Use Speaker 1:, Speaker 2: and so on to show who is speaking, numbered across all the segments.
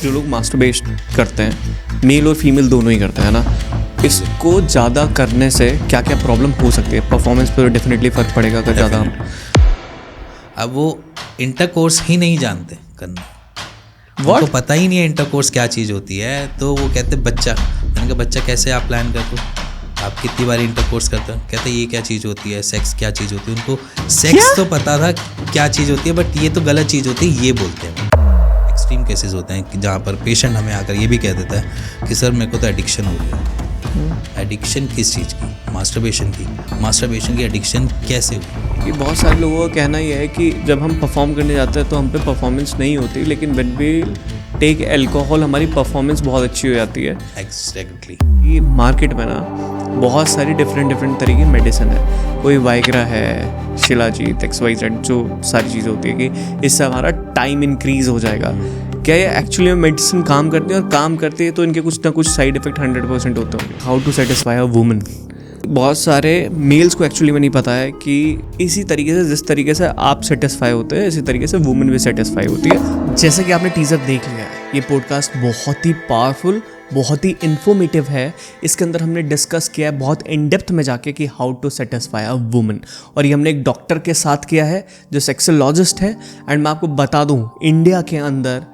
Speaker 1: जो लोग मास्टरबेशन करते हैं, मेल और फीमेल दोनों ही करते हैं ना, इसको ज़्यादा करने से क्या क्या प्रॉब्लम हो सकती है? परफॉर्मेंस पर डेफिनेटली फ़र्क पड़ेगा अगर ज़्यादा हम।
Speaker 2: अब वो इंटरकोर्स ही नहीं जानते करना,
Speaker 1: What?
Speaker 2: उनको पता ही नहीं है इंटरकोर्स क्या चीज़ होती है, तो वो कहते बच्चा। मैंने कहा बच्चा कैसे आप प्लान करते हो, आप कितनी बार इंटरकोर्स करते हो? कहते ये क्या चीज़ होती है, सेक्स क्या चीज़ होती है। उनको सेक्स तो पता था क्या चीज़ होती है, बट ये तो गलत चीज़ होती है, ये बोलते हैं। एक्सट्रीम केसेस होते हैं कि जहाँ पर पेशेंट हमें आकर ये भी कह देता है कि सर मेरे को तो एडिक्शन हो गया। एडिक्शन किस चीज़ की? मास्टरबेशन की एडिक्शन कैसे हुई?
Speaker 1: कि बहुत सारे लोगों का कहना ये है कि जब हम परफॉर्म करने जाते हैं तो हम पे परफॉर्मेंस नहीं होती, लेकिन व्हेन वी टेक अल्कोहल हमारी परफॉर्मेंस बहुत अच्छी हो जाती है।
Speaker 2: एग्जैक्टली।
Speaker 1: ये मार्केट में ना बहुत सारी डिफरेंट तरीके की मेडिसिन है। कोई वाइग्रा है, शिलाजीत, XYZ, जो सारी चीज़ें होती है कि इससे हमारा टाइम इंक्रीज हो जाएगा। क्या ये एक्चुअली में मेडिसिन काम करती है? और काम करती है तो इनके कुछ ना कुछ साइड इफेक्ट 100% होते होंगे। How to satisfy a woman, बहुत सारे मेल्स को एक्चुअली में नहीं पता है कि इसी तरीके से जिस तरीके से आप सेटिस्फाई होते हैं, इसी तरीके से वुमेन भी सेटिस्फाई होती है। जैसे कि आपने टीजर देख लिया है, ये पॉडकास्ट बहुत ही पावरफुल, बहुत ही इन्फॉर्मेटिव है। इसके अंदर हमने डिस्कस किया है बहुत इन डेप्थ में जाके कि how to satisfy a woman, और ये हमने एक डॉक्टर के साथ किया है जो सेक्सोलॉजिस्ट है। एंड मैं आपको बता दूं, इंडिया के अंदर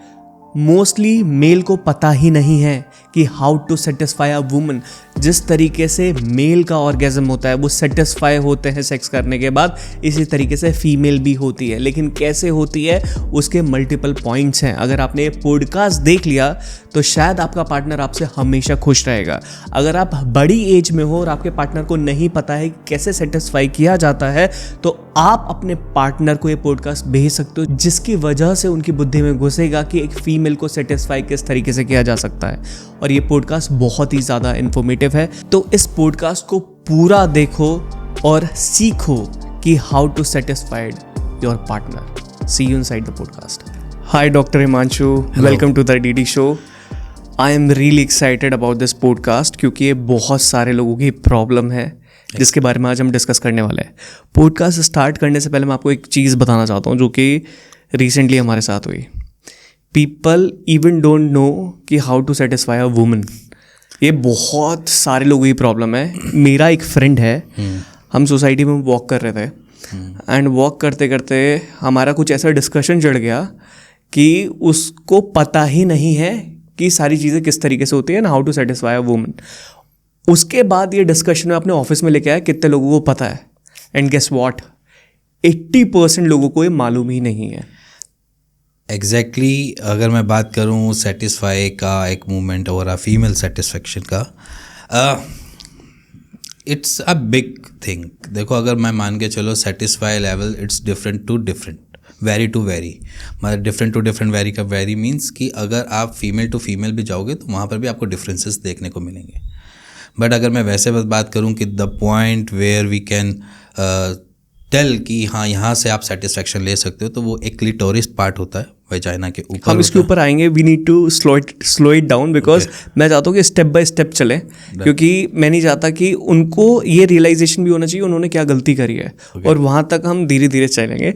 Speaker 1: मोस्टली मेल को पता ही नहीं है कि how to satisfy a woman. जिस तरीके से मेल का ऑर्गेज्म होता है, वो सेटिस्फाई होते हैं सेक्स करने के बाद, इसी तरीके से फीमेल भी होती है। लेकिन कैसे होती है उसके मल्टीपल पॉइंट्स हैं। अगर आपने ये पॉडकास्ट देख लिया तो शायद आपका पार्टनर आपसे हमेशा खुश रहेगा। अगर आप बड़ी एज में हो और आपके पार्टनर को नहीं पता है कि कैसे सेटिस्फाई किया जाता है, तो आप अपने पार्टनर को ये पॉडकास्ट भेज सकते हो, जिसकी वजह से उनकी बुद्धि में घुसेगा कि एक फीमेल को सेटिस्फाई किस तरीके से किया जा सकता है। और ये पॉडकास्ट बहुत ही ज़्यादा इन्फॉर्मेटिव है, तो इस पॉडकास्ट को पूरा देखो और सीखो कि how to satisfied your partner. See you inside the podcast. Hi doctor Himanshu, welcome to the DD show. I am really excited about this podcast क्योंकि ये बहुत सारे लोगों की प्रॉब्लम है जिसके बारे में आज हम डिस्कस करने वाले हैं। पॉडकास्ट स्टार्ट करने से पहले मैं आपको एक चीज़ बताना चाहता हूँ जो कि रिसेंटली हमारे साथ हुई। पीपल इवन डोंट नो कि how to satisfy a woman. ये बहुत सारे लोगों की प्रॉब्लम है। मेरा एक फ्रेंड है, हम सोसाइटी में वॉक कर रहे थे एंड वॉक करते करते हमारा कुछ ऐसा डिस्कशन चढ़ गया कि उसको पता ही नहीं है कि सारी चीज़ें किस तरीके से होती है ना, how to satisfy a woman. उसके बाद ये डिस्कशन में अपने ऑफिस में लेके आया, कितने लोगों को पता है? एंड गेस व्हाट, 80% लोगों को ये मालूम ही नहीं है।
Speaker 2: एग्जैक्टली अगर मैं बात करूं सेटिस्फाई का एक मूवमेंट और फीमेल सेटिस्फेक्शन का, इट्स अ बिग थिंग। देखो अगर मैं मान के चलो satisfy level it's different to different, very to very. मतलब डिफरेंट टू डिफरेंट, वेरी का वेरी मीन्स कि अगर आप फीमेल टू फीमेल भी जाओगे तो वहाँ पर भी आपको डिफरेंसेस देखने को मिलेंगे। बट अगर मैं वैसे बस बात करूं कि the point where we can tell कि हाँ यहाँ से आप सेटिस्फेक्शन ले सकते हो, तो वो एक क्लिटोरिस पार्ट होता है वेजाइना के ऊपर।
Speaker 1: हम इसके ऊपर आएंगे। We need to slow it down because मैं चाहता हूँ कि स्टेप बाय स्टेप चलें, क्योंकि मैं नहीं चाहता कि उनको ये रियलाइजेशन भी होना चाहिए उन्होंने क्या गलती करी है, और वहाँ तक हम धीरे धीरे चलेंगे।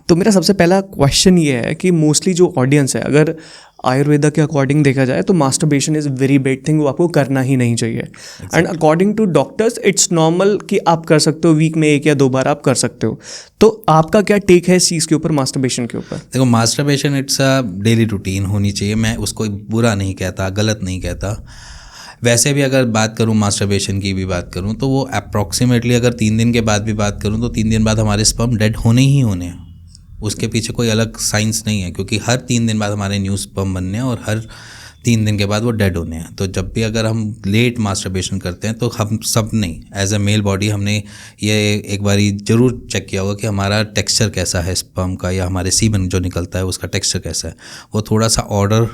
Speaker 1: तो मेरा सबसे पहला क्वेश्चन ये है कि मोस्टली जो ऑडियंस है, अगर आयुर्वेदा के अकॉर्डिंग देखा जाए तो masturbation is very bad thing, वो आपको करना ही नहीं चाहिए। And according to doctors it's normal कि आप कर सकते हो, वीक में 1 या 2 बार आप कर सकते हो। तो आपका क्या टेक है इस चीज़ के ऊपर, मास्टरबेशन के ऊपर?
Speaker 2: देखो masturbation it's a daily routine होनी चाहिए। मैं उसको बुरा नहीं कहता, गलत नहीं कहता। वैसे भी अगर बात करूँ मास्टरबेशन की भी बात करूँ तो वो अप्रॉक्सीमेटली अगर 3 दिन के बाद भी बात करूँ तो 3 दिन बाद हमारे स्पर्म डेड होने ही होने हैं। उसके पीछे कोई अलग साइंस नहीं है, क्योंकि हर 3 दिन बाद हमारे न्यू स्पर्म बनने हैं और हर 3 दिन के बाद वो डेड होने हैं। तो जब भी अगर हम लेट मास्टरबेशन करते हैं तो हम सब नहीं, एज अ मेल बॉडी हमने ये एक बारी ज़रूर चेक किया होगा कि हमारा टेक्सचर कैसा है स्पर्म का, या हमारे सीमन जो निकलता है उसका टेक्सचर कैसा है। वो थोड़ा सा ऑर्डर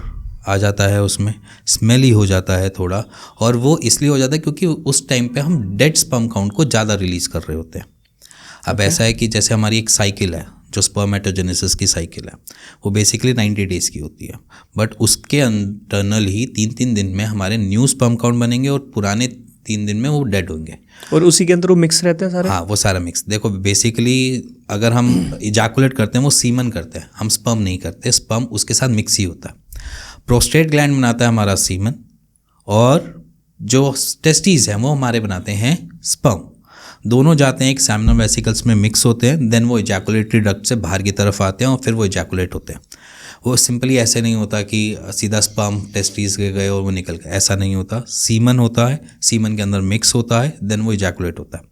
Speaker 2: आ जाता है, उसमें स्मेली हो जाता है थोड़ा, और वो इसलिए हो जाता है क्योंकि उस टाइम पे हम डेड स्पर्म काउंट को ज़्यादा रिलीज़ कर रहे होते हैं। अब ऐसा है कि जैसे हमारी एक साइकिल है, जो स्पर्मेटोजेनेसिस की साइकिल है, वो बेसिकली 90 डेज़ की होती है, बट उसके इंटरनल ही 3-3 दिन में हमारे न्यू स्पर्म काउंट बनेंगे और पुराने 3 दिन में वो डेड होंगे।
Speaker 1: और उसी के अंदर वो मिक्स रहते हैं सारे?
Speaker 2: हाँ, वो सारा मिक्स। देखो बेसिकली अगर हम इजैकुलेट करते हैं वो सीमन करते हैं, हम स्पर्म नहीं करते, स्पर्म उसके साथ मिक्स ही होता है। प्रोस्टेट ग्लैंड बनाता है हमारा सीमन, और जो टेस्टीज हैं वो हमारे बनाते हैं स्पर्म। दोनों जाते हैं एक सेमिनल वेसिकल्स में मिक्स होते हैं, देन वो इजैकुलेटरी डक्ट से बाहर की तरफ आते हैं और फिर वो इजैकुलेट होते हैं। वो सिंपली ऐसे नहीं होता कि सीधा स्पर्म टेस्टीज के गए और वो निकल गए, ऐसा नहीं होता। सीमन होता है, सीमन के अंदर मिक्स होता है, देन वो इजैकुलेट होता है।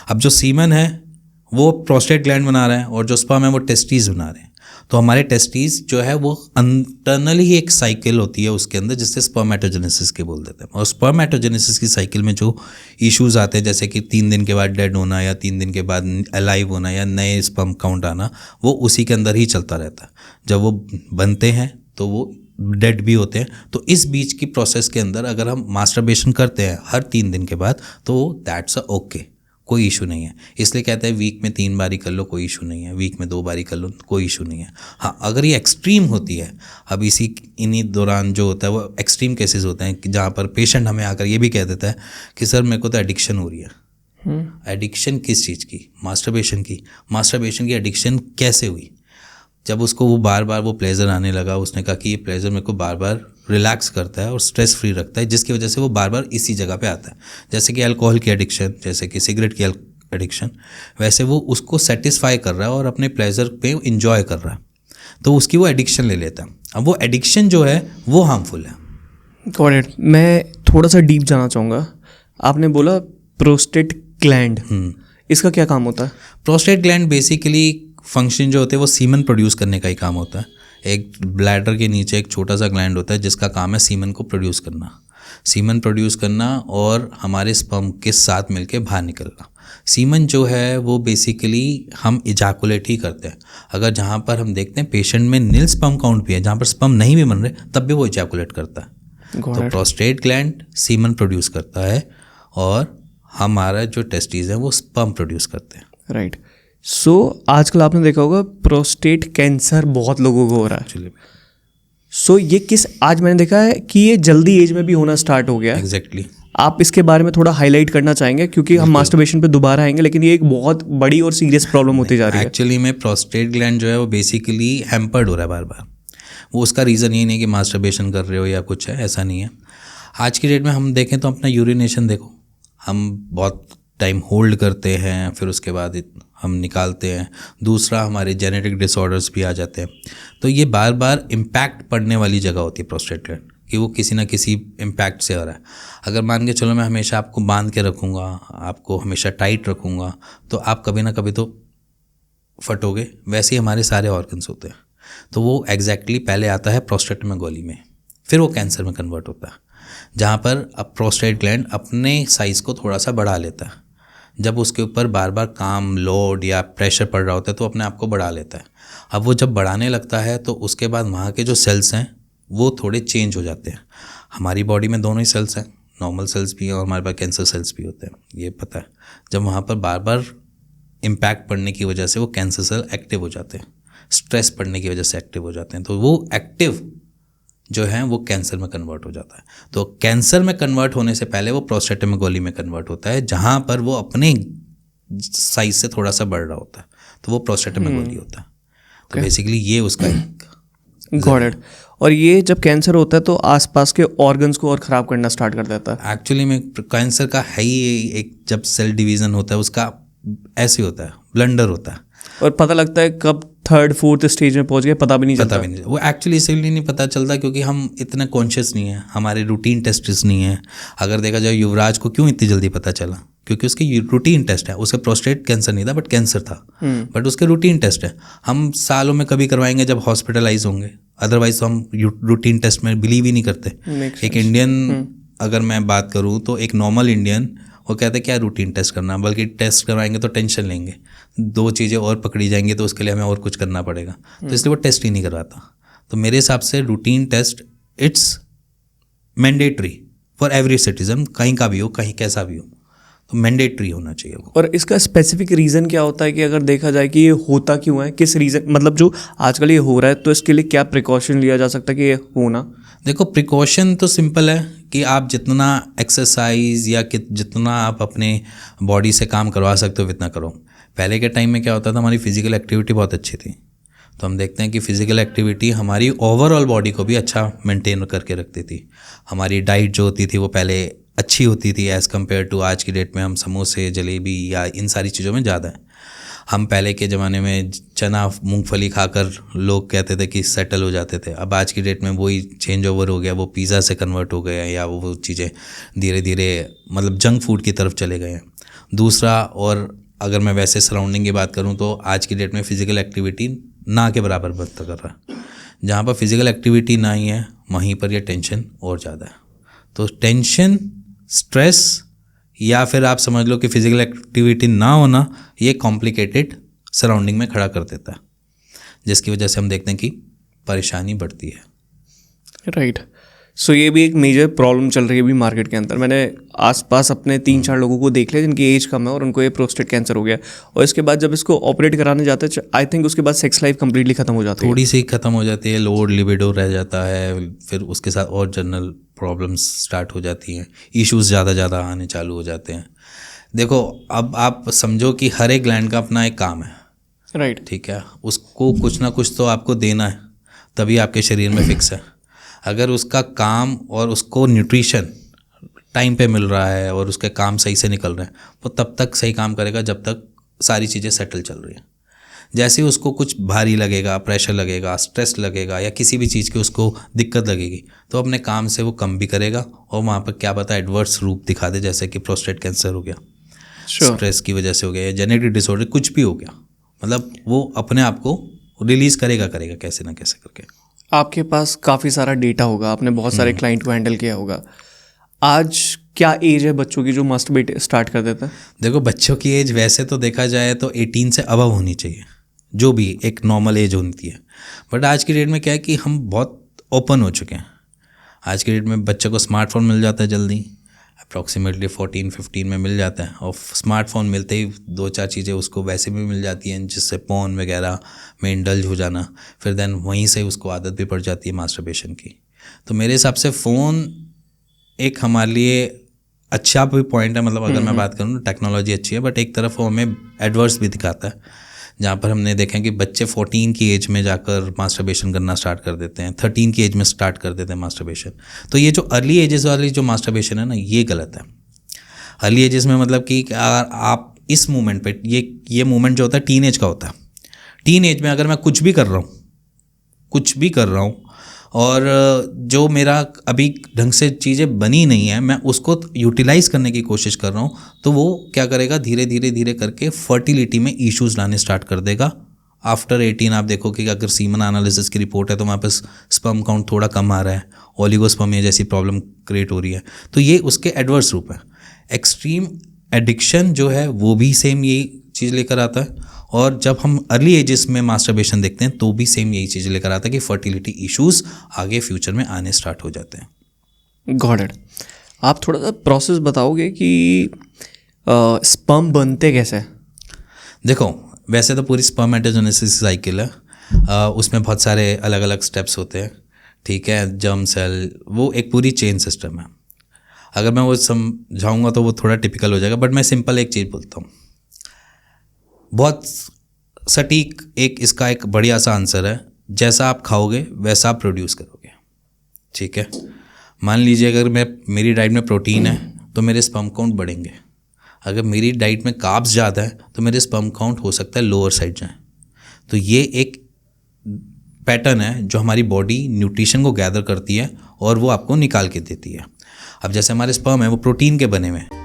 Speaker 2: अब जो सीमन है वो प्रोस्टेट ग्लैंड बना रहे हैं और जो स्पर्म है वो टेस्टीज बना रहे हैं। तो हमारे टेस्टीज जो है वो इंटरनली ही एक साइकिल होती है उसके अंदर, जिससे स्पर्मेटोजेनेसिस के बोल देते हैं। और स्पर्मेटोजेनेसिस की साइकिल में जो इश्यूज आते हैं, जैसे कि 3 दिन के बाद डेड होना या 3 दिन के बाद अलाइव होना या नए स्पर्म काउंट आना, वो उसी के अंदर ही चलता रहता है। जब वो बनते हैं तो वो डेड भी होते हैं। तो इस बीच की प्रोसेस के अंदर अगर हम मास्टरबेशन करते हैं हर 3 दिन के बाद, तो दैट्स अ ओके, कोई इशू नहीं है। इसलिए कहते हैं वीक में 3 बारी कर लो, कोई इशू नहीं है, वीक में 2 बारी कर लो, कोई इशू नहीं है। हाँ, अगर ये एक्सट्रीम होती है, अब इन्हीं दौरान जो होता है वो एक्सट्रीम केसेस होते हैं कि जहाँ पर पेशेंट हमें आकर ये भी कह देता है कि सर मेरे को तो एडिक्शन हो रही है। एडिक्शन किस चीज़ की? मास्टरबेशन की। मास्टरबेशन की एडिक्शन कैसे हुई? जब उसको वो बार बार वो प्लेजर आने लगा, उसने कहा कि ये प्लेजर मेरे को बार बार रिलैक्स करता है और स्ट्रेस फ्री रखता है, जिसकी वजह से वो बार बार इसी जगह पे आता है। जैसे कि अल्कोहल की एडिक्शन, जैसे कि सिगरेट की एडिक्शन, वैसे वो उसको सेटिस्फाई कर रहा है और अपने प्लेजर पे इंजॉय कर रहा है, तो उसकी वो एडिक्शन ले लेता है। अब वो एडिक्शन जो है वो हार्मफुल है।
Speaker 1: Got it. मैं थोड़ा सा डीप जाना चाहूँगा। आपने बोला प्रोस्टेट ग्लैंड, इसका क्या काम होता है?
Speaker 2: प्रोस्टेट ग्लैंड बेसिकली फंक्शन जो होते हैं वो सीमन प्रोड्यूस करने का ही काम होता है। एक ब्लैडर के नीचे एक छोटा सा ग्लैंड होता है जिसका काम है सीमन को प्रोड्यूस करना, सीमन प्रोड्यूस करना और हमारे स्पर्म के साथ मिलके बाहर निकलना। सीमन जो है वो बेसिकली हम इजैकुलेट ही करते हैं। अगर जहाँ पर हम देखते हैं पेशेंट में नील स्पर्म काउंट भी है, जहाँ पर स्पर्म नहीं भी बन रहे, तब भी वो इजैकुलेट करता है। तो प्रोस्टेट ग्लैंड सीमन प्रोड्यूस करता है और हमारा जो टेस्टीज है वो स्पर्म प्रोड्यूस करते हैं।
Speaker 1: राइट। सो आजकल आपने देखा होगा प्रोस्टेट कैंसर बहुत लोगों को हो रहा है एक्चुअली। सो ये किस, आज मैंने देखा है कि ये जल्दी एज में भी होना स्टार्ट हो गया है।
Speaker 2: एग्जैक्टली।
Speaker 1: आप इसके बारे में थोड़ा हाईलाइट करना चाहेंगे, क्योंकि हम मास्टरबेशन पे दोबारा आएंगे, लेकिन ये एक बहुत बड़ी और सीरियस प्रॉब्लम होती जा रही है।
Speaker 2: एक्चुअली में प्रोस्टेट ग्लैंड जो है वो बेसिकली हैम्पर्ड हो रहा है बार बार। वो उसका रीज़न ये नहीं कि मास्टरबेशन कर रहे हो या कुछ है, ऐसा नहीं है। आज की डेट में हम देखें तो अपना यूरिनेशन देखो, हम बहुत टाइम होल्ड करते हैं, फिर उसके बाद हम निकालते हैं। दूसरा, हमारे जेनेटिक डिसऑर्डर्स भी आ जाते हैं। तो ये बार बार इम्पैक्ट पड़ने वाली जगह होती है प्रोस्टेट ग्लैंड, कि वो किसी ना किसी इम्पैक्ट से हो रहा है। अगर मान के चलो मैं हमेशा आपको बांध के रखूँगा, आपको हमेशा टाइट रखूँगा, तो आप कभी ना कभी तो फटोगे। वैसे ही हमारे सारे ऑर्गन्स होते हैं। तो वो एग्जैक्टली पहले आता है प्रोस्टेटमेगोली में, फिर वो कैंसर में कन्वर्ट होता है, जहाँ पर अब प्रोस्टेट ग्लैंड अपने साइज़ को थोड़ा सा बढ़ा लेता है। जब उसके ऊपर बार बार काम, लोड या प्रेशर पड़ रहा होता है तो अपने आप को बढ़ा लेता है। अब वो जब बढ़ाने लगता है तो उसके बाद वहाँ के जो सेल्स हैं वो थोड़े चेंज हो जाते हैं। हमारी बॉडी में दोनों ही सेल्स हैं, नॉर्मल सेल्स भी हैं और हमारे पास कैंसर सेल्स भी होते हैं, ये पता है। जब वहाँ पर बार बार इम्पैक्ट पड़ने की वजह से वो कैंसर सेल एक्टिव हो जाते हैं, स्ट्रेस पड़ने की वजह से एक्टिव हो जाते हैं, तो वो एक्टिव जो है वो कैंसर में कन्वर्ट हो जाता है। तो कैंसर में कन्वर्ट होने से पहले वो प्रोस्टेटमेगोली में कन्वर्ट होता है, जहाँ पर वो अपने साइज से थोड़ा सा बढ़ रहा होता है, तो वो प्रोस्टेटमेगोली होता है। तो बेसिकली ये उसका
Speaker 1: गॉट इट। और ये जब कैंसर होता है तो आसपास के ऑर्गन्स को और ख़राब करना स्टार्ट कर देता है।
Speaker 2: एक्चुअली में कैंसर का है ही एक, जब सेल डिवीज़न होता है उसका ऐसे होता है, ब्लंडर होता है,
Speaker 1: और पता लगता है कब 3rd 4th स्टेज में पहुंच गए पता भी नहीं चलता।
Speaker 2: वो एक्चुअली इसलिए नहीं पता चलता क्योंकि हम इतने कॉन्शियस नहीं हैं, हमारे रूटीन टेस्ट्स नहीं है। अगर देखा जाए युवराज को क्यों इतनी जल्दी पता चला, क्योंकि उसके रूटीन टेस्ट है। उसका प्रोस्टेट कैंसर नहीं था बट कैंसर था, बट उसके रूटीन टेस्ट है। हम सालों में कभी करवाएंगे जब हॉस्पिटलाइज होंगे, अदरवाइज तो हम रूटीन टेस्ट में बिलीव ही नहीं करते। एक इंडियन अगर मैं बात करूँ तो एक नॉर्मल इंडियन वो कहते हैं क्या रूटीन टेस्ट करना, बल्कि टेस्ट करवाएंगे तो टेंशन लेंगे, 2 चीज़ें और पकड़ी जाएंगी तो उसके लिए हमें और कुछ करना पड़ेगा, तो इसलिए वो टेस्ट ही नहीं करवाता। तो मेरे हिसाब से routine test it's mandatory for every citizen, कहीं का भी हो, कहीं कैसा भी हो, तो मैंडेटरी होना चाहिए वो।
Speaker 1: और इसका स्पेसिफिक रीज़न क्या होता है कि अगर देखा जाए कि ये होता क्यों है, किस रीज़न, मतलब जो आजकल ये हो रहा है, तो इसके लिए क्या प्रिकॉशन लिया जा सकता है कि ये होना?
Speaker 2: देखो, प्रिकॉशन तो सिंपल है कि आप जितना एक्सरसाइज या जितना आप अपने बॉडी से काम करवा सकते हो इतना करो। पहले के टाइम में क्या होता था, हमारी फिजिकल एक्टिविटी बहुत अच्छी थी, तो हम देखते हैं कि फ़िज़िकल एक्टिविटी हमारी ओवरऑल बॉडी को भी अच्छा मेंटेन करके रखती थी। हमारी डाइट जो होती थी वो पहले अच्छी होती थी एज़ कम्पेयर टू आज की डेट में हम समोसे, जलेबी या इन सारी चीज़ों में ज़्यादा है। हम पहले के ज़माने में चना मूंगफली खाकर लोग कहते थे कि सेटल हो जाते थे। अब आज की डेट में वही चेंज ओवर हो गया, वो पिज़्ज़ा से कन्वर्ट हो गया या वो चीज़ें धीरे धीरे मतलब जंक फूड की तरफ चले गए हैं। दूसरा, और अगर मैं वैसे सराउंडिंग की बात करूं तो आज की डेट में फ़िज़िकल एक्टिविटी ना के बराबर बर्ता कर रहा है। जहाँ पर फिज़िकल एक्टिविटी ना ही है वहीं पर ये टेंशन और ज़्यादा है। तो टेंशन, स्ट्रेस या फिर आप समझ लो कि फिज़िकल एक्टिविटी ना होना ये कॉम्प्लिकेटेड सराउंडिंग में खड़ा कर देता है, जिसकी वजह से हम देखते हैं कि परेशानी बढ़ती है।
Speaker 1: राइट। सो ये भी एक मेजर प्रॉब्लम चल रही है अभी मार्केट के अंदर। मैंने आसपास अपने 3-4 लोगों को देख लिया जिनकी एज कम है और उनको ये प्रोस्टेट कैंसर हो गया, और इसके बाद जब इसको ऑपरेट कराने जाते हैं आई थिंक उसके बाद सेक्स लाइफ कंप्लीटली खत्म हो जाती है।
Speaker 2: थोड़ी सी खत्म हो जाती है, लोड लिबिडो रह जाता है, फिर उसके साथ और जनरल प्रॉब्लम्स स्टार्ट हो जाती हैं, इश्यूज़ ज़्यादा आने चालू हो जाते हैं। देखो, अब आप समझो कि हर एक ग्लैंड का अपना एक काम है,
Speaker 1: राइट।
Speaker 2: ठीक है, उसको कुछ ना कुछ तो आपको देना है, तभी आपके शरीर में फिक्स है। अगर उसका काम और उसको न्यूट्रिशन टाइम पे मिल रहा है और उसके काम सही से निकल रहे हैं, वो तब तक सही काम करेगा जब तक सारी चीज़ें सेटल चल रही हैं। जैसे ही उसको कुछ भारी लगेगा, प्रेशर लगेगा, स्ट्रेस लगेगा या किसी भी चीज़ की उसको दिक्कत लगेगी, तो अपने काम से वो कम भी करेगा और वहाँ पर क्या पता एडवर्स रूप दिखा दे, जैसे कि प्रोस्टेट कैंसर हो गया, स्ट्रेस की वजह से हो गया, या जेनेटिक डिसऑर्डर कुछ भी हो गया। मतलब वो अपने आप को रिलीज़ करेगा कैसे ना कैसे करके।
Speaker 1: आपके पास काफ़ी सारा डेटा होगा, आपने बहुत सारे क्लाइंट को हैंडल किया होगा। आज क्या एज है बच्चों की जो मास्टरबेट स्टार्ट कर देता है?
Speaker 2: देखो, बच्चों की एज वैसे तो देखा जाए तो 18 से अबव होनी चाहिए, जो भी एक नॉर्मल एज होती है। बट आज की डेट में क्या है कि हम बहुत ओपन हो चुके हैं। आज की डेट में बच्चे को स्मार्टफोन मिल जाता है जल्दी, अप्रॉक्सीमेटली 14-15 में मिल जाता है, और स्मार्टफोन मिलते ही 2-4 चीज़ें उसको वैसे भी मिल जाती हैं, जिससे पोर्न वगैरह में इंडल्ज हो जाना, फिर देन वहीं से उसको आदत भी पड़ जाती है मास्टरबेशन की। तो मेरे हिसाब से फ़ोन एक हमारे लिए अच्छा भी पॉइंट है। मतलब अगर मैं बात करूँ तो टेक्नोलॉजी अच्छी है, बट एक तरफ वो हमें एडवर्स भी दिखाता है, जहाँ पर हमने देखा कि बच्चे 14 की एज में जाकर मास्टरबेशन करना स्टार्ट कर देते हैं, 13 की एज में स्टार्ट कर देते हैं मास्टरबेशन। तो ये जो अर्ली एजेस वाली जो मास्टरबेशन है ना, ये गलत है। अर्ली एजेस में मतलब कि अगर आप इस मोमेंट पे ये मोमेंट जो होता है टीन एज का होता है। टीन एज में अगर मैं कुछ भी कर रहा हूँ और जो मेरा अभी ढंग से चीज़ें बनी नहीं है, मैं उसको यूटिलाइज़ करने की कोशिश कर रहा हूँ, तो वो क्या करेगा, धीरे करके फर्टिलिटी में इश्यूज़ लाने स्टार्ट कर देगा। आफ्टर 18 आप देखो कि अगर सीमन एनालिसिस की रिपोर्ट है तो वहाँ पर स्पर्म काउंट थोड़ा कम आ रहा है, ओलिगोस्पर्मिया जैसी प्रॉब्लम क्रिएट हो रही है। तो ये उसके एडवर्स रूप है। एक्सट्रीम एडिक्शन जो है वो भी सेम यही चीज़ लेकर आता है, और जब हम अर्ली एजेस में मास्टरबेशन देखते हैं तो भी सेम यही चीज़ लेकर आता है कि फर्टिलिटी इश्यूज़ आगे फ्यूचर में आने स्टार्ट हो जाते हैं।
Speaker 1: Got it. आप थोड़ा सा प्रोसेस बताओगे कि स्पर्म बनते कैसे?
Speaker 2: देखो, वैसे तो पूरी स्पर्मेटोजेनेसिस साइकिल है, उसमें बहुत सारे अलग अलग स्टेप्स होते हैं, ठीक है, जर्म सेल, वो एक पूरी चेन सिस्टम है। अगर मैं वो समझाऊंगा तो वो थोड़ा टिपिकल हो जाएगा, बट मैं सिंपल एक चीज़ बोलता हूँ, बहुत सटीक इसका एक बढ़िया सा आंसर है, जैसा आप खाओगे वैसा आप प्रोड्यूस करोगे, ठीक है। मान लीजिए अगर मेरी डाइट में प्रोटीन है तो मेरे स्पर्म काउंट बढ़ेंगे, अगर मेरी डाइट में कार्ब्स ज़्यादा है तो मेरे स्पर्म काउंट हो सकता है लोअर साइड जाए। तो ये एक पैटर्न है जो हमारी बॉडी न्यूट्रिशन को गैदर करती है और वो आपको निकाल के देती है। अब जैसे हमारे स्पर्म है वो प्रोटीन के बने हुए हैं।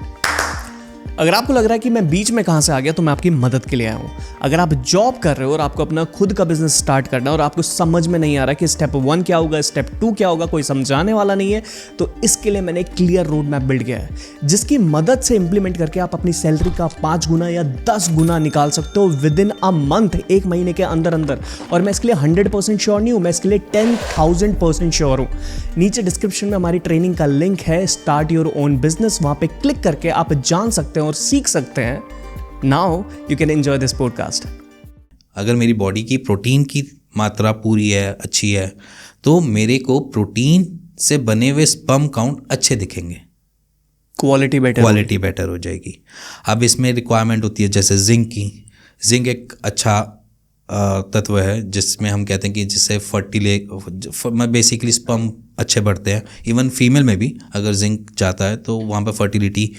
Speaker 1: अगर आपको लग रहा है कि मैं बीच में कहाँ से आ गया, तो मैं आपकी मदद के लिए आया हूँ। अगर आप जॉब कर रहे हो और आपको अपना खुद का बिजनेस स्टार्ट करना है और आपको समझ में नहीं आ रहा कि स्टेप 1 क्या होगा, स्टेप 2 क्या होगा, कोई समझाने वाला नहीं है, तो इसके लिए मैंने एक क्लियर रोड मैप बिल्ड किया है, जिसकी मदद से इंप्लीमेंट करके आप अपनी सैलरी का 5 गुना या 10 गुना निकाल सकते हो विद इन अ मंथ, 1 महीने के अंदर। और मैं इसके लिए 100% श्योर नहीं हूँ, मैं इसके लिए 10,000% श्योर हूँ। नीचे डिस्क्रिप्शन में हमारी ट्रेनिंग का लिंक है, स्टार्ट योर ओन बिजनेस, वहाँ पे क्लिक करके आप जान सकते हैं और सीख सकते हैं। Now you can enjoy this podcast.
Speaker 2: अगर मेरी बॉडी की प्रोटीन की मात्रा पूरी है, अच्छी है, तो मेरे को प्रोटीन से बने हुए स्पर्म काउंट अच्छे दिखेंगे, क्वालिटी बेटर हो जाएगी। अब इसमें रिक्वायरमेंट होती है जैसे जिंक की। जिंक एक अच्छा तत्व है जिसमें हम कहते हैं कि जिससे बेसिकली स्पर्म अच्छे बढ़ते हैं। इवन फीमेल में भी अगर जिंक जाता है तो वहाँ पर फर्टिलिटी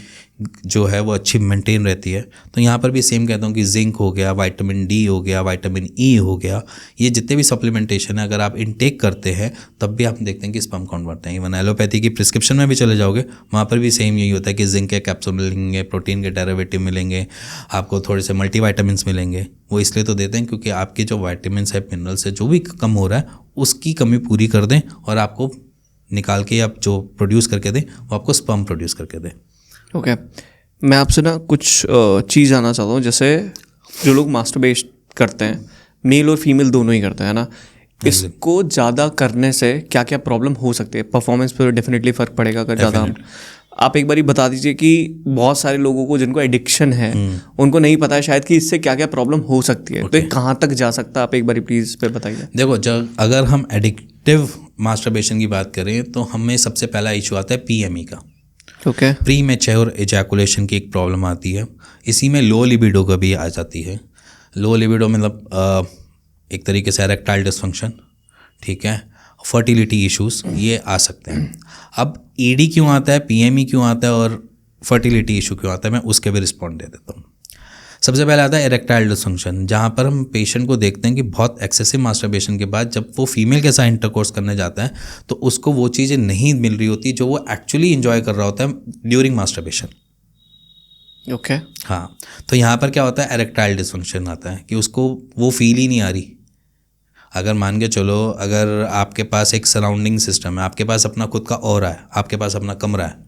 Speaker 2: जो है वो अच्छी मेंटेन रहती है। तो यहाँ पर भी सेम कहता हूँ कि जिंक हो गया, विटामिन डी हो गया, विटामिन ई हो गया, ये जितने भी सप्लीमेंटेशन है अगर आप इनटेक करते हैं तब भी आप देखते हैं कि स्पर्म काउंट बढ़ते हैं। इवन एलोपैथी की प्रिस्क्रिप्शन में भी चले जाओगे वहाँ पर भी सेम यही होता है कि जिंक के कैप्सूल मिलेंगे, प्रोटीन के डेरिवेटिव मिलेंगे, आपको थोड़े से मल्टीविटामिन्स मिलेंगे। वो इसलिए तो देते हैं क्योंकि आपके जो विटामिन्स है, मिनरल्स है, जो भी कम हो रहा है उसकी कमी पूरी कर दें और आपको निकाल के आप जो प्रोड्यूस करके दें वो आपको स्पर्म प्रोड्यूस करके दें।
Speaker 1: ओके मैं आपसे ना कुछ चीज़ जानना चाहता हूँ। जैसे जो लोग मास्टरबेशन करते हैं, मेल और फीमेल दोनों ही करते हैं ना, इसको ज़्यादा करने से क्या क्या प्रॉब्लम हो सकती है? परफॉर्मेंस पर डेफिनेटली फ़र्क पड़ेगा अगर ज़्यादा हम। आप एक बारी बता दीजिए कि बहुत सारे लोगों को जिनको एडिक्शन है उनको नहीं पता है शायद कि इससे क्या क्या प्रॉब्लम हो सकती है। तो कहाँ तक जा सकता है, आप एक बारी प्लीज़ पे बताइए।
Speaker 2: देखो, जब अगर हम एडिक्टिव मास्टरबेशन की बात करें तो हमें सबसे पहला इशू आता है PME का।
Speaker 1: ओके
Speaker 2: प्री मैच्योर एजैकुलेशन की एक प्रॉब्लम आती है। इसी में लो लिबिडो का भी आ जाती है। लो लिबिडो मतलब एक तरीके से इरेक्टाइल डिसफंक्शन, ठीक है, फर्टिलिटी इश्यूज ये आ सकते हैं। अब ED क्यों आता है, PME क्यों आता है और फर्टिलिटी इशू क्यों आता है, मैं उसके भी रिस्पॉन्ड दे देता हूँ। सबसे पहले आता है इरेक्टाइल डिसफंक्शन, जहाँ पर हम पेशेंट को देखते हैं कि बहुत एक्सेसिव मास्टरबेशन के बाद जब वो फीमेल के साथ इंटरकोर्स करने जाता है तो उसको वो चीज़ें नहीं मिल रही होती जो वो एक्चुअली इंजॉय कर रहा होता है ड्यूरिंग मास्टरबेशन।
Speaker 1: ओके
Speaker 2: हाँ, तो यहाँ पर क्या होता है, इरेक्टाइल डिसफंक्शन आता है कि उसको वो फील ही नहीं आ रही। अगर मान के चलो, अगर आपके पास एक सराउंडिंग सिस्टम है, आपके पास अपना खुद का ऑरा है, आपके पास अपना कमरा है,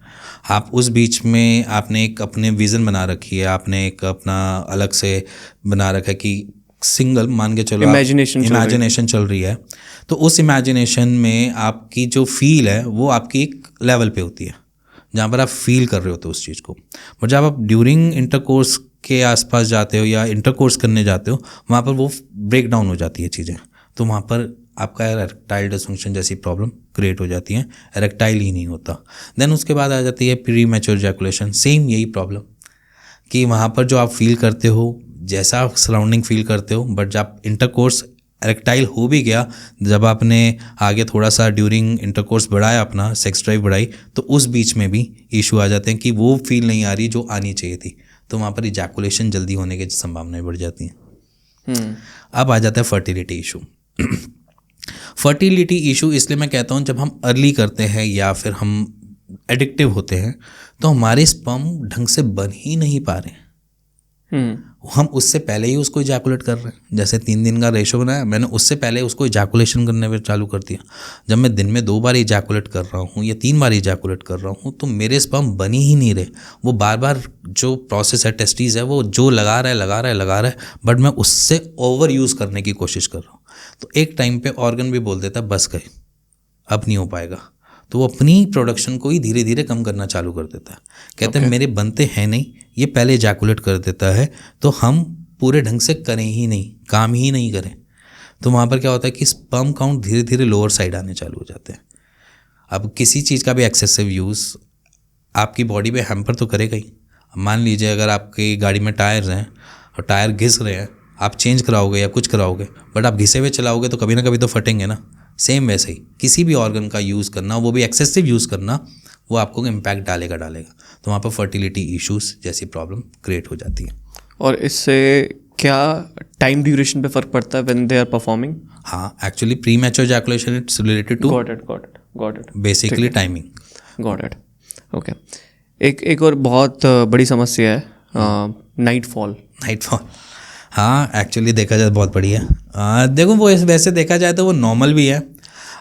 Speaker 2: आप उस बीच में आपने एक अपने विज़न बना रखी है, आपने एक अपना अलग से बना रखा है कि सिंगल, मान के चलो इमेजिनेशन चल रही है, तो उस इमेजिनेशन में आपकी जो फील है वो आपकी एक लेवल पे होती है जहाँ पर आप फील कर रहे होते हो उस चीज़ को। और जब आप ड्यूरिंग इंटरकोर्स के आसपास जाते हो या इंटरकोर्स करने जाते हो वहाँ पर वो ब्रेक डाउन हो जाती है चीज़ें, तो वहाँ पर आपका इरेक्टाइल डिसफंक्शन जैसी प्रॉब्लम क्रिएट हो जाती है, इरेक्टाइल ही नहीं होता। देन उसके बाद आ जाती है प्री मैच्योर इजैकुलेशन, सेम यही प्रॉब्लम कि वहाँ पर जो आप फील करते हो जैसा आप सराउंडिंग फील करते हो, बट जब इंटरकोर्स इरेक्टाइल हो भी गया, जब आपने आगे थोड़ा सा ड्यूरिंग इंटरकोर्स बढ़ाया, अपना सेक्स ड्राइव बढ़ाई, तो उस बीच में भी इशू आ जाते हैं कि वो फील नहीं आ रही जो आनी चाहिए थी, तो वहाँ पर इजैकुलेशन जल्दी होने की संभावनाएं बढ़ जाती हैं। अब आ जाता है फर्टिलिटी इशू। फर्टिलिटी इशू इसलिए मैं कहता हूँ जब हम अर्ली करते हैं या फिर हम एडिक्टिव होते हैं तो हमारे स्पर्म ढंग से बन ही नहीं पा रहे हैं। हम उससे पहले ही उसको इजैकुलेट कर रहे हैं। जैसे 3 दिन का रेशो बनाया, मैंने उससे पहले उसको इजैकुलेशन करने पर चालू कर दिया। जब मैं दिन में 2 बार इजैकुलेट कर रहा हूँ या 3 बार इजैकुलेट कर रहा हूँ तो मेरे स्पर्म बन ही नहीं रहे। वो बार बार जो प्रोसेस है, टेस्टीज है, वो जो लगा रहा है, बट मैं उससे ओवर यूज़ करने की कोशिश कर रहा हूँ। तो एक टाइम पे ऑर्गन भी बोल देता है बस गए, अब नहीं हो पाएगा, तो वो अपनी प्रोडक्शन को ही धीरे धीरे कम करना चालू कर देता है। कहते हैं मेरे बनते हैं नहीं, ये पहले इजैकुलेट कर देता है, तो हम पूरे ढंग से करें ही नहीं, काम ही नहीं करें, तो वहाँ पर क्या होता है कि स्पर्म काउंट धीरे धीरे लोअर साइड आने चालू हो जाते हैं। अब किसी चीज़ का भी एक्सेसिव यूज़ आपकी बॉडी पे हैम्पर तो करेगा ही। मान लीजिए अगर आपकी गाड़ी में टायर्स हैं और टायर घिस रहे हैं, आप चेंज कराओगे या कुछ कराओगे, बट आप घिसे हुए चलाओगे तो कभी ना कभी तो फटेंगे ना। सेम वैसे ही किसी भी ऑर्गन का यूज़ करना, वो भी एक्सेसिव यूज़ करना, वो आपको इम्पैक्ट डालेगा। तो वहाँ पर फर्टिलिटी इश्यूज जैसी प्रॉब्लम क्रिएट हो जाती है।
Speaker 1: और इससे क्या टाइम ड्यूरेशन पे फ़र्क पड़ता है व्हेन दे आर परफॉर्मिंग?
Speaker 2: हाँ, actually premature ejaculation it's related to
Speaker 1: got it
Speaker 2: basically timing.
Speaker 1: Got it, okay. एक और बहुत बड़ी समस्या है नाइटफॉल।
Speaker 2: हाँ, एक्चुअली देखा जाए बहुत बढ़िया। देखो वो वैसे देखा जाए तो वो नॉर्मल भी है।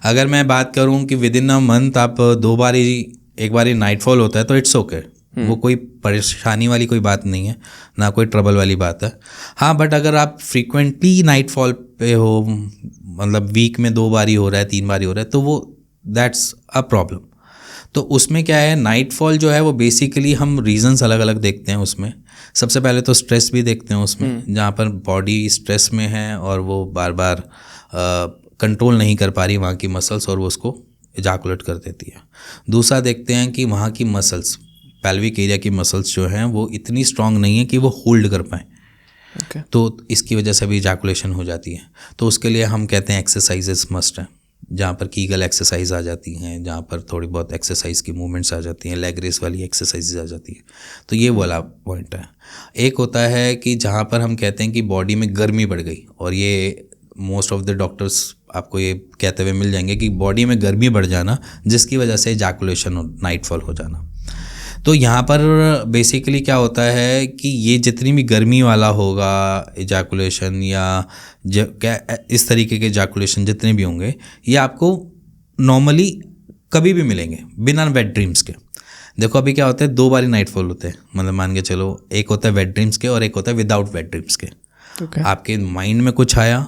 Speaker 2: अगर मैं बात करूँ कि विद इन अ मंथ आप 2 बार ही, एक बार ही नाइटफॉल होता है तो इट्स ओके, वो कोई परेशानी वाली कोई बात नहीं है, ना कोई ट्रबल वाली बात है। हाँ, बट अगर आप फ्रीक्वेंटली नाइटफॉल पे हो, मतलब वीक में 2 बार ही हो रहा है, 3 बार ही हो रहा है, तो वो दैट्स अ प्रॉब्लम। तो उसमें क्या है, नाइटफॉल जो है वो बेसिकली हम रीजंस अलग अलग देखते हैं उसमें। सबसे पहले तो स्ट्रेस भी देखते हैं उसमें, जहाँ पर बॉडी स्ट्रेस में है और वो बार बार कंट्रोल नहीं कर पा रही वहाँ की मसल्स और वो उसको इजैकुलेट कर देती है। दूसरा देखते हैं कि वहाँ की मसल्स, पेल्विक एरिया की मसल्स जो हैं वो इतनी स्ट्रांग नहीं है कि वो होल्ड कर पाएँ।
Speaker 1: Okay.
Speaker 2: तो इसकी वजह से भी इजैकुलेशन हो जाती है। तो उसके लिए हम कहते हैं एक्सरसाइजेस मस्ट हैं, जहाँ पर कीगल एक्सरसाइज आ जाती हैं, जहाँ पर थोड़ी बहुत एक्सरसाइज की मूवमेंट्स आ जाती हैं, लेग रेस वाली एक्सरसाइजेज आ जाती है। तो ये वाला पॉइंट है। एक होता है कि जहाँ पर हम कहते हैं कि बॉडी में गर्मी बढ़ गई, और ये मोस्ट ऑफ द डॉक्टर्स आपको ये कहते हुए मिल जाएंगे कि बॉडी में गर्मी बढ़ जाना जिसकी वजह से इजैकुलेशन नाइटफॉल हो जाना। तो यहाँ पर बेसिकली क्या होता है कि ये जितनी भी गर्मी वाला होगा इजैकुलेशन या क्या इस तरीके के इजैकुलेशन जितने भी होंगे, ये आपको नॉर्मली कभी भी मिलेंगे बिना वेट ड्रीम्स के। देखो अभी क्या होता है, 2 बारी नाइटफॉल होते हैं, मतलब मान के चलो एक होता है वेट ड्रीम्स के और एक होता है विदाउट वेट ड्रीम्स के।
Speaker 1: Okay.
Speaker 2: आपके माइंड में कुछ आया,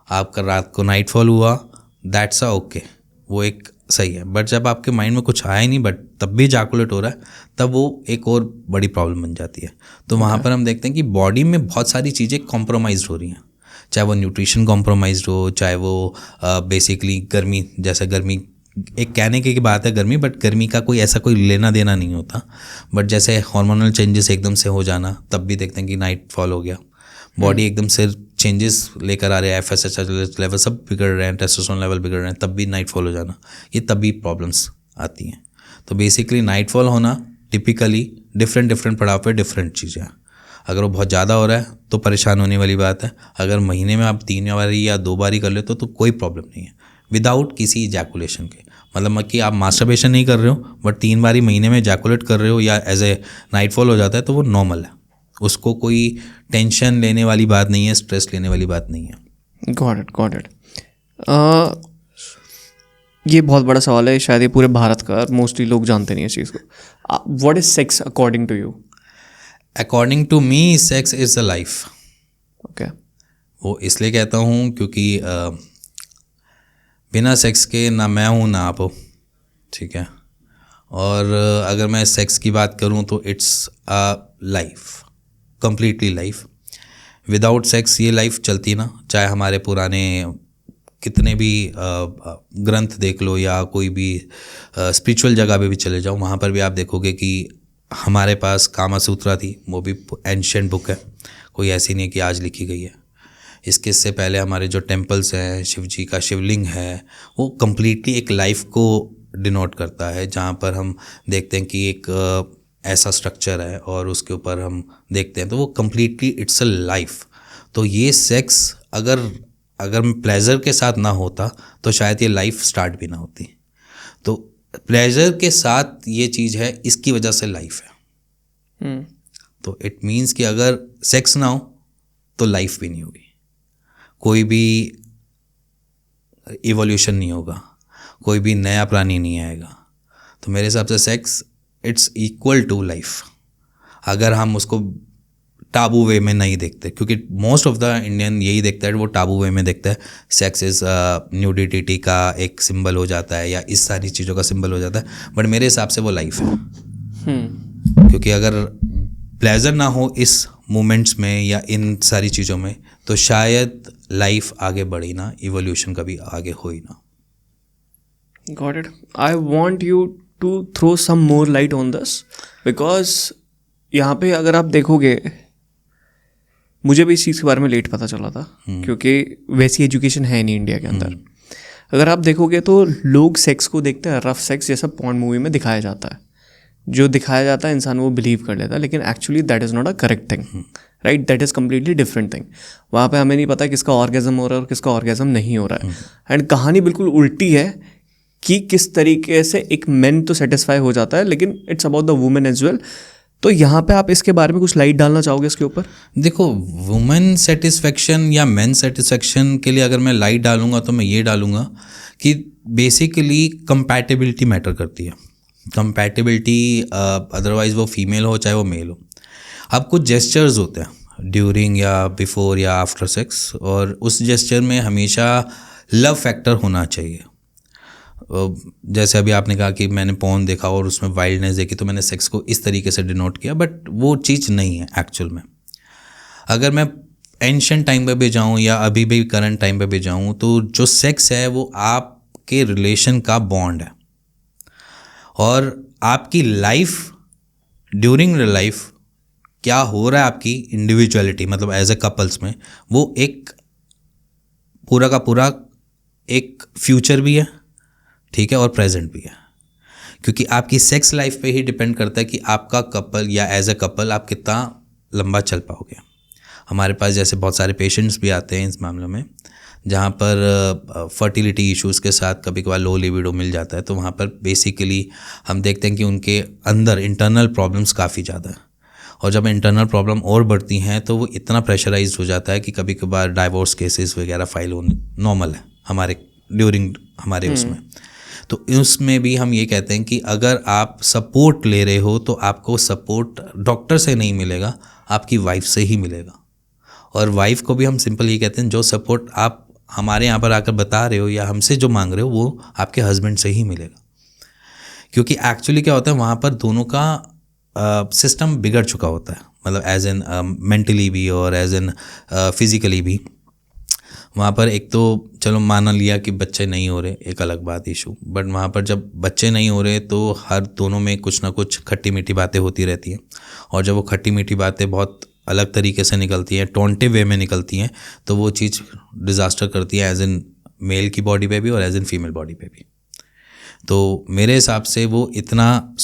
Speaker 2: आपका रात को नाइटफॉल हुआ, दैट्स अ ओके, वो एक सही है। बट जब आपके माइंड में कुछ आया ही नहीं बट तब भी इजैकुलेट हो रहा है, तब वो एक और बड़ी प्रॉब्लम बन जाती है। तो वहाँ पर हम देखते हैं कि बॉडी में बहुत सारी चीज़ें कॉम्प्रोमाइज़ हो रही हैं, चाहे वो न्यूट्रिशन कॉम्प्रोमाइज़ हो, चाहे वो बेसिकली गर्मी, जैसे गर्मी एक कहने की बात है गर्मी, बट गर्मी का कोई ऐसा कोई लेना देना नहीं होता। बट जैसे हार्मोनल चेंजेस एकदम से हो जाना, तब भी देखते हैं कि नाइट फॉल हो गया, बॉडी एकदम से चेंजेस लेकर आ रहे हैं, FSH लेवल सब बिगड़ रहे हैं, टेस्टोस्टेरोन लेवल बिगड़ रहे हैं, तब भी नाइट फॉल हो जाना, ये तभी प्रॉब्लम्स आती हैं। तो बेसिकली नाइट फॉल होना टिपिकली डिफरेंट पड़ाव पे डिफरेंट चीज़ें हैं। अगर वो बहुत ज़्यादा हो रहा है तो परेशान होने वाली बात है। अगर महीने में आप 3 बारी या 2 बारी कर लेते हो तो कोई प्रॉब्लम नहीं है, विदाउट किसी इजैकुलेशन के। मतलब कि आप मास्टरबेशन नहीं कर रहे हो बट 3 बारी महीने में इजैकुलेट कर रहे हो या एज ए नाइट फॉल हो जाता है, तो वो नॉर्मल है, उसको कोई टेंशन लेने वाली बात नहीं है, स्ट्रेस लेने वाली बात नहीं है।
Speaker 1: Got it. ये बहुत बड़ा सवाल है, शायद ये पूरे भारत का, मोस्टली लोग जानते नहीं इस चीज़ को। What is sex according to you?
Speaker 2: According to me sex is a life.
Speaker 1: Okay.
Speaker 2: वो इसलिए कहता हूँ क्योंकि बिना सेक्स के ना मैं हूँ ना आप हो, ठीक है। और अगर मैं सेक्स की बात करूँ तो it's a life, completely life. Without sex ये लाइफ चलती ना, चाहे हमारे पुराने कितने भी ग्रंथ देख लो या कोई भी स्पिरिचुअल जगह पे भी चले जाओ, वहाँ पर भी आप देखोगे कि हमारे पास कामा सूत्रा थी, वो भी एंशिएंट बुक है, कोई ऐसी नहीं कि आज लिखी गई है। इससे पहले हमारे जो टेम्पल्स हैं, शिव जी का शिवलिंग है, वो कम्प्लीटली एक लाइफ को डिनोट करता है, जहाँ पर हम देखते हैं कि एक ऐसा स्ट्रक्चर है और उसके ऊपर हम देखते हैं तो वो कम्प्लीटली इट्स अ लाइफ। तो ये सेक्स अगर प्लेजर के साथ ना होता तो शायद ये लाइफ स्टार्ट भी ना होती। तो प्लेजर के साथ ये चीज़ है, इसकी वजह से लाइफ है। तो इट मीन्स कि अगर सेक्स ना हो तो लाइफ भी नहीं होगी, कोई भी इवोल्यूशन नहीं होगा, कोई भी नया प्राणी नहीं आएगा। तो मेरे हिसाब से sex it's equal to life, अगर हम उसको टाबू वे में नहीं देखते, क्योंकि मोस्ट ऑफ द इंडियन यही देखता है, वो टाबू वे में देखता है सेक्स इज़ न्यूडिटी का एक सिंबल हो जाता है या इस सारी चीज़ों का सिंबल हो जाता है। बट मेरे हिसाब से वो लाइफ है, क्योंकि अगर प्लेजर ना हो इस मोमेंट्स में या इन सारी चीज़ों में तो शायद लाइफ आगे बढ़ी ना, इवोल्यूशन कभी आगे हो ही ना।
Speaker 1: Got it. I want you to throw some more light on this because यहाँ पे अगर आप देखोगे, मुझे भी इस चीज़ के बारे में लेट पता चला था क्योंकि वैसी एजुकेशन है नहीं इंडिया के अंदर। अगर आप देखोगे तो लोग सेक्स को देखते हैं रफ सेक्स जैसा पॉर्न मूवी में दिखाया जाता है, जो दिखाया जाता है इंसान वो बिलीव कर लेता है, लेकिन actually that is not a correct thing, right? That is completely different thing. वहाँ पे हमें नहीं पता किसका ऑर्गेज़म हो रहा है और किसका ऑर्गेज़म नहीं हो रहा है। एंड कहानी बिल्कुल उल्टी है कि किस तरीके से एक मैन तो सेटिस्फाई हो जाता है, लेकिन it's about the women as well. तो यहाँ पे आप इसके बारे में कुछ लाइट डालना चाहोगे इसके ऊपर?
Speaker 2: देखो, वुमेन सेटिस्फेक्शन या मेन सेटिस्फेक्शन के लिए अगर मैं लाइट डालूंगा तो मैं ये डालूंगा कि बेसिकली कंपैटिबिलिटी मैटर करती है। कंपैटिबिलिटी, अदरवाइज वो फीमेल हो चाहे वो मेल हो। अब कुछ जेस्चर्स होते हैं ड्यूरिंग या बिफोर या आफ्टर सेक्स, और उस जेस्चर में हमेशा लव फैक्टर होना चाहिए। जैसे अभी आपने कहा कि मैंने पॉर्न देखा और उसमें वाइल्डनेस देखी तो मैंने सेक्स को इस तरीके से डिनोट किया, बट वो चीज़ नहीं है एक्चुअल में। अगर मैं एंशिएंट टाइम पे भी जाऊँ या अभी भी करंट टाइम पे भी जाऊँ, तो जो सेक्स है वो आपके रिलेशन का बॉन्ड है, और आपकी लाइफ ड्यूरिंग द लाइफ क्या हो रहा है आपकी इंडिविजुअलिटी, मतलब एज ए कपल्स में, वो एक पूरा का पूरा एक फ्यूचर भी है, ठीक है, और प्रेजेंट भी है। क्योंकि आपकी सेक्स लाइफ पे ही डिपेंड करता है कि आपका कपल या एज ए कपल आप कितना लंबा चल पाओगे। हमारे पास जैसे बहुत सारे पेशेंट्स भी आते हैं इस मामले में, जहाँ पर फर्टिलिटी इश्यूज़ के साथ कभी कभार लो लिबिडो मिल जाता है, तो वहाँ पर बेसिकली हम देखते हैं कि उनके अंदर इंटरनल प्रॉब्लम्स काफ़ी ज़्यादा है, और जब इंटरनल प्रॉब्लम और बढ़ती हैं तो वो इतना प्रेशराइज्ड हो जाता है कि कभी कभार डाइवोर्स केसेस वगैरह फाइल होने नॉर्मल है हमारे ड्यूरिंग हमारे उसमें। तो उसमें भी हम ये कहते हैं कि अगर आप सपोर्ट ले रहे हो तो आपको सपोर्ट डॉक्टर से नहीं मिलेगा, आपकी वाइफ से ही मिलेगा। और वाइफ को भी हम सिंपल ये कहते हैं, जो सपोर्ट आप हमारे यहाँ पर आकर बता रहे हो या हमसे जो मांग रहे हो वो आपके हस्बैंड से ही मिलेगा। क्योंकि एक्चुअली क्या होता है, वहाँ पर दोनों का सिस्टम बिगड़ चुका होता है, मतलब एज एन मेंटली भी और एज एन फिज़िकली भी। वहाँ पर एक तो चलो मान लिया कि बच्चे नहीं हो रहे, एक अलग बात इशू, बट वहाँ पर जब बच्चे नहीं हो रहे तो हर दोनों में कुछ ना कुछ खट्टी मीठी बातें होती रहती हैं, और जब वो खट्टी मीठी बातें बहुत अलग तरीके से निकलती हैं, टॉन्टिव वे में निकलती हैं, तो वो चीज़ डिज़ास्टर करती है एज एन मेल की बॉडी पे भी और एज एन फीमेल बॉडी पे भी। तो मेरे हिसाब से वो इतना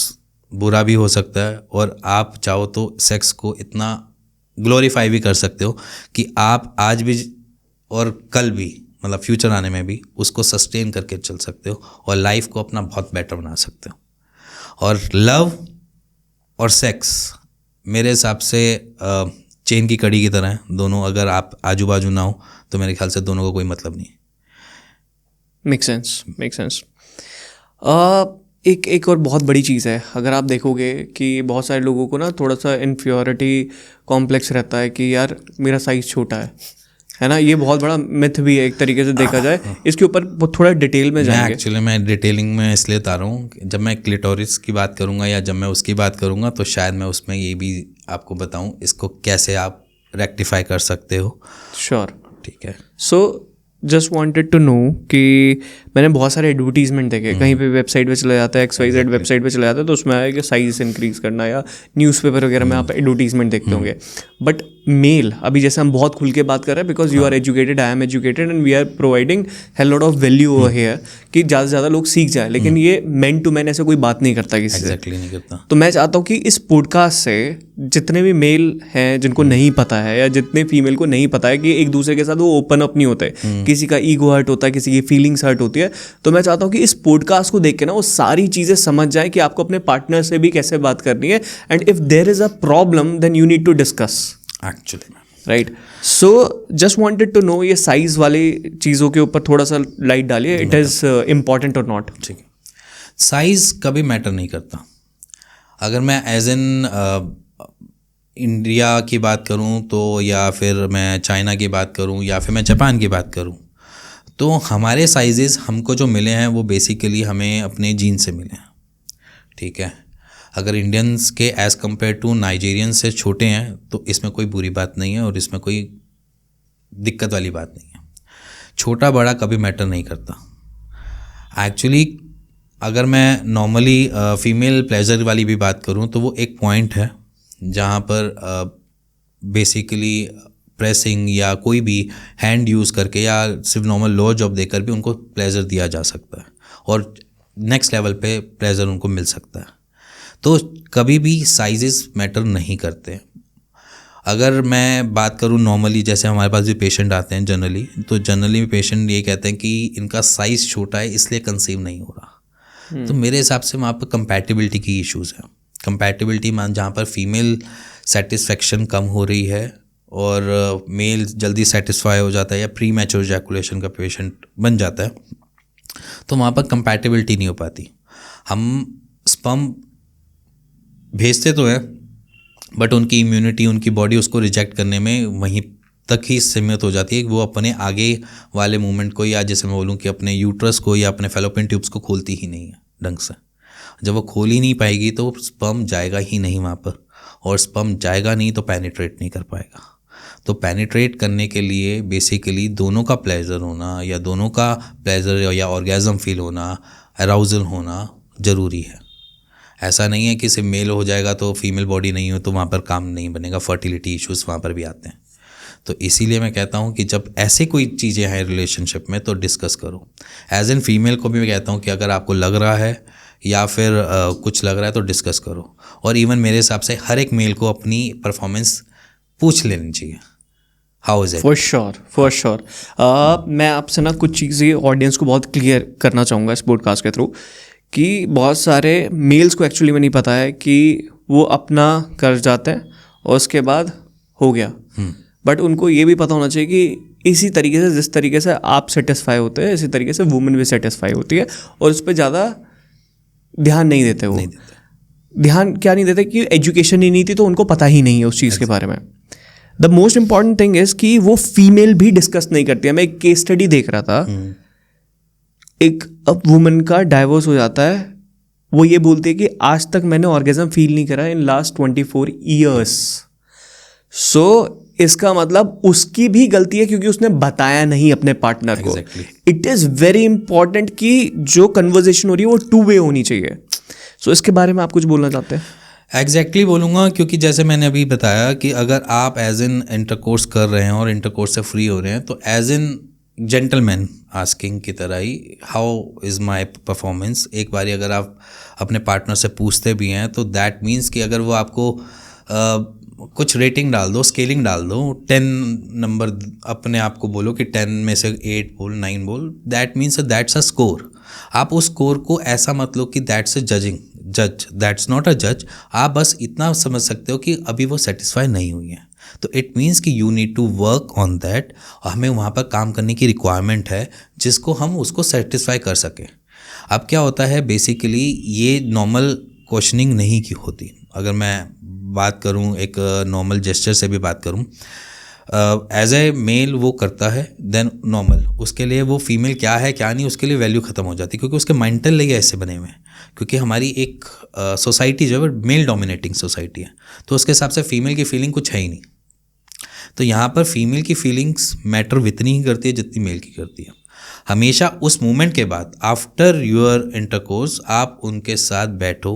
Speaker 2: बुरा भी हो सकता है, और आप चाहो तो सेक्स को इतना ग्लोरीफाई भी कर सकते हो कि आप आज भी और कल भी, मतलब फ्यूचर आने में भी उसको सस्टेन करके चल सकते हो और लाइफ को अपना बहुत बेटर बना सकते हो। और लव और सेक्स मेरे हिसाब से चेन की कड़ी की तरह है, दोनों अगर आप आजू बाजू ना हो तो मेरे ख्याल से दोनों का कोई मतलब नहीं है।
Speaker 1: Make sense. एक और बहुत बड़ी चीज़ है, अगर आप देखोगे कि बहुत सारे लोगों को ना थोड़ा सा इन्फीरियरिटी कॉम्प्लेक्स रहता है कि यार मेरा साइज़ छोटा है ना। ये बहुत बड़ा मिथ भी है एक तरीके से देखा जाए। इसके ऊपर थोड़ा डिटेल में जाएंगे।
Speaker 2: एक्चुअली मैं डिटेलिंग में इसलिए बता रहा हूँ, जब मैं क्लिटोरिस की बात करूँगा या जब मैं उसकी बात करूँगा तो शायद मैं उसमें ये भी आपको बताऊँ इसको कैसे आप रेक्टिफाई कर सकते हो।
Speaker 1: श्योर,
Speaker 2: ठीक है।
Speaker 1: So just wanted to know कि मैंने बहुत सारे एडवर्टीजमेंट देखे, कहीं पे वेबसाइट पे चला जाता है, XYZ वेबसाइट पे चला जाता है, तो उसमें आया कि साइज इंक्रीज करना, या न्यूज़पेपर वगैरह में आप एडवर्टीजमेंट देखते होंगे। बट मेल, अभी जैसे हम बहुत खुल के बात कर रहे हैं because you are educated, I am educated and we are providing hell lot of value over here कि ज़्यादा से ज़्यादा लोग सीख जाए, लेकिन ये मैन टू मैन ऐसे कोई बात नहीं करता किसी से।
Speaker 2: एग्जैक्टली नहीं करता।
Speaker 1: तो मैं चाहता हूँ कि इस पॉडकास्ट से जितने भी मेल हैं जिनको नहीं पता है, या जितने फीमेल को नहीं पता है कि एक दूसरे के साथ वो ओपन अप नहीं होते, किसी का ईगो हर्ट होता है, किसी की फीलिंग्स हर्ट होती है, तो मैं चाहता हूँ कि इस पॉडकास्ट को देख के ना वो सारी चीज़ें समझ जाए कि आपको अपने पार्टनर से भी कैसे बात करनी है, and if there is a problem then you need to discuss
Speaker 2: actually,
Speaker 1: right. So just wanted to know ये साइज वाली चीज़ों के ऊपर थोड़ा सा लाइट डालिए, इट इज़ इम्पॉर्टेंट और नॉट।
Speaker 2: ठीक है। साइज़ कभी मैटर नहीं करता। अगर मैं एज एन इंडिया की बात करूं तो, या फिर मैं चाइना की बात करूं, या फिर मैं जापान की बात करूं, तो हमारे साइजेस हमको जो मिले हैं वो बेसिकली हमें अपने जीन से मिले हैं, ठीक है। अगर इंडियंस के एज़ कम्पेयर टू नाइजीरियंस से छोटे हैं तो इसमें कोई बुरी बात नहीं है और इसमें कोई दिक्कत वाली बात नहीं है। छोटा बड़ा कभी मैटर नहीं करता। एक्चुअली अगर मैं नॉर्मली फीमेल प्लेजर वाली भी बात करूं तो वो एक पॉइंट है जहाँ पर बेसिकली प्रेसिंग या कोई भी हैंड यूज़ करके या सिर्फ नॉर्मल लो जॉब देकर भी उनको प्लेजर दिया जा सकता है और नेक्स्ट लेवल पे प्लेजर उनको मिल सकता है। तो कभी भी साइजेस मैटर नहीं करते। अगर मैं बात करूं नॉर्मली, जैसे हमारे पास भी पेशेंट आते हैं जनरली, तो जनरली पेशेंट ये कहते हैं कि इनका साइज़ छोटा है इसलिए कंसीव नहीं हो रहा। तो मेरे हिसाब से वहाँ पर कंपैटिबिलिटी की इश्यूज़ है। कंपैटिबिलिटी मान जहाँ पर फीमेल सेटिस्फेक्शन कम हो रही है और मेल जल्दी सेटिस्फाई हो जाता है या प्री मैच्योर इजैकुलेशन का पेशेंट बन जाता है, तो वहाँ पर कंपैटिबिलिटी नहीं हो पाती। हम स्पर्म भेजते तो हैं बट उनकी इम्यूनिटी, उनकी बॉडी उसको रिजेक्ट करने में वहीं तक ही सीमित हो जाती है। वो अपने आगे वाले मूवमेंट को, या जैसे मैं बोलूँ कि अपने यूट्रस को या अपने फैलोपियन ट्यूब्स को खोलती ही नहीं है ढंग से। जब वो खोल ही नहीं पाएगी तो स्पर्म जाएगा ही नहीं वहाँ पर, और स्पर्म जाएगा नहीं तो पेनिट्रेट नहीं कर पाएगा। तो पेनिट्रेट करने के लिए बेसिकली दोनों का प्लेजर होना, या दोनों का प्लेजर या ऑर्गेज़म फील होना, अराउजल होना ज़रूरी है। ऐसा नहीं है कि सिर्फ मेल हो जाएगा तो फीमेल बॉडी नहीं हो तो वहाँ पर काम नहीं बनेगा, फर्टिलिटी इश्यूज़ वहाँ पर भी आते हैं। तो इसीलिए मैं कहता हूँ कि जब ऐसे कोई चीज़ें हैं रिलेशनशिप में तो डिस्कस करो। एज एन फीमेल को भी मैं कहता हूँ कि अगर आपको लग रहा है या फिर कुछ लग रहा है तो डिस्कस करो। और इवन मेरे हिसाब से हर एक मेल को अपनी परफॉर्मेंस पूछ लेनी चाहिए, how is it.
Speaker 1: For sure मैं आपसे ना कुछ चीज़ें ऑडियंस को बहुत क्लियर करना चाहूँगा इस पॉडकास्ट के थ्रू, कि बहुत सारे मेल्स को एक्चुअली में नहीं पता है कि वो अपना कर जाते हैं और उसके बाद हो गया। बट उनको ये भी पता होना चाहिए कि इसी तरीके से, जिस तरीके से आप सेटिस्फाई होते हैं, इसी तरीके से वुमेन भी सेटिस्फाई होती है, और उस पर ज़्यादा ध्यान नहीं देते वो। ध्यान क्या नहीं देते कि एजुकेशन ही नहीं थी तो उनको पता ही नहीं है उस चीज़ के बारे में। The most important thing is कि वो फीमेल भी डिस्कस नहीं करती है। मैं एक केस स्टडी देख रहा था, एक वुमन का डाइवोर्स हो जाता है, वो ये बोलती है कि आज तक मैंने ऑर्गेजम फील नहीं करा इन लास्ट 24 ईयर्स। सो इसका मतलब उसकी भी गलती है क्योंकि उसने बताया नहीं अपने पार्टनर को। इट इज़ वेरी इंपॉर्टेंट कि जो कन्वर्जेशन हो रही है वो 2 वे होनी चाहिए। सो इसके बारे में आप कुछ बोलना चाहते हैं?
Speaker 2: एग्जैक्टली बोलूँगा, क्योंकि जैसे मैंने अभी बताया कि अगर आप एज एन इंटरकोर्स कर रहे हैं और इंटरकोर्स से फ्री हो रहे हैं तो एज एन जेंटलमैन आस्किंग की तरह ही हाउ इज़ माई परफॉर्मेंस, एक बारी अगर आप अपने पार्टनर से पूछते भी हैं तो दैट मीन्स कि अगर वो आपको कुछ रेटिंग डाल दो, स्केलिंग डाल दो, 10 नंबर अपने आप को बोलो कि 10 में से 8 बोल, 9 बोल, that means that's a score. आप उस स्कोर को ऐसा मत लो कि दैट्स अ जज, दैट्स नॉट अ जज। आप बस इतना समझ सकते हो कि अभी वो सेटिस्फाई नहीं हुई है, तो इट मीन्स कि you need to work on that. हमें वहाँ पर काम करने की रिक्वायरमेंट है जिसको हम उसको सेटिस्फाई कर सकें। अब क्या होता है, बेसिकली ये नॉर्मल क्वेश्चनिंग नहीं की होती। अगर मैं बात करूं, एक नॉर्मल जेस्चर से भी बात करूं, एज ए मेल वो करता है, देन नॉर्मल उसके लिए वो फीमेल क्या है क्या नहीं उसके लिए वैल्यू ख़त्म हो जाती है, क्योंकि उसके मेंटल लिए ऐसे बने हुए हैं। क्योंकि हमारी एक सोसाइटी जो है मेल डोमिनेटिंग सोसाइटी है, तो उसके हिसाब से फीमेल की फीलिंग कुछ है ही नहीं। तो यहाँ पर फीमेल की फीलिंग्स मैटर इतनी ही करती है जितनी मेल की करती है। हमेशा उस मोमेंट के बाद, आफ्टर योर इंटरकोर्स, आप उनके साथ बैठो,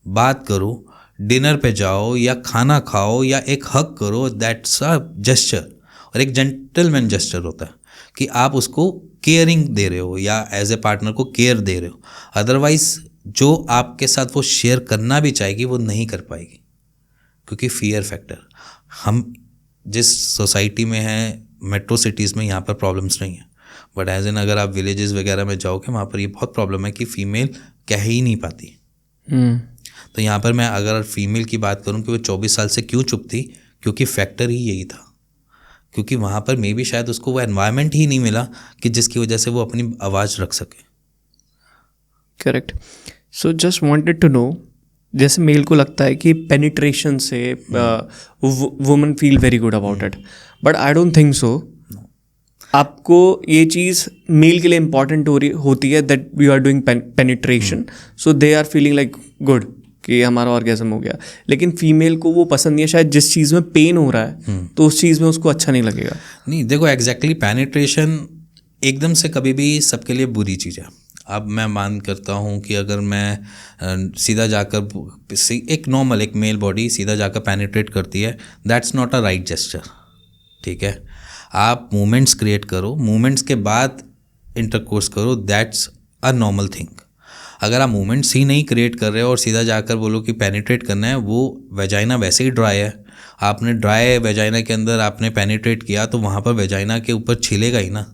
Speaker 2: बात करो, डिनर पे जाओ या खाना खाओ या एक हग करो। दैट्स अ जेस्चर, और एक जेंटलमैन जेस्चर होता है कि आप उसको केयरिंग दे रहे हो या एज ए पार्टनर को केयर दे रहे हो। अदरवाइज जो आपके साथ वो शेयर करना भी चाहेगी वो नहीं कर पाएगी, क्योंकि फियर फैक्टर। हम जिस सोसाइटी में हैं, मेट्रो सिटीज़ में, यहाँ पर प्रॉब्लम्स नहीं है, बट एज एन अगर आप विलेजेस वगैरह में जाओगे वहाँ पर ये बहुत प्रॉब्लम है कि फ़ीमेल कह ही नहीं पाती। तो यहाँ पर मैं अगर फीमेल की बात करूँ कि वो 24 साल से क्यों चुप थी, क्योंकि फैक्टर ही यही था, क्योंकि वहाँ पर मे भी शायद उसको वो एनवायरनमेंट ही नहीं मिला कि जिसकी वजह से वो अपनी आवाज़ रख सके।
Speaker 1: Correct. So just wanted to know, जैसे मेल को लगता है कि पेनिट्रेशन से woman feel very good about it, but I don't think so. आपको ये चीज़ मेल के लिए इंपॉर्टेंट होती है that we are doing penetration, so they are feeling like good कि हमारा ऑर्गेज़म हो गया। लेकिन फीमेल को वो पसंद नहीं है, शायद जिस चीज़ में पेन हो रहा है तो उस चीज़ में उसको अच्छा नहीं लगेगा।
Speaker 2: नहीं, देखो एग्जैक्टली पेनिट्रेशन एकदम से कभी भी सबके लिए बुरी चीज़ है। अब मैं मान करता हूँ कि अगर मैं सीधा जाकर एक नॉर्मल एक मेल बॉडी सीधा जाकर पेनिट्रेट करती है, that's not a right gesture. ठीक है, आप मूवमेंट्स क्रिएट करो, मूवमेंट्स के बाद इंटरकोर्स करो, दैट्स अ नॉर्मल थिंग। अगर आप मूवमेंट्स ही नहीं क्रिएट कर रहे हो और सीधा जाकर बोलो कि पेनिट्रेट करना है, वो वेजाइना वैसे ही ड्राई है, आपने ड्राई वेजाइना के अंदर आपने पेनिट्रेट किया तो वहाँ पर वेजाइना के ऊपर छिलेगा ही ना।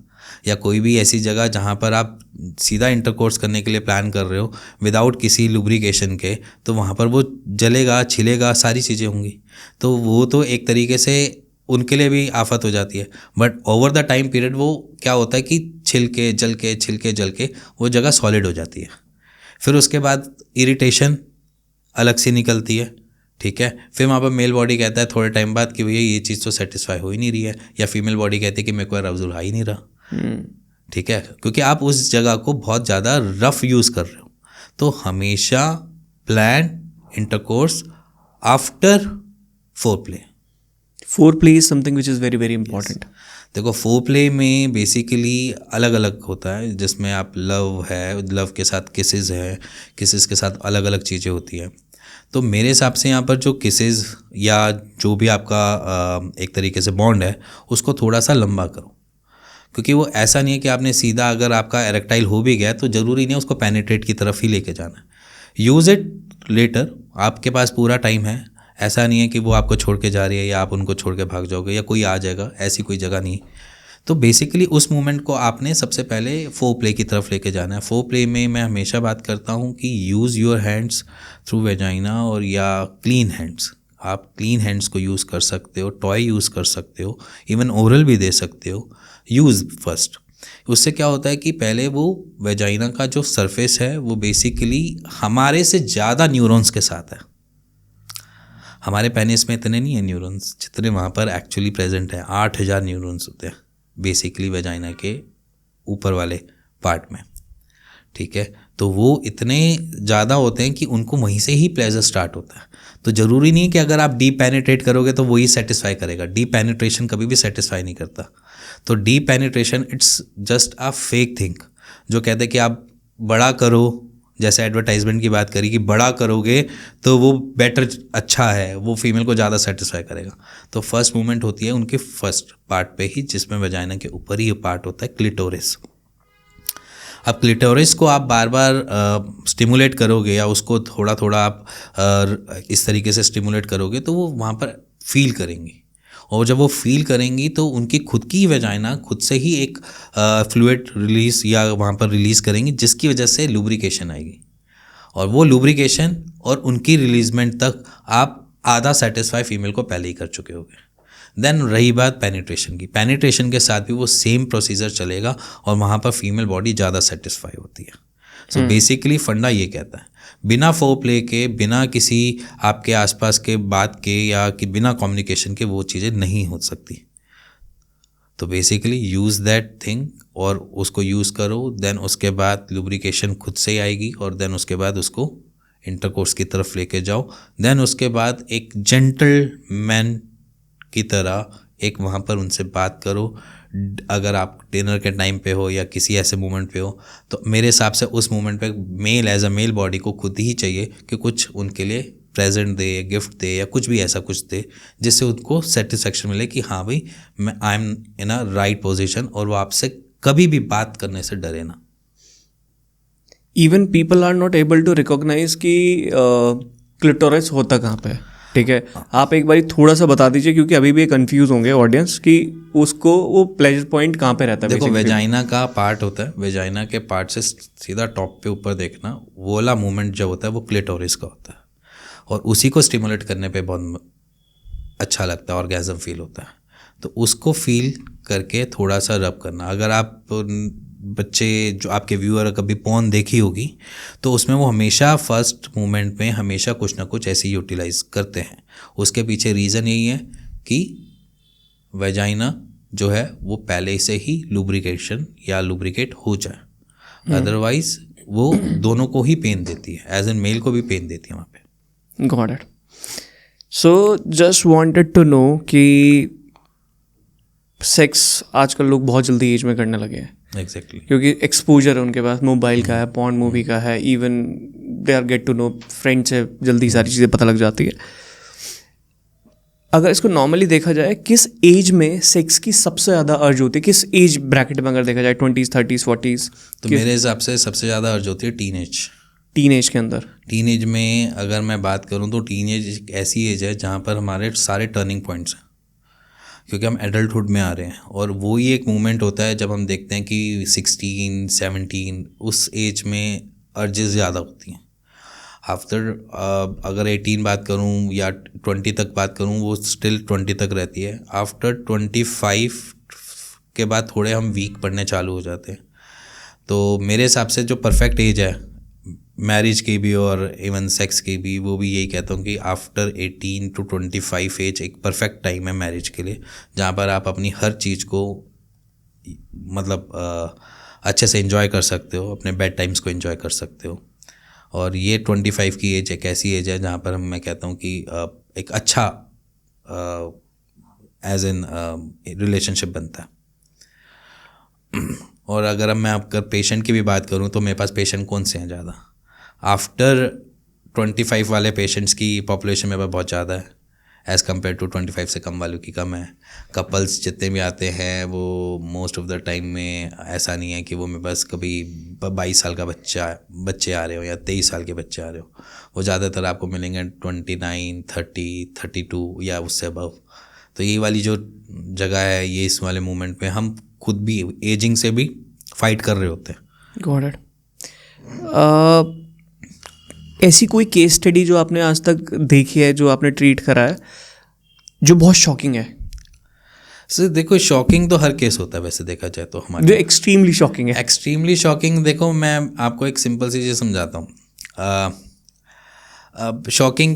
Speaker 2: या कोई भी ऐसी जगह जहाँ पर आप सीधा इंटरकोर्स करने के लिए प्लान कर रहे हो विदाउट किसी लुब्रिकेशन के, तो वहाँ पर वो जलेगा, छिलेगा, सारी चीज़ें होंगी। तो वो तो एक तरीके से उनके लिए भी आफत हो जाती है। But over the time period वो क्या होता है कि छिलके जल के वो जगह सॉलिड हो जाती है। फिर उसके बाद इरिटेशन अलग से निकलती है। ठीक है, फिर वहाँ पर मेल बॉडी कहता है थोड़े टाइम बाद कि भैया ये चीज़ तो सेटिस्फाई हो ही नहीं रही है, या फीमेल बॉडी कहती है कि मेरे को अराउज़ल आ ही नहीं रहा। ठीक है, क्योंकि आप उस जगह को बहुत ज़्यादा रफ यूज़ कर रहे हो। तो हमेशा plan intercourse after foreplay.
Speaker 1: Foreplay is something which is very very important.
Speaker 2: देखो फोरप्ले में बेसिकली अलग अलग होता है, जिसमें आप लव है, लव के साथ किसेस है, किसेस के साथ अलग अलग चीज़ें होती है। तो मेरे हिसाब से यहाँ पर जो किसेस या जो भी आपका एक तरीके से बॉन्ड है उसको थोड़ा सा लंबा करो, क्योंकि वो ऐसा नहीं है कि आपने सीधा अगर आपका एरेक्टाइल हो भी गया तो ज़रूरी नहीं है उसको पेनिट्रेट की तरफ ही लेके जाना है। यूज़ इट लेटर, आपके पास पूरा टाइम है, ऐसा नहीं है कि वो आपको छोड़ के जा रही है या आप उनको छोड़ के भाग जाओगे या कोई आ जाएगा, ऐसी कोई जगह नहीं। तो बेसिकली उस मोमेंट को आपने सबसे पहले फोर प्ले की तरफ लेके जाना है। फोर प्ले में मैं हमेशा बात करता हूँ कि use your hands through vagina और या क्लीन हैंड्स। आप क्लीन हैंड्स को यूज़ कर सकते हो, टॉय यूज़ कर सकते हो, इवन ओरल भी दे सकते हो। यूज़ फर्स्ट, उससे क्या होता है कि पहले वो वेजाइना का जो सरफेस है वो बेसिकली हमारे से ज़्यादा न्यूरॉन्स के साथ है। हमारे पेनिस में इतने नहीं है न्यूरॉन्स जितने वहाँ पर एक्चुअली प्रेजेंट हैं। 8000 न्यूरॉन्स होते हैं बेसिकली वेजाइना के ऊपर वाले पार्ट में, ठीक है। तो वो इतने ज़्यादा होते हैं कि उनको वहीं से ही प्लेजर स्टार्ट होता है। तो ज़रूरी नहीं है कि अगर आप डीप पेनिट्रेट करोगे तो वही सेटिस्फाई करेगा। डीप पेनिट्रेशन कभी भी सेटिस्फाई नहीं करता। तो deep penetration it's just a fake thing. जो कहते हैं कि आप बड़ा करो, जैसे एडवर्टाइजमेंट की बात करी कि बड़ा करोगे तो वो बेटर अच्छा है, वो फीमेल को ज़्यादा सेटिस्फाई करेगा। तो फर्स्ट मूवमेंट होती है उनके फर्स्ट पार्ट पे ही, जिसमें वजाइना के ऊपर ही ये पार्ट होता है क्लिटोरिस। अब क्लिटोरिस को आप बार बार स्टिमुलेट करोगे या उसको थोड़ा थोड़ा आप इस तरीके से स्टिमुलेट करोगे तो वो वहाँ पर फील करेंगी, और जब वो फील करेंगी तो उनकी खुद की वजाइना खुद से ही एक फ्लूइड रिलीज या वहाँ पर रिलीज़ करेंगी, जिसकी वजह से लुब्रिकेशन आएगी। और वो लुब्रिकेशन और उनकी रिलीजमेंट तक आप आधा सेटिस्फाई फीमेल को पहले ही कर चुके होगे। देन रही बात पेनिट्रेशन की, पेनिट्रेशन के साथ भी वो सेम प्रोसीजर चलेगा और वहाँ पर फीमेल बॉडी ज़्यादा सेटिस्फाई होती है। सो बेसिकली फंडा ये कहता है, बिना फोर प्ले के, बिना किसी आपके आसपास के बात के या कि बिना कम्युनिकेशन के वो चीज़ें नहीं हो सकती। तो बेसिकली यूज़ दैट थिंग और उसको यूज़ करो। देन उसके बाद लुब्रिकेशन खुद से ही आएगी और देन उसके बाद उसको इंटरकोर्स की तरफ लेके जाओ। देन उसके बाद एक जेंटल मैन की तरह एक वहाँ पर उनसे बात करो। अगर आप डिनर के टाइम पे हो या किसी ऐसे मोमेंट पे हो तो मेरे हिसाब से उस मोमेंट पे male as a male body को खुद ही चाहिए कि कुछ उनके लिए प्रेजेंट दे, गिफ्ट दे या कुछ भी ऐसा कुछ दे जिससे उनको सेटिस्फेक्शन मिले कि हाँ भाई मैं I am in a right position, और वो आपसे कभी भी बात करने से डरे ना।
Speaker 1: Even people are not able to recognize कि क्लिटोरिस होता कहाँ पे है, ठीक है। आप एक बार थोड़ा सा बता दीजिए, क्योंकि अभी भी कंफ्यूज होंगे ऑडियंस कि उसको वो प्लेजर पॉइंट कहाँ पे रहता है।
Speaker 2: देखो वेजाइना का पार्ट होता है, वेजाइना के पार्ट से सीधा टॉप पे ऊपर देखना, वो वाला मूवमेंट जो होता है वो क्लिटोरिस का होता है और उसी को स्टिमुलेट करने पे बहुत अच्छा लगता है, ऑर्गेज़म फील होता है। तो उसको फील करके थोड़ा सा रब करना। अगर आप बच्चे जो आपके व्यूअर कभी पॉर्न देखी होगी तो उसमें वो हमेशा फर्स्ट मोमेंट में हमेशा कुछ ना कुछ ऐसे यूटिलाइज करते हैं। उसके पीछे रीज़न यही है कि वेजाइना जो है वो पहले से ही लुब्रिकेशन या लुब्रिकेट हो जाए, अदरवाइज वो दोनों को ही पेन देती है, एज एन मेल को भी पेन देती है वहाँ पे।
Speaker 1: Got it. So just wanted to know कि सेक्स आजकल लोग बहुत जल्दी एज में करने लगे हैं।
Speaker 2: एग्जैक्टली
Speaker 1: क्योंकि एक्सपोजर है उनके पास, मोबाइल का है, पॉर्न मूवी का है, even they are get to know friend से जल्दी सारी चीज़ें पता लग जाती है। अगर इसको नॉर्मली देखा जाए, किस एज में सेक्स की सबसे ज़्यादा अर्ज होती है? किस एज ब्रैकेट में अगर देखा जाए, 20s, 30s, 40s?
Speaker 2: तो मेरे हिसाब से सबसे ज़्यादा अर्ज होती है
Speaker 1: टीन एज के अंदर।
Speaker 2: टीन एज में अगर मैं बात करूँ तो टीन एज एक ऐसी एज है जहाँ पर हमारे सारे टर्निंग पॉइंट्स हैं, क्योंकि हम एडल्टहुड में आ रहे हैं। और वो ही एक मोमेंट होता है जब हम देखते हैं कि 16, 17 उस एज में अर्जेस ज़्यादा होती हैं। आफ्टर अगर 18 बात करूं या 20 तक बात करूं वो स्टिल 20 तक रहती है। आफ्टर 25 के बाद थोड़े हम वीक पड़ने चालू हो जाते हैं। तो मेरे हिसाब से जो परफेक्ट एज है मैरिज की भी और इवन सेक्स की भी, वो भी यही कहता हूँ कि आफ्टर 18 to 25 एज एक परफेक्ट टाइम है मैरिज के लिए, जहाँ पर आप अपनी हर चीज़ को मतलब अच्छे से एंजॉय कर सकते हो, अपने बेड टाइम्स को एंजॉय कर सकते हो। और ये 25 की एज एक ऐसी एज है जहाँ पर मैं कहता हूँ कि एक अच्छा एज एन रिलेशनशिप बनता है। और अगर मैं आपका पेशेंट की भी बात करूँ तो मेरे पास पेशेंट कौन से हैं ज़्यादा, आफ्टर 25 वाले पेशेंट्स की पॉपुलेशन मेरे पास बहुत ज़्यादा है एज़ कम्पेयर टू 25 से कम वालों की कम है। कपल्स जितने भी आते हैं वो मोस्ट ऑफ द टाइम में ऐसा नहीं है कि वो मेरे पास कभी 22 साल का बच्चे आ रहे हो या 23 साल के बच्चे आ रहे हो। वो ज़्यादातर आपको मिलेंगे 29, 30, 32 या उससे अबव। तो ये वाली जो जगह है, ये इस वाले मूवमेंट पे हम खुद भी एजिंग से भी फाइट कर रहे होते हैं।
Speaker 1: Got it. ऐसी कोई केस स्टडी जो आपने आज तक देखी है, जो आपने ट्रीट करा है, जो बहुत शॉकिंग है?
Speaker 2: सर देखो, शॉकिंग तो हर केस होता है वैसे देखा जाए तो हमारे,
Speaker 1: जो एक्सट्रीमली शॉकिंग है।
Speaker 2: एक्सट्रीमली शॉकिंग देखो, मैं आपको एक सिंपल सी चीज़ समझाता हूँ। शॉकिंग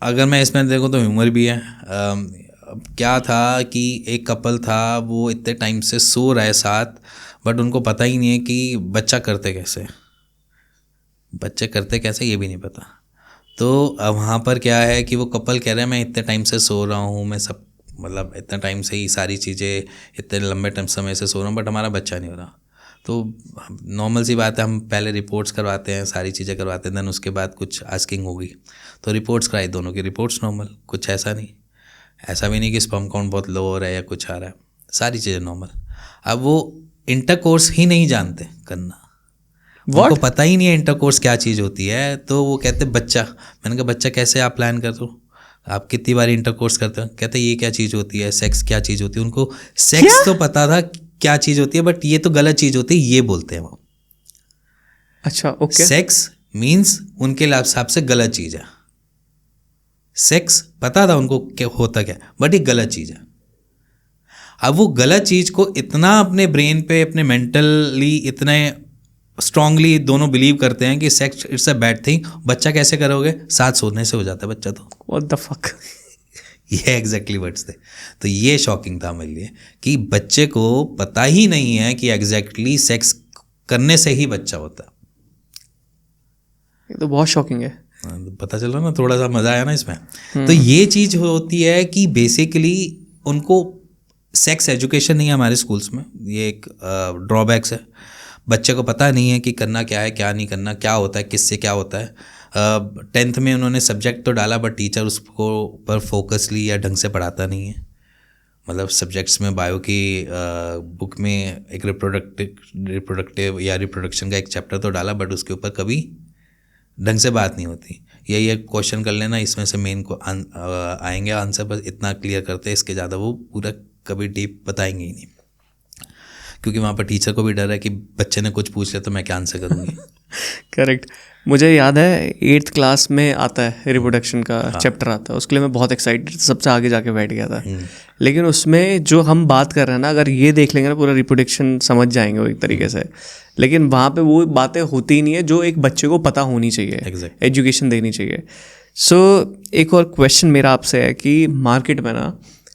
Speaker 2: अगर मैं इसमें देखूँ तो ह्यूमर भी है। क्या था कि एक कपल था, वो इतने टाइम से सो रहा है साथ, बट उनको पता ही नहीं है कि बच्चा करते कैसे ये भी नहीं पता। तो वहाँ पर क्या है कि वो कपल कह रहे हैं मैं इतने टाइम से सो रहा हूँ, मैं सब मतलब इतने टाइम से ही सारी चीज़ें इतने लंबे टाइम समय से सो रहा हूँ, बट हमारा बच्चा नहीं हो रहा। तो नॉर्मल सी बात है, हम पहले रिपोर्ट्स करवाते हैं, सारी चीज़ें करवाते हैं, देन उसके बाद कुछ आस्किंग होगी तो रिपोर्ट्स कराई, दोनों की रिपोर्ट्स नॉर्मल, कुछ ऐसा नहीं, ऐसा भी नहीं कि स्पर्म काउंट बहुत लो हो रहा है या कुछ आ रहा है, सारी चीज़ें नॉर्मल। अब वो इंटरकोर्स ही नहीं जानते करना, उनको पता ही नहीं है इंटरकोर्स क्या चीज़ होती है। तो वो कहते बच्चा, मैंने कहा बच्चा कैसे आप प्लान कर दो, आप कितनी बार इंटरकोर्स करते हो? कहते ये क्या चीज़ होती है, सेक्स क्या चीज़ होती है। उनको सेक्स तो पता था क्या चीज़ होती है, बट ये तो गलत चीज़ होती है ये बोलते हैं वो।
Speaker 1: अच्छा, ओके।
Speaker 2: सेक्स मीन्स उनके हिसाब से गलत चीज़ है। सेक्स पता था उनको क्या होता क्या, बट ये गलत चीज़ है। अब वो गलत चीज़ को इतना अपने ब्रेन पे, अपने मेंटली इतने स्ट्रांगली दोनों बिलीव करते हैं कि sex it's a bad thing. बच्चा कैसे करोगे, साथ सोने से हो जाता है बच्चा। तो
Speaker 1: व्हाट द फक,
Speaker 2: ये एग्जैक्टली वर्ड्स थे। तो ये शॉकिंग था मेरे लिए कि बच्चे को पता ही नहीं है कि एग्जैक्टली सेक्स करने से ही बच्चा होता है।
Speaker 1: ये तो बहुत शॉकिंग है।
Speaker 2: पता चला ना, थोड़ा सा मज़ा आया ना इसमें। तो ये चीज़ होती है कि बेसिकली उनको सेक्स एजुकेशन नहीं है हमारे स्कूल्स में, ये एक ड्रॉबैक्स है। बच्चे को पता नहीं है कि करना क्या है, क्या नहीं करना, क्या होता है, किससे क्या होता है। 10th में उन्होंने सब्जेक्ट तो डाला, बट टीचर उसको पर फोकसली या ढंग से पढ़ाता नहीं है। मतलब सब्जेक्ट्स में बायो की बुक में एक रिप्रोडक्टिव या रिप्रोडक्शन का एक चैप्टर तो डाला, बट उसके ऊपर कभी ढंग से बात नहीं होती। ये क्वेश्चन कर लेना, इसमें से मेन को आएंगे आंसर, बस इतना क्लियर करते हैं, इसके ज़्यादा वो पूरा कभी डीप बताएंगे ही नहीं, क्योंकि वहाँ पर टीचर को भी डर है कि बच्चे ने कुछ पूछ लिया तो मैं क्या आंसर करूँगी।
Speaker 1: करेक्ट। मुझे याद है 8th क्लास में आता है रिप्रोडक्शन का चैप्टर आता है, उसके लिए मैं बहुत एक्साइटेड सबसे आगे जाके बैठ गया था। लेकिन उसमें जो हम बात कर रहे हैं ना, अगर ये देख लेंगे ना पूरा रिप्रोडक्शन समझ जाएंगे वो एक तरीके से। लेकिन वहाँ पे वो बातें होती ही नहीं है जो एक बच्चे को पता होनी चाहिए, एजुकेशन देनी चाहिए। सो एक और क्वेश्चन मेरा आपसे है कि मार्केट में ना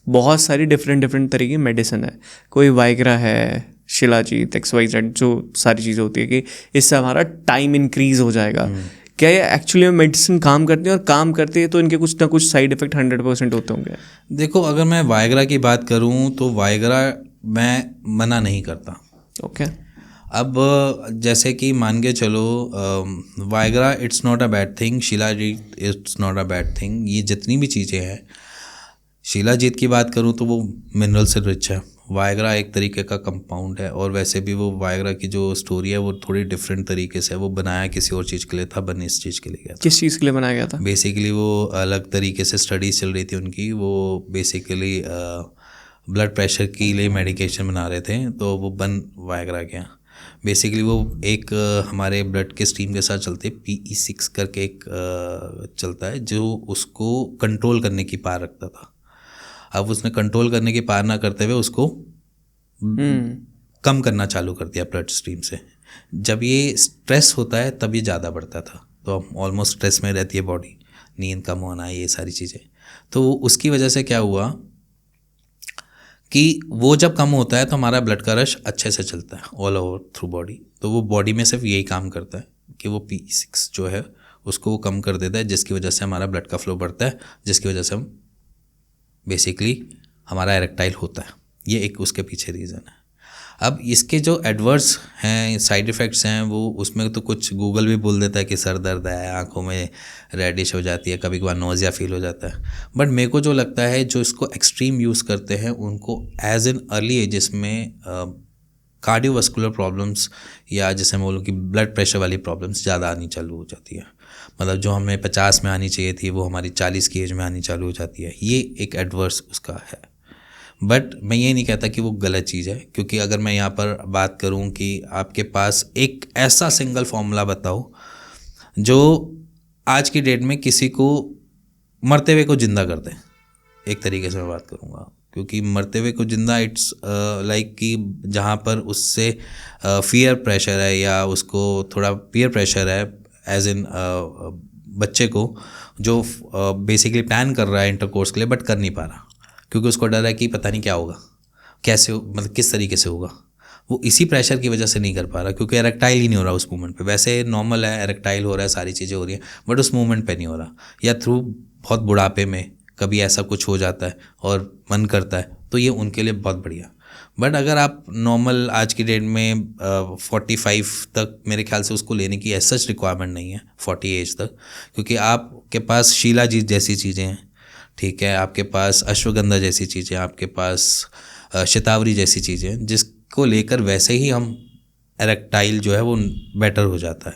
Speaker 1: बहुत सारी डिफरेंट तरह की मेडिसिन है। कोई वाइग्रा है, शिलाजीत, XYZ, जो सारी चीज़ें होती है कि इससे हमारा टाइम इंक्रीज़ हो जाएगा। क्या ये एक्चुअली में मेडिसिन काम करती है, और काम करती है तो इनके कुछ ना कुछ साइड इफ़ेक्ट 100% होते होंगे?
Speaker 2: देखो, अगर मैं वाइग्रा की बात करूं तो वाइग्रा मैं मना नहीं करता।
Speaker 1: ओके।
Speaker 2: अब जैसे कि मान के चलो, Viagra it's not a bad thing, shilajit it's not a bad thing. ये जितनी भी चीज़ें हैं, शिलाजीत की बात करूं तो वो मिनरल से रिच है, वाइग्रा एक तरीके का कंपाउंड है। और वैसे भी वो वाइग्रा की जो स्टोरी है वो थोड़ी डिफरेंट तरीके से, वो बनाया किसी और चीज़ के लिए था, बने इस चीज़ के लिए गया था।
Speaker 1: किस चीज़ के लिए बनाया गया था? बेसिकली
Speaker 2: वो अलग तरीके से स्टडीज चल रही थी उनकी, वो बेसिकली ब्लड प्रेशर के लिए मेडिकेशन बना रहे थे, तो वो बन वाइग्रा गया। बेसिकली वो एक हमारे ब्लड के स्ट्रीम के साथ चलते PE6 करके एक चलता है, जो उसको कंट्रोल करने की पावर रखता था। अब उसने कंट्रोल करने की पार ना करते हुए उसको कम करना चालू कर दिया ब्लड स्ट्रीम से। जब ये स्ट्रेस होता है तब ये ज़्यादा बढ़ता था, तो ऑलमोस्ट स्ट्रेस में रहती है बॉडी, नींद कम होना, ये सारी चीज़ें। तो उसकी वजह से क्या हुआ कि वो जब कम होता है तो हमारा ब्लड का रश अच्छे से चलता है ऑल ओवर थ्रू बॉडी। तो वो बॉडी में सिर्फ यही काम करता है कि वो PE6 जो है उसको वो कम कर देता है, जिसकी वजह से हमारा ब्लड का फ्लो बढ़ता है, जिसकी वजह से हम बेसिकली हमारा एरेक्टाइल होता है। ये एक उसके पीछे रीज़न है। अब इसके जो एडवर्स हैं, साइड इफ़ेक्ट्स हैं, वो उसमें तो कुछ गूगल भी बोल देता है कि सर दर्द है, आंखों में रेडिश हो जाती है, कभी कभार नोज़िया फील हो जाता है। बट मेरे को जो लगता है जो इसको एक्सट्रीम यूज़ करते हैं उनको एज एन अर्ली एज में कार्डियोवास्कुलर प्रॉब्लम्स या जैसे मैं बोलूँ कि ब्लड प्रेशर वाली प्रॉब्लम्स ज़्यादा आनी चालू हो जाती है। मतलब जो हमें 50 में आनी चाहिए थी वो हमारी 40 की एज में आनी चालू हो जाती है। ये एक एडवर्स उसका है। बट मैं ये नहीं कहता कि वो गलत चीज़ है, क्योंकि अगर मैं यहाँ पर बात करूँ कि आपके पास एक ऐसा सिंगल फॉर्मूला बताओ जो आज की डेट में किसी को मरते हुए को ज़िंदा कर दे, एक तरीके से मैं बात करूँगा, क्योंकि मरते हुए को जिंदा इट्स लाइक कि जहाँ पर उससे फियर प्रेशर है या उसको थोड़ा पीयर प्रेशर है एज इन बच्चे को जो बेसिकली प्लान कर रहा है इंटरकोर्स के लिए बट कर नहीं पा रहा, क्योंकि उसको डर है कि पता नहीं क्या होगा, कैसे मतलब किस तरीके से होगा। वो इसी प्रेशर की वजह से नहीं कर पा रहा, क्योंकि एरेक्टाइल ही नहीं हो रहा उस मोमेंट पे। वैसे नॉर्मल है, एरेक्टाइल हो रहा है, सारी चीज़ें हो रही हैं, बट उस मोमेंट पे नहीं हो रहा, या थ्रू बहुत बुढ़ापे में कभी ऐसा कुछ हो जाता है और मन करता है, तो ये उनके लिए बहुत बढ़िया। बट अगर आप नॉर्मल आज की डेट में 45 तक मेरे ख्याल से उसको लेने की ऐसा रिक्वायरमेंट नहीं है, 40 एज तक, क्योंकि आपके पास शीलाजीत जैसी चीज़ें हैं, ठीक है, आपके पास अश्वगंधा जैसी चीज़ें, आपके पास शतावरी जैसी चीज़ें हैं, जिसको लेकर वैसे ही हम एरेक्टाइल जो है वो बेटर हो जाता है।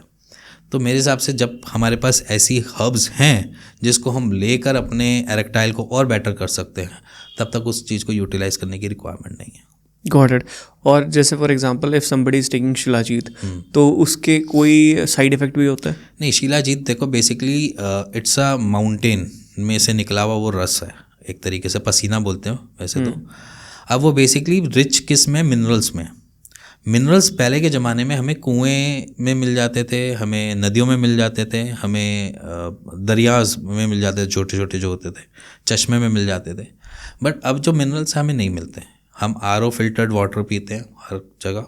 Speaker 2: तो मेरे हिसाब से जब हमारे पास ऐसी हर्ब्स हैं जिसको हम लेकर अपने एरेक्टाइल को और बेटर कर सकते हैं, तब तक उस चीज़ को यूटिलाइज करने की रिक्वायरमेंट नहीं है।
Speaker 1: Got it. और जैसे for example if somebody is taking shilajit, तो उसके कोई साइड इफेक्ट भी होता है?
Speaker 2: नहीं, शिलाजीत देखो बेसिकली इट्स अ माउंटेन में से निकला हुआ वो रस है, एक तरीके से पसीना बोलते हो वैसे तो। अब वो बेसिकली रिच किस में, मिनरल्स में। मिनरल्स पहले के ज़माने में हमें कुएं में मिल जाते थे, हमें नदियों में मिल जाते थे, हमें दरियाज में मिल जाते थे, छोटे छोटे जो होते थे, चश्मे में मिल जाते थे। बट अब जो मिनरल्स हमें नहीं मिलते, हम RO फिल्टर्ड वाटर पीते हैं हर जगह,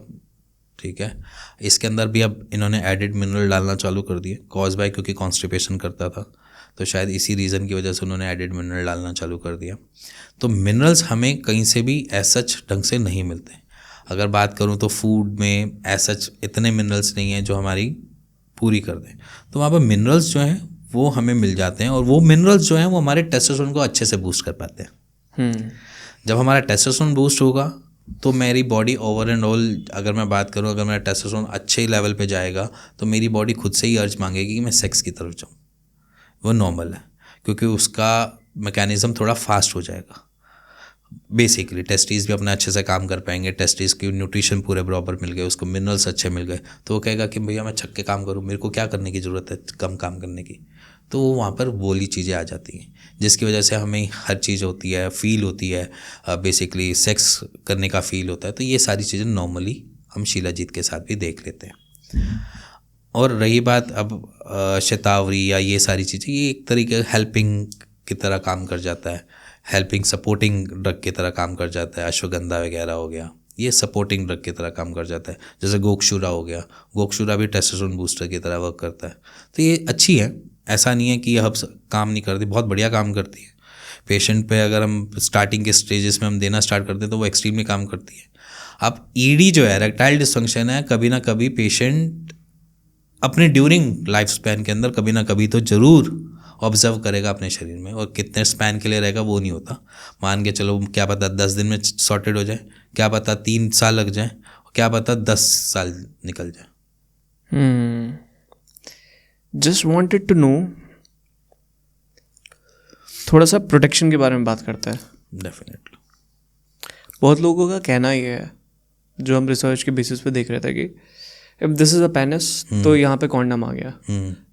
Speaker 2: ठीक है। इसके अंदर भी अब इन्होंने एडिड मिनरल डालना चालू कर दिए, कॉज बाय क्योंकि कॉन्स्टिपेशन करता था, तो शायद इसी रीज़न की वजह से उन्होंने एडिड मिनरल डालना चालू कर दिया। तो मिनरल्स हमें कहीं से भी ऐसा ढंग से नहीं मिलते। अगर बात करूं तो फूड में ऐसा इतने मिनरल्स नहीं हैं जो हमारी पूरी कर दें, तो वहाँ पर मिनरल्स जो हैं वो हमें मिल जाते हैं, और वो मिनरल्स जो हैं वो हमारे टेस्टोस्टेरोन को अच्छे से बूस्ट कर पाते हैं। जब हमारा टेस्टोस्टेरोन बूस्ट होगा तो मेरी बॉडी ओवर एंड ऑल, अगर मैं बात करूं, अगर मेरा टेस्टोस्टेरोन अच्छे लेवल पे जाएगा तो मेरी बॉडी खुद से ही अर्ज मांगेगी कि मैं सेक्स की तरफ जाऊँ। वो नॉर्मल है, क्योंकि उसका मैकेनिज़्म थोड़ा फास्ट हो जाएगा। बेसिकली टेस्टीज भी अपना अच्छे से काम कर पाएंगे, टेस्टीज की न्यूट्रिशन पूरे बराबर मिल गए, उसको मिनरल्स अच्छे मिल गए, तो वो कहेगा कि भैया मैं छक्के काम करूँ, मेरे को क्या करने की ज़रूरत है कम काम करने की। तो वो वहाँ पर बोली चीज़ें आ जाती हैं, जिसकी वजह से हमें हर चीज़ होती है, फील होती है, बेसिकली सेक्स करने का फील होता है। तो ये सारी चीज़ें नॉर्मली हम शिलाजीत के साथ भी देख लेते हैं। और रही बात अब शतावरी या ये सारी चीज़ें, ये एक तरीके हेल्पिंग की तरह काम कर जाता है, हेल्पिंग सपोर्टिंग ड्रग की तरह काम कर जाता है। अश्वगंधा वगैरह हो गया, ये सपोर्टिंग ड्रग की तरह काम कर जाता है। जैसे गोक्षुरा हो गया, गोक्षुरा भी टेस्टोस्टेरोन बूस्टर की तरह वर्क करता है। तो ये अच्छी है, ऐसा नहीं है कि ये हब्स काम नहीं करती, बहुत बढ़िया काम करती है। पेशेंट पे अगर हम स्टार्टिंग के स्टेजेस में हम देना स्टार्ट करते हैं तो वो एक्सट्रीमली काम करती है। अब ED जो है, इरेक्टाइल डिसफंक्शन है, कभी ना कभी पेशेंट अपने ड्यूरिंग लाइफ स्पैन के अंदर कभी ना कभी तो ज़रूर ऑब्जर्व करेगा अपने शरीर में, और कितने स्पैन के लिए रहेगा वो नहीं होता। मान के चलो, क्या पता 10 दिन में सॉर्टेड हो जाए, क्या पता 3 साल लग जाए, क्या पता 10 साल निकल जाए।
Speaker 1: जस्ट वांटेड टू नो, थोड़ा सा प्रोटेक्शन के बारे में बात करते हैं।
Speaker 2: डेफिनेटली।
Speaker 1: बहुत लोगों का कहना ये है, जो हम रिसर्च के बेसिस पे देख रहे थे, कि if this is a penis तो यहाँ पे कॉन्डम आ गया,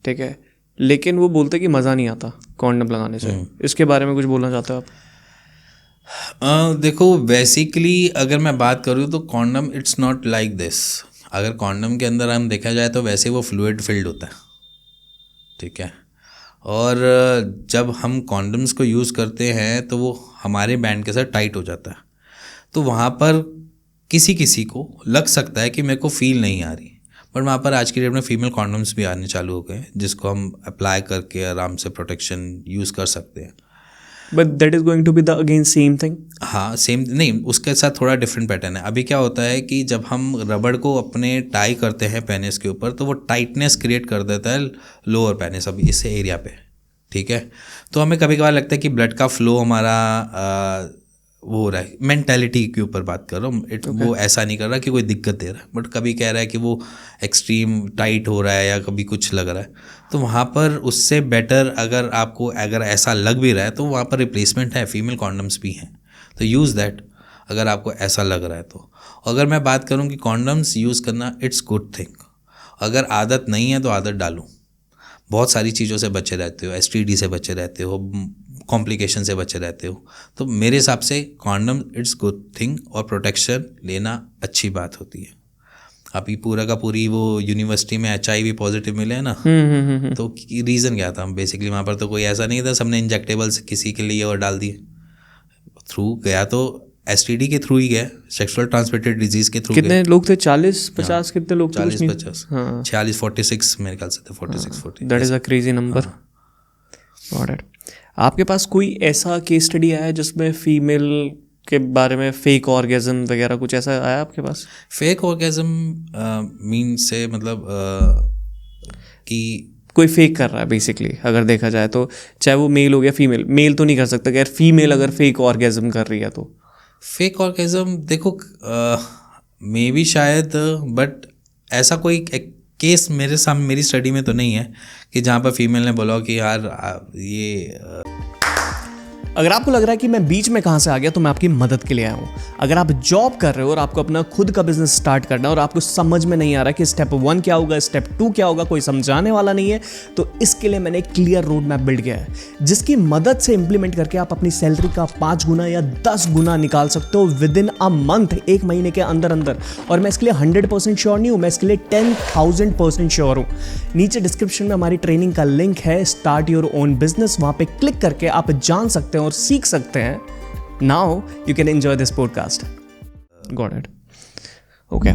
Speaker 1: ठीक है, लेकिन वो बोलते कि मज़ा नहीं आता कॉन्डम लगाने से। इसके बारे में कुछ बोलना चाहते हो आप?
Speaker 2: देखो बेसिकली अगर मैं बात करूँ तो condom it's not like this. अगर कॉन्डम के अंदर हम देखा जाए तो वैसे वो फ्लूइड फिल्ड होता है, ठीक है। और जब हम कॉन्डम्स को यूज़ करते हैं तो वो हमारे बैंड के साथ टाइट हो जाता है, तो वहाँ पर किसी किसी को लग सकता है कि मेरे को फील नहीं आ रही, बट वहाँ पर आज की डेट में फीमेल कॉन्डम्स भी आने चालू हो गए, जिसको हम अप्लाई करके आराम से प्रोटेक्शन यूज़ कर सकते हैं।
Speaker 1: But that is going to be the again same thing.
Speaker 2: हाँ सेम नहीं, उसके साथ थोड़ा डिफरेंट पैटर्न है. अभी क्या होता है कि जब हम रबड़ को अपने टाई करते हैं पेनिस के ऊपर तो वो टाइटनेस क्रिएट कर देता है लोअर पेनिस अभी इस एरिया पे. ठीक है, तो हमें कभी कभार लगता है कि ब्लड का फ्लो हमारा वो हो रहा है. मेंटालिटी के ऊपर बात कर रहा हूँ. वो ऐसा नहीं कर रहा कि कोई दिक्कत दे रहा है, बट कभी कह रहा है कि वो एक्सट्रीम टाइट हो रहा है या कभी कुछ लग रहा है. तो वहाँ पर उससे बेटर अगर ऐसा लग भी रहा है तो वहाँ पर रिप्लेसमेंट है, फीमेल कॉन्डम्स भी हैं, तो यूज़ दैट अगर आपको ऐसा लग रहा है तो. अगर मैं बात करूँ कि कॉन्डम्स यूज़ करना इट्स गुड थिंग. अगर आदत नहीं है तो आदत डालो. बहुत सारी चीज़ों से बचे रहते हो, STD से बचे रहते हो, कॉम्प्लिकेशन से बचे रहते हो. तो मेरे हिसाब से कॉन्डम इट्स गुड थिंग और प्रोटेक्शन लेना अच्छी बात होती है. अभी पूरा का पूरी वो यूनिवर्सिटी में HIV पॉजिटिव मिले हैं ना, तो रीज़न क्या था? बेसिकली वहाँ पर तो कोई ऐसा नहीं था, सबने इंजेक्टेबल्स किसी के लिए और डाल दिए. थ्रू गया तो STD के थ्रू ही गया, सेक्सुअल ट्रांसमिटेड डिजीज़ के थ्रू.
Speaker 1: कितने लोग थे? 40-50 कितने लोग थे?
Speaker 2: 40-50 46-46 मेरे ख्याल से थे. 46-40.
Speaker 1: That is a crazy number. Got it. आपके पास कोई ऐसा केस स्टडी आया है जिसमें फीमेल के बारे में फेक ऑर्गेज़म वगैरह कुछ ऐसा आया आपके पास?
Speaker 2: फेक ऑर्गेज़म मीन से मतलब कि
Speaker 1: कोई फेक कर रहा है बेसिकली, अगर देखा जाए तो, चाहे वो मेल हो गया फीमेल. मेल तो नहीं कर सकता यार, फीमेल अगर फेक ऑर्गेज़म कर रही है तो.
Speaker 2: फेक ऑर्गेज़म देखो मे बी शायद, बट ऐसा कोई केस मेरे सामने मेरी स्टडी में तो नहीं है कि जहाँ पर फीमेल ने बोला कि यार ये.
Speaker 1: अगर आपको लग रहा है कि मैं बीच में कहाँ से आ गया, तो मैं आपकी मदद के लिए आया हूँ. अगर आप जॉब कर रहे हो और आपको अपना खुद का बिजनेस स्टार्ट करना है और आपको समझ में नहीं आ रहा कि स्टेप 1 क्या होगा, स्टेप 2 क्या होगा, कोई समझाने वाला नहीं है, तो इसके लिए मैंने एक क्लियर रोड मैप बिल्ड किया है जिसकी मदद से इंप्लीमेंट करके आप अपनी सैलरी का 5 गुना या 10 गुना निकाल सकते हो विदिन अ मंथ, 1 महीने के अंदर अंदर. और मैं इसके लिए 100% श्योर नहीं हूँ, मैं इसके लिए 10,000% श्योर हूँ. नीचे डिस्क्रिप्शन में हमारी ट्रेनिंग का लिंक है, स्टार्ट योर ओन बिजनेस. वहाँ पे क्लिक करके आप जान सकते हैं और सीख सकते हैं. Now you can enjoy this podcast. Got it. Okay,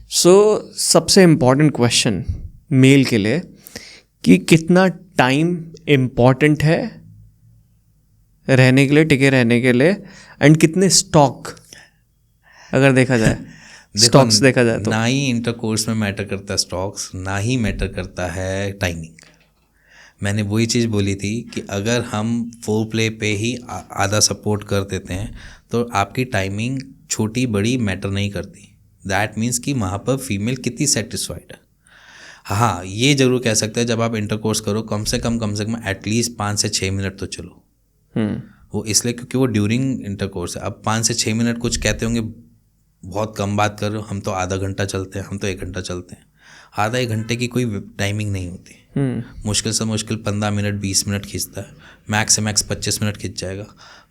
Speaker 1: so सबसे इंपॉर्टेंट क्वेश्चन मेल के लिए कि कितना टाइम इंपॉर्टेंट है रहने के लिए, टिके रहने के लिए, एंड कितने स्टॉक अगर देखा जाए स्टॉक्स देखा जाए तो.
Speaker 2: ना ही इंटरकोर्स में मैटर करता है स्टॉक्स, ना ही मैटर करता है टाइमिंग. मैंने वही चीज़ बोली थी कि अगर हम फोर प्ले पे ही आधा सपोर्ट कर देते हैं तो आपकी टाइमिंग छोटी बड़ी मैटर नहीं करती. दैट मीन्स कि वहाँ पर फीमेल कितनी सेटिस्फाइड है. हाँ ये ज़रूर कह सकते हैं जब आप इंटरकोर्स करो कम से कम एटलीस्ट 5 से 6 मिनट तो चलो. वो इसलिए क्योंकि वो ड्यूरिंग इंटरकोर्स है. अब 5 से 6 मिनट कुछ कहते होंगे बहुत कम बात कर रहे हो, हम तो आधा घंटा चलते हैं, हम तो 1 घंटा चलते हैं. आधा 1 घंटे की कोई टाइमिंग नहीं होती. मुश्किल से मुश्किल 15 मिनट 20 मिनट खींचता है, मैक्स से मैक्स 25 मिनट खींच जाएगा.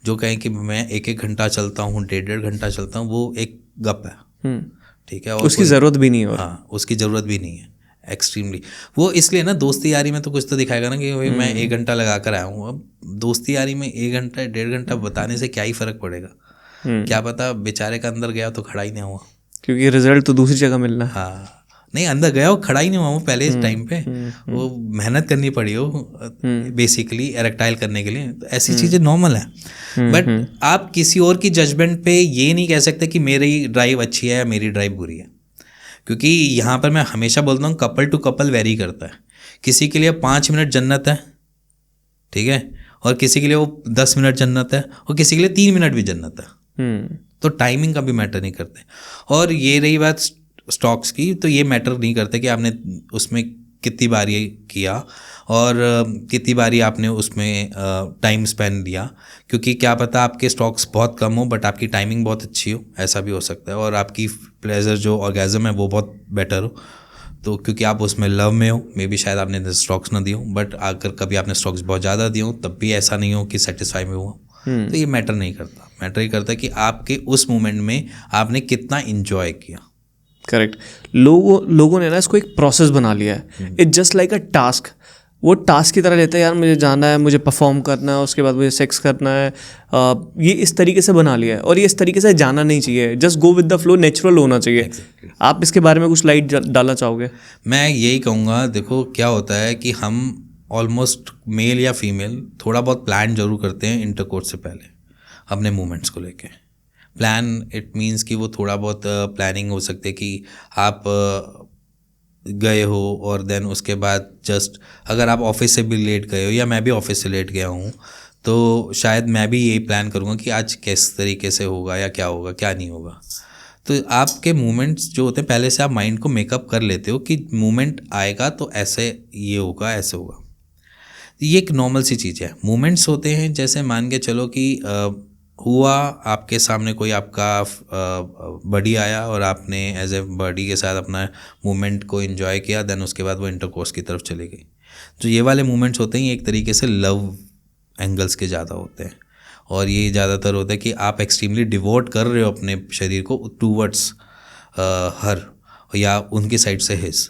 Speaker 2: जो कहें कि मैं 1-1 घंटा चलता हूँ, 1.5 घंटा चलता हूँ, वो एक गप है. ठीक है, और
Speaker 1: उसकी ज़रूरत भी नहीं है.
Speaker 2: हाँ उसकी ज़रूरत भी नहीं है एक्सट्रीमली. वो इसलिए ना दोस्ती यारी में तो कुछ तो दिखाएगा ना कि भाई मैं 1 घंटा लगा कर आया हूँ. अब दोस्ती यारी में 1 घंटा 1.5 घंटा बताने से क्या ही फ़र्क पड़ेगा. क्या पता बेचारे का अंदर गया तो खड़ा ही नहीं हुआ,
Speaker 1: क्योंकि रिजल्ट तो दूसरी जगह मिलना.
Speaker 2: हाँ नहीं अंदर गया वो खड़ा ही नहीं हुआ. वो पहले इस टाइम पे वो मेहनत करनी पड़ी हो बेसिकली एरेक्टाइल करने के लिए. तो ऐसी चीज़ें नॉर्मल है. बट आप किसी और की जजमेंट पे ये नहीं कह सकते कि मेरी ड्राइव अच्छी है या मेरी ड्राइव बुरी है, क्योंकि यहाँ पर मैं हमेशा बोलता हूँ कपल टू कपल वेरी करता है. किसी के लिए 5 मिनट जन्नत है, ठीक है, और किसी के लिए वो 10 मिनट जन्नत है, और किसी के लिए 3 मिनट भी जन्नत है. तो टाइमिंग का भी मैटर नहीं करते. और ये रही बात स्टॉक्स की, तो ये मैटर नहीं करते कि आपने उसमें कितनी बार ये किया और कितनी बारी आपने उसमें टाइम स्पेंड दिया, क्योंकि क्या पता आपके स्टॉक्स बहुत कम हो बट आपकी टाइमिंग बहुत अच्छी हो, ऐसा भी हो सकता है. और आपकी प्लेजर जो ऑर्गेज़म है वो बहुत बेटर हो, तो क्योंकि आप उसमें लव में हो, मे बी शायद आपने स्टॉक्स ना दिए हो. बट अगर कभी आपने स्टॉक्स बहुत ज़्यादा दिए हो तब भी ऐसा नहीं हो कि सेटिस्फाई में हुआ. तो ये मैटर नहीं करता. मैटर ये करता है कि आपके उस मोमेंट में आपने कितना इंजॉय किया.
Speaker 1: करेक्ट. लोगों ने ना इसको एक प्रोसेस बना लिया है. It just like a task. वो टास्क की तरह लेते हैं, यार मुझे जाना है, मुझे परफॉर्म करना है, उसके बाद मुझे सेक्स करना है. ये इस तरीके से बना लिया है और ये इस तरीके से जाना नहीं चाहिए. Just go with the flow, natural होना चाहिए. आप इसके बारे में कुछ लाइट डालना चाहोगे?
Speaker 2: मैं यही कहूँगा, देखो क्या होता है कि हम ऑलमोस्ट मेल या फीमेल थोड़ा बहुत प्लान जरूर करते हैं इंटरकोर्स से पहले अपने मूवमेंट्स को लेके। प्लान इट मीन्स कि वो थोड़ा बहुत प्लानिंग हो सकती है कि आप गए हो और देन उसके बाद जस्ट अगर आप ऑफिस से भी लेट गए हो या मैं भी ऑफिस से लेट गया हूँ तो शायद मैं भी यही प्लान करूँगा कि आज किस तरीके से होगा या क्या होगा क्या नहीं होगा। तो आपके मूवमेंट्स जो होते हैं पहले से आप माइंड को मेकअप कर लेते हो कि मूवमेंट आएगा तो ऐसे ये होगा ऐसे होगा। ये एक नॉर्मल सी चीज़ है। मूवमेंट्स होते हैं जैसे मान के चलो कि हुआ आपके सामने कोई आपका बडी आया और आपने एज ए बडी के साथ अपना मूवमेंट को एंजॉय किया, देन उसके बाद वो इंटरकोर्स की तरफ चली गई। तो ये वाले मूवमेंट्स होते हैं एक तरीके से लव एंगल्स के ज़्यादा होते हैं और ये ज़्यादातर होता है कि आप एक्सट्रीमली डिवोट कर रहे हो अपने शरीर को टूवर्ड्स हर या उनकी साइड से हिज,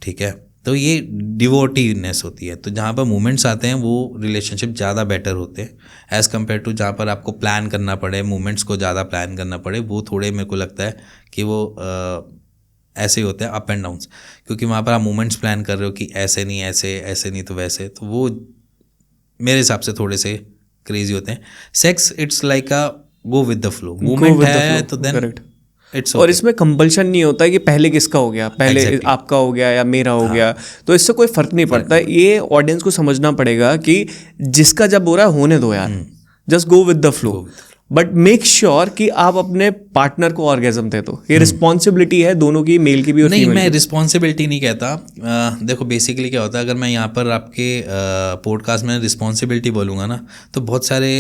Speaker 2: ठीक है। तो ये डिवोटीनेस होती है। तो जहाँ पर मूवमेंट्स आते हैं वो रिलेशनशिप ज़्यादा बेटर होते हैं एज़ कम्पेयर टू जहाँ पर आपको प्लान करना पड़े, मूवमेंट्स को ज़्यादा प्लान करना पड़े। वो थोड़े मेरे को लगता है कि वो ऐसे ही होते हैं अप एंड डाउन्स, क्योंकि वहाँ पर आप मूवमेंट्स प्लान कर रहे हो कि ऐसे नहीं ऐसे, ऐसे नहीं तो वैसे, तो वो मेरे हिसाब से थोड़े से क्रेजी होते हैं। Sex it's like a go with the flow, movement है तो देन
Speaker 1: इट्स और इसमें कंपल्शन नहीं होता है कि पहले किसका हो गया, पहले exactly. आपका हो गया या मेरा हो गया, तो इससे कोई फर्क नहीं पड़ता। ये ऑडियंस को समझना पड़ेगा कि जिसका जब हो रहा है होने दो यार, just go with the flow, but make sure कि आप अपने पार्टनर को ऑर्गेजम दे दो। ये रिस्पॉन्सिबिलिटी है दोनों की, मेल की भी और
Speaker 2: नहीं, मैं रिस्पॉन्सिबिलिटी नहीं कहता। देखो बेसिकली क्या होता है, अगर मैं यहाँ पर आपके पॉडकास्ट में रिस्पॉन्सिबिलिटी बोलूँगा ना तो बहुत सारे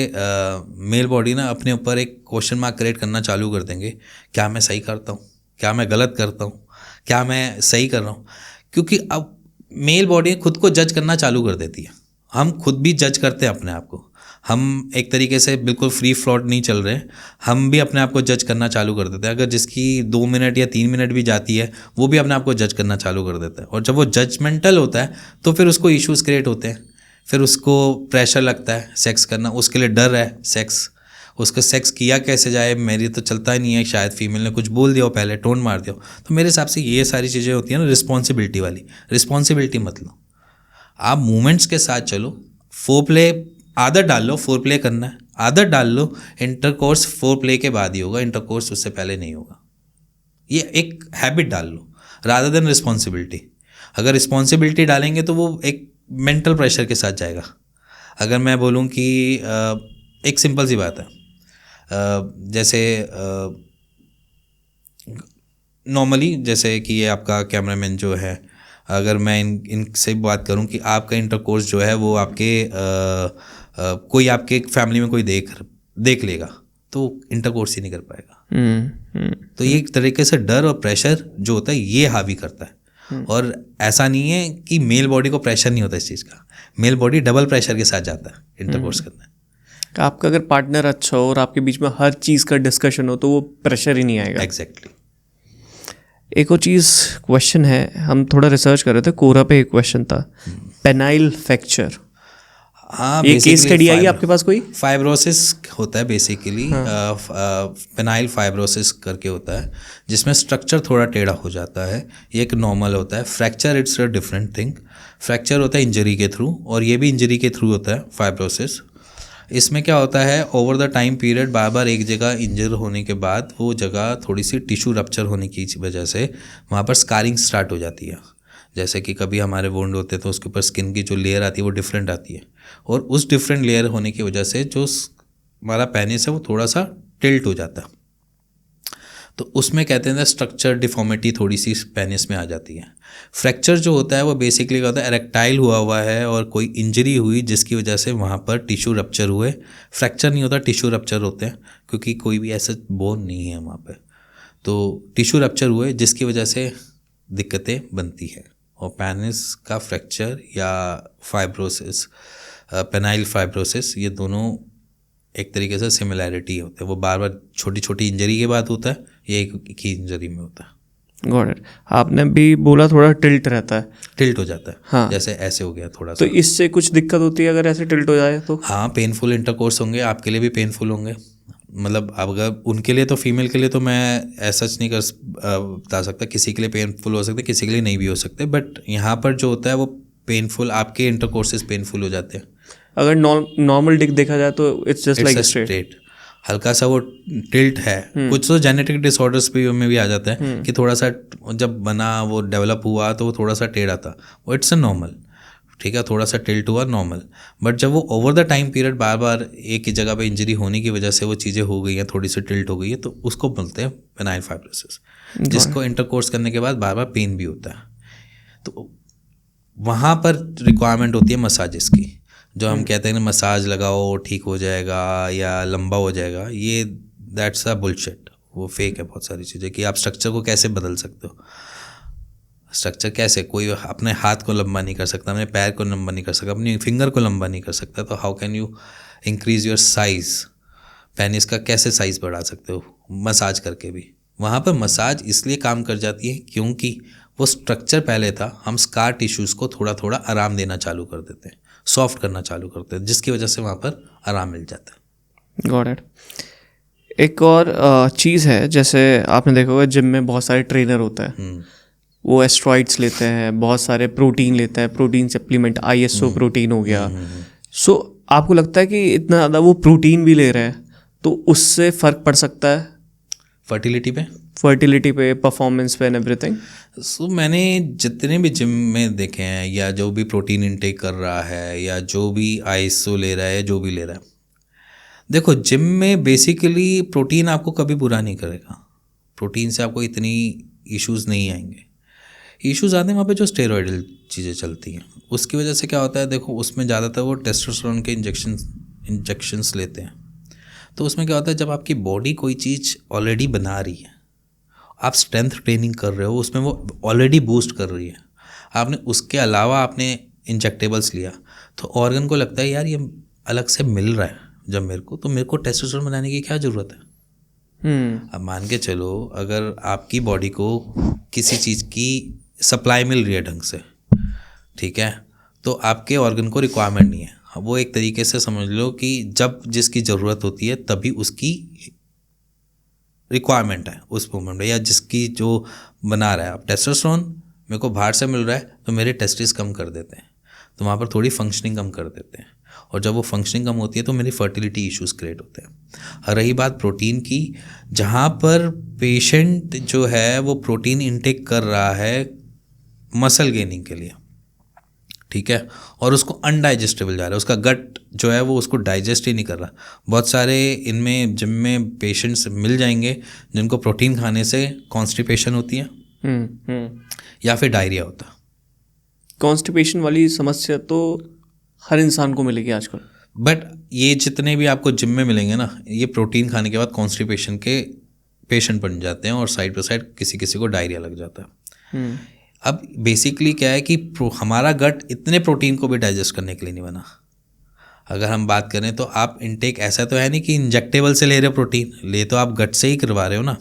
Speaker 2: मेल बॉडी ना अपने ऊपर एक क्वेश्चन मार्क क्रिएट करना चालू कर देंगे, क्या मैं सही करता हूँ, क्या मैं गलत करता हूँ, क्या मैं सही कर रहा हूँ। क्योंकि अब मेल बॉडी खुद को जज करना चालू कर देती है। हम खुद भी जज करते हैं अपने आप को। हम एक तरीके से बिल्कुल फ्री फ्लॉट नहीं चल रहे, हम भी अपने आप को जज करना चालू कर देते हैं। अगर जिसकी 2 मिनट या 3 मिनट भी जाती है वो भी अपने आप को जज करना चालू कर देता है। और जब वो जजमेंटल होता है तो फिर उसको इश्यूज़ क्रिएट होते हैं, फिर उसको प्रेशर लगता है सेक्स करना, उसके लिए डर है सेक्स, उसको सेक्स किया कैसे जाए, मेरी तो चलता ही नहीं है, शायद फीमेल ने कुछ बोल दिया हो, पहले टोन मार दिया हो। तो मेरे हिसाब से ये सारी चीज़ें होती हैं ना रिस्पॉन्सिबिलिटी वाली। रिस्पॉन्सिबिलिटी मत लो, आप मूवमेंट्स के साथ चलो। फोरप्ले आदत डाल लो, फोरप्ले करना है आदत डाल लो। इंटरकोर्स फोरप्ले के बाद ही होगा, इंटरकोर्स उससे पहले नहीं होगा। ये एक हैबिट डाल लो रादर देन रिस्पॉन्सिबिलिटी। अगर रिस्पॉन्सिबिलिटी डालेंगे तो वो एक मेंटल प्रेशर के साथ जाएगा। अगर मैं बोलूँ कि एक सिंपल सी बात है, जैसे नॉर्मली जैसे कि ये आपका कैमरामैन जो है, अगर मैं इनसे बात करूं कि आपका इंटरकोर्स जो है वो आपके कोई आपके फैमिली में कोई देख लेगा तो इंटरकोर्स ही नहीं कर पाएगा। तो ये एक तरीके से डर और प्रेशर जो होता है ये हावी करता है। और ऐसा नहीं है कि मेल बॉडी को प्रेशर नहीं होता इस चीज़ का, मेल बॉडी डबल प्रेशर के साथ जाता है इंटरकोर्स करना।
Speaker 1: आपका अगर पार्टनर अच्छा हो और आपके बीच में हर चीज़ का डिस्कशन हो तो वो प्रेशर ही नहीं आएगा।
Speaker 2: एग्जैक्टली।
Speaker 1: एक और चीज़ क्वेश्चन है, हम थोड़ा रिसर्च कर रहे थे, कोरा पे एक क्वेश्चन था, पेनाइल फ्रैक्चर।
Speaker 2: हाँ,
Speaker 1: ये केस स्टडी आई आपके पास कोई?
Speaker 2: फाइब्रोसिस होता है बेसिकली, पेनाइल फाइब्रोसिस करके होता है जिसमें स्ट्रक्चर थोड़ा टेढ़ा हो जाता है, ये एक नॉर्मल होता है। Fracture it's a different thing. Fracture होता है इंजरी के थ्रू और ये भी इंजरी के थ्रू होता है फाइब्रोसिस। इसमें क्या होता है, ओवर द टाइम पीरियड बार बार एक जगह इंजर होने के बाद वो जगह थोड़ी सी टिश्यू रप्चर होने की वजह से वहाँ पर स्कारिंग स्टार्ट हो जाती है। जैसे कि कभी हमारे वुंड होते हैं तो उसके ऊपर स्किन की जो लेयर आती है वो डिफरेंट आती है, और उस डिफरेंट लेयर होने की वजह से जो हमारा पेनिस है वो थोड़ा सा टिल्ट हो जाता है। तो उसमें कहते हैं स्ट्रक्चर डिफॉर्मिटी थोड़ी सी पेनिस में आ जाती है। फ्रैक्चर जो होता है वो बेसिकली क्या होता है, एरेक्टाइल हुआ है और कोई इंजरी हुई जिसकी वजह से वहाँ पर टिश्यू रप्चर हुए। फ्रैक्चर नहीं होता, टिश्यू रप्चर होते हैं, क्योंकि कोई भी ऐसा बोन नहीं है वहाँ पे। तो टिश्यू रप्चर हुए जिसकी वजह से दिक्कतें बनती हैं। और पेनिस का फ्रैक्चर या फाइब्रोसिस, पेनाइल फाइब्रोसिस, ये दोनों एक तरीके से सिमिलैरिटी होते हैं। वो बार बार छोटी छोटी इंजरी के बाद होता है, ये एक ही इंजरी में होता है।
Speaker 1: Got it. आपने भी बोला थोड़ा टिल्ट रहता है,
Speaker 2: टिल्ट हो जाता है।
Speaker 1: हाँ,
Speaker 2: जैसे ऐसे हो गया थोड़ा
Speaker 1: तो
Speaker 2: सा।
Speaker 1: इससे कुछ दिक्कत होती है अगर ऐसे टिल्ट हो जाए तो?
Speaker 2: हाँ, पेनफुल इंटरकोर्स होंगे, आपके लिए भी पेनफुल होंगे। मतलब अगर उनके लिए तो फीमेल के लिए तो मैं ऐसा नहीं बता सकता, किसी के लिए पेनफुल हो सकता है, किसी के लिए नहीं भी हो सकते। बट यहाँ पर जो होता है वो पेनफुल, आपके इंटरकोर्सेज पेनफुल हो जाते हैं।
Speaker 1: अगर नॉर्मल डिक देखा जाए तो इट्स जस्ट लाइक
Speaker 2: स्ट्रेट, हल्का सा वो टिल्ट है। कुछ तो जेनेटिक डिसऑर्डर्स में भी आ जाता है कि थोड़ा सा जब बना वो डेवलप हुआ तो वो थोड़ा सा टेढ़ा था, वो इट्स अ नॉर्मल, ठीक है, थोड़ा सा टिल्ट हुआ नॉर्मल। बट जब वो ओवर द टाइम पीरियड बार बार एक ही जगह पे इंजरी होने की वजह से वो चीज़ें हो गई हैं, थोड़ी सी टिल्ट हो गई है, तो उसको बोलते हैं पेनाइल फाइब्रोसिस, जिसको इंटरकोर्स करने के बाद बार बार पेन भी होता है। तो वहाँ पर रिक्वायरमेंट होती है मसाजेस की, जो हम कहते हैं ना मसाज लगाओ ठीक हो जाएगा या लंबा हो जाएगा, ये दैट्स अ बुलशिट, वो फेक है बहुत सारी चीज़ें। कि आप स्ट्रक्चर को कैसे बदल सकते हो, स्ट्रक्चर कैसे, कोई अपने हाथ को लंबा नहीं कर सकता, अपने पैर को लंबा नहीं कर सकता, अपनी फिंगर को लंबा नहीं कर सकता, तो how can you increase your size, penis का कैसे साइज़ बढ़ा सकते हो मसाज करके भी। वहाँ पर मसाज इसलिए काम कर जाती है क्योंकि वो स्ट्रक्चर पहले था, हम स्कार टिश्यूज़ को थोड़ा थोड़ा आराम देना चालू कर देते हैं, सॉफ्ट करना चालू करते हैं, जिसकी वजह से वहाँ पर आराम मिल जाता है।
Speaker 1: Got it. एक और चीज़ है, जैसे आपने देखा होगा जिम में बहुत सारे ट्रेनर होता है, वो एस्ट्रॉइड्स लेते हैं, बहुत सारे प्रोटीन लेते हैं, प्रोटीन सप्लीमेंट, ISO प्रोटीन हो गया। सो आपको लगता है कि इतना ज़्यादा वो प्रोटीन भी ले रहे हैं तो उससे फ़र्क पड़ सकता है
Speaker 2: फर्टिलिटी पे,
Speaker 1: परफॉर्मेंस पे एंड एवरीथिंग?
Speaker 2: सो मैंने जितने भी जिम में देखे हैं, या जो भी प्रोटीन इनटेक कर रहा है, या जो भी ISO ले रहा है, जो भी ले रहा है, देखो जिम में बेसिकली प्रोटीन आपको कभी बुरा नहीं करेगा, प्रोटीन से आपको इतनी इश्यूज़ नहीं आएंगे। इश्यूज़ आते हैं वहाँ पे जो स्टेरॉइडल चीज़ें चलती हैं, उसकी वजह से क्या होता है, देखो उसमें ज़्यादातर वो टेस्टोस्टेरोन के इंजेक्शंस लेते हैं। तो उसमें क्या होता है, जब आपकी बॉडी कोई चीज़ ऑलरेडी बना रही है, आप स्ट्रेंथ ट्रेनिंग कर रहे हो, उसमें वो ऑलरेडी बूस्ट कर रही है, आपने उसके अलावा आपने इंजेक्टेबल्स लिया, तो ऑर्गन को लगता है यार ये अलग से मिल रहा है जब मेरे को, तो मेरे को टेस्टोस्टेरोन बनाने की क्या ज़रूरत है। अब मान के चलो अगर आपकी बॉडी को किसी चीज़ की सप्लाई मिल रही है ढंग से, ठीक है, तो आपके ऑर्गन को रिक्वायरमेंट नहीं है। वो एक तरीके से समझ लो कि जब जिसकी ज़रूरत होती है तभी उसकी रिक्वायरमेंट है उस मोमेंट में, या जिसकी जो बना रहा है। अब टेस्टोस्टेरोन मेरे को बाहर से मिल रहा है तो मेरे टेस्टिस कम कर देते हैं, तो वहाँ पर थोड़ी फंक्शनिंग कम कर देते हैं, और जब वो फंक्शनिंग कम होती है तो मेरी फर्टिलिटी इश्यूज क्रिएट होते हैं। रही बात प्रोटीन की, जहाँ पर पेशेंट जो है वो प्रोटीन इनटेक कर रहा है मसल गेनिंग के लिए, ठीक है, और उसको अनडाइजेस्टेबल जा रहा है, उसका गट जो है वो उसको डाइजेस्ट ही नहीं कर रहा। बहुत सारे इनमें जिम में पेशेंट्स मिल जाएंगे जिनको प्रोटीन खाने से कॉन्स्टिपेशन होती है या फिर डायरिया होता है।
Speaker 1: कॉन्स्टिपेशन वाली समस्या तो हर इंसान को मिलेगी आजकल,
Speaker 2: बट ये जितने भी आपको जिम में मिलेंगे ना, ये प्रोटीन खाने के बाद कॉन्स्टिपेशन के पेशेंट बन जाते हैं, और साइड बाई साइड किसी किसी को डायरिया लग जाता है। अब बेसिकली क्या है कि हमारा गट इतने प्रोटीन को भी डाइजेस्ट करने के लिए नहीं बना। अगर हम बात करें तो आप इनटेक ऐसा तो है नहीं कि इंजेक्टेबल से ले रहे हो प्रोटीन, ले तो आप गट से ही करवा रहे हो ना।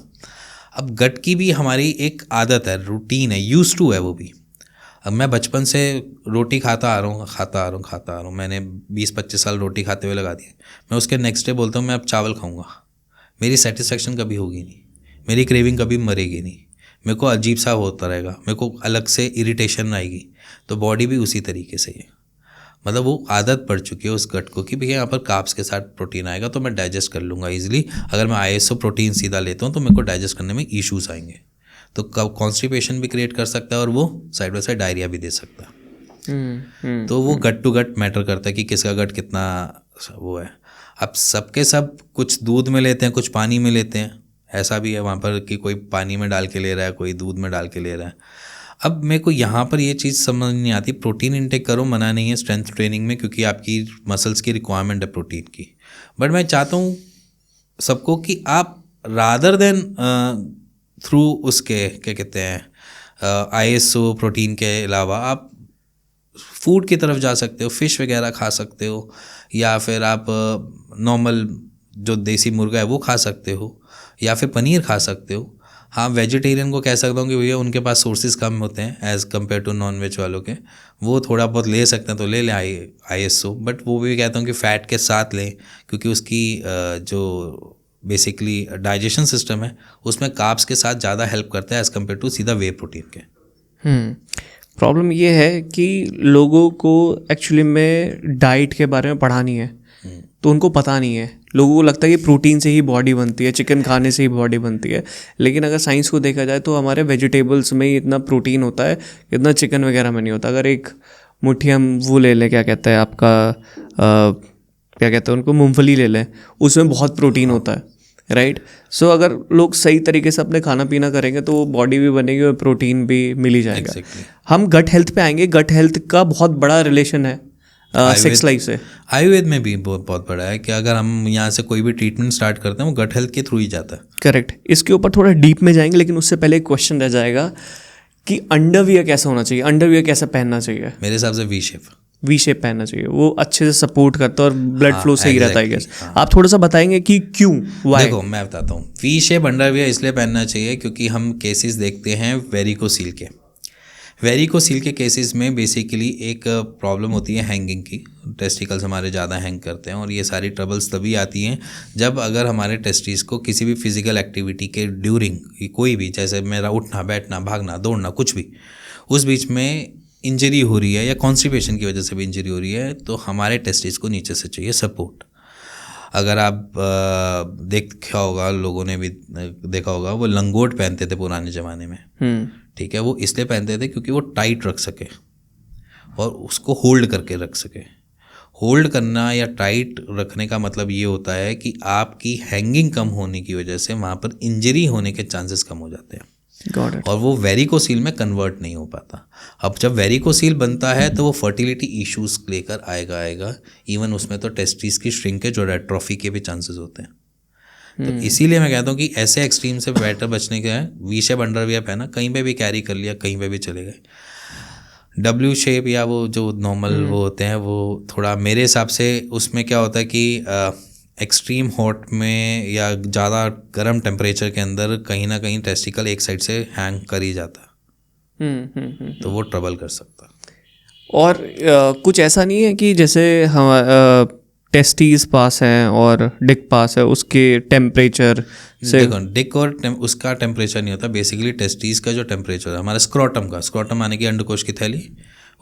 Speaker 2: अब गट की भी हमारी एक आदत है, रूटीन है, यूज टू है वो भी। अब मैं बचपन से रोटी खाता आ रहा हूँ, मैंने 20-25 साल रोटी खाते हुए लगा दिए। मैं उसके नेक्स्ट डे बोलता हूँ मैं अब चावल खाऊंगा, मेरी सेटिस्फेक्शन कभी होगी नहीं, मेरी क्रेविंग कभी मरेगी नहीं, मेरे को अजीब सा होता रहेगा, मेरे को अलग से इरिटेशन आएगी। तो बॉडी भी उसी तरीके से है, मतलब वो आदत पड़ चुकी है उस गट को कि भैया यहाँ पर कार्ब्स के साथ प्रोटीन आएगा तो मैं डाइजेस्ट कर लूँगा ईजिली। अगर मैं ISO प्रोटीन सीधा लेता हूँ तो मेरे को डाइजेस्ट करने में इश्यूज आएंगे, तो कॉन्स्टिपेशन भी क्रिएट कर सकता है और वो साइड बाई साइड डायरिया भी दे सकता है। तो वो गट टू गट मैटर करता है कि किसका गट कितना वो है। अब सबके सब कुछ दूध में लेते हैं, कुछ पानी में लेते हैं, ऐसा भी है वहाँ पर कि कोई पानी में डाल के ले रहा है, कोई दूध में डाल के ले रहा है। अब मेरे को यहाँ पर ये चीज़ समझ नहीं आती। प्रोटीन इंटेक करो, मना नहीं है स्ट्रेंथ ट्रेनिंग में, क्योंकि आपकी मसल्स की रिक्वायरमेंट है प्रोटीन की, बट मैं चाहता हूँ सबको कि आप रादर देन थ्रू उसके क्या कहते हैं ISO प्रोटीन के अलावा आप फूड की तरफ जा सकते हो, फ़िश वगैरह खा सकते हो, या फिर आप नॉर्मल जो देसी मुर्गा है वो खा सकते हो, या फिर पनीर खा सकते हो। हाँ, वेजिटेरियन को कह सकता हूँ कि भैया उनके पास सोर्सेज कम होते हैं as compare to non veg वालों के, वो थोड़ा बहुत ले सकते हैं तो ले लें ISO, बट वो भी कहता हूँ कि फ़ैट के साथ लें, क्योंकि उसकी जो बेसिकली डाइजेशन सिस्टम है उसमें कार्ब्स के साथ ज़्यादा हेल्प करता है एज़ कम्पेयर टू सीधा वे प्रोटीन के।
Speaker 1: प्रॉब्लम ये है कि लोगों को एक्चुअली में डाइट के बारे में पढ़ा नहीं है, तो उनको पता नहीं है। लोगों को लगता है कि प्रोटीन से ही बॉडी बनती है, चिकन खाने से ही बॉडी बनती है, लेकिन अगर साइंस को देखा जाए तो हमारे वेजिटेबल्स में ही इतना प्रोटीन होता है, इतना चिकन वगैरह में नहीं होता। अगर एक मुट्ठी हम वो ले लें, क्या कहते हैं आपका क्या कहते हैं उनको, मूंगफली ले लें, उसमें बहुत प्रोटीन होता है, राइट। सो अगर लोग सही तरीके से अपने खाना पीना करेंगे तो बॉडी भी बनेगी और प्रोटीन भी मिल ही जाएगा। हम गट हेल्थ पे आएंगे। गट हेल्थ का बहुत बड़ा रिलेशन है सेक्स लाइफ से।
Speaker 2: आयुर्वेद में भी बहुत बड़ा है कि अगर हम यहाँ से कोई भी ट्रीटमेंट स्टार्ट करते हैं वो गट हेल्थ के थ्रू ही जाता है।
Speaker 1: करेक्ट। इसके ऊपर थोड़ा डीप में जाएंगे, लेकिन उससे पहले एक क्वेश्चन रह जाएगा कि अंडरवियर कैसा होना चाहिए, अंडरवियर कैसे पहनना चाहिए?
Speaker 2: मेरे हिसाब से वी शेप
Speaker 1: पहनना चाहिए, वो अच्छे से सपोर्ट करता है और ब्लड फ्लो सही रहता है। गैस आप थोड़ा सा बताएंगे कि क्यों, व्हाई?
Speaker 2: देखो मैं बताता हूँ, वी शेप अंडरवियर इसलिए पहनना चाहिए क्योंकि हम केसेस देखते हैं वेरिकोसील के। वेरिकोसील के केसेस में बेसिकली एक प्रॉब्लम होती है हैंगिंग की, टेस्टिकल्स हमारे ज़्यादा हैंग करते हैं, और ये सारी ट्रबल्स तभी आती हैं जब अगर हमारे टेस्टिस को किसी भी फिजिकल एक्टिविटी के ड्यूरिंग, कोई भी, जैसे मेरा उठना बैठना भागना दौड़ना कुछ भी, उस बीच में इंजरी हो रही है या कॉन्स्टिपेशन की वजह से भी इंजरी हो रही है, तो हमारे टेस्टिस को नीचे से चाहिए सपोर्ट। अगर आप देखा होगा, लोगों ने भी देखा होगा, वो लंगोट पहनते थे पुराने ज़माने में, ठीक है। वो इसलिए पहनते थे क्योंकि वो टाइट रख सके और उसको होल्ड करके रख सके। होल्ड करना या टाइट रखने का मतलब ये होता है कि आपकी हैंगिंग कम होने की वजह से वहाँ पर इंजरी होने के चांसेस कम हो जाते हैं, और वो वेरिकोसील में कन्वर्ट नहीं हो पाता। अब जब वेरिकोसील बनता है तो वो फर्टिलिटी इश्यूज लेकर आएगा। इवन उसमें तो टेस्टिस की श्रिंकेज और एट्रोफी के भी चांसेस होते हैं। तो इसीलिए मैं कहता हूँ कि ऐसे एक्सट्रीम से बेटर बचने के है वी शेप अंडरवियर पहना, कहीं पे भी कैरी कर लिया, कहीं पे भी चले गए। डब्ल्यू शेप या वो जो नॉर्मल वो होते हैं, वो थोड़ा मेरे हिसाब से उसमें क्या होता है कि एक्सट्रीम हॉट में या ज़्यादा गर्म टेम्परेचर के अंदर कहीं ना कहीं टेस्टिकल एक साइड से हैंग कर ही जाता है, तो वो ट्रबल कर सकता है।
Speaker 1: और कुछ ऐसा नहीं है कि जैसे हम टेस्टीज पास हैं और डिक पास है, उसके टेम्परेचर से?
Speaker 2: देखो डिक और उसका टेम्परेचर नहीं होता, बेसिकली टेस्टीज का जो टेम्परेचर है हमारा स्क्रोटम माने कि अंडकोश की थैली,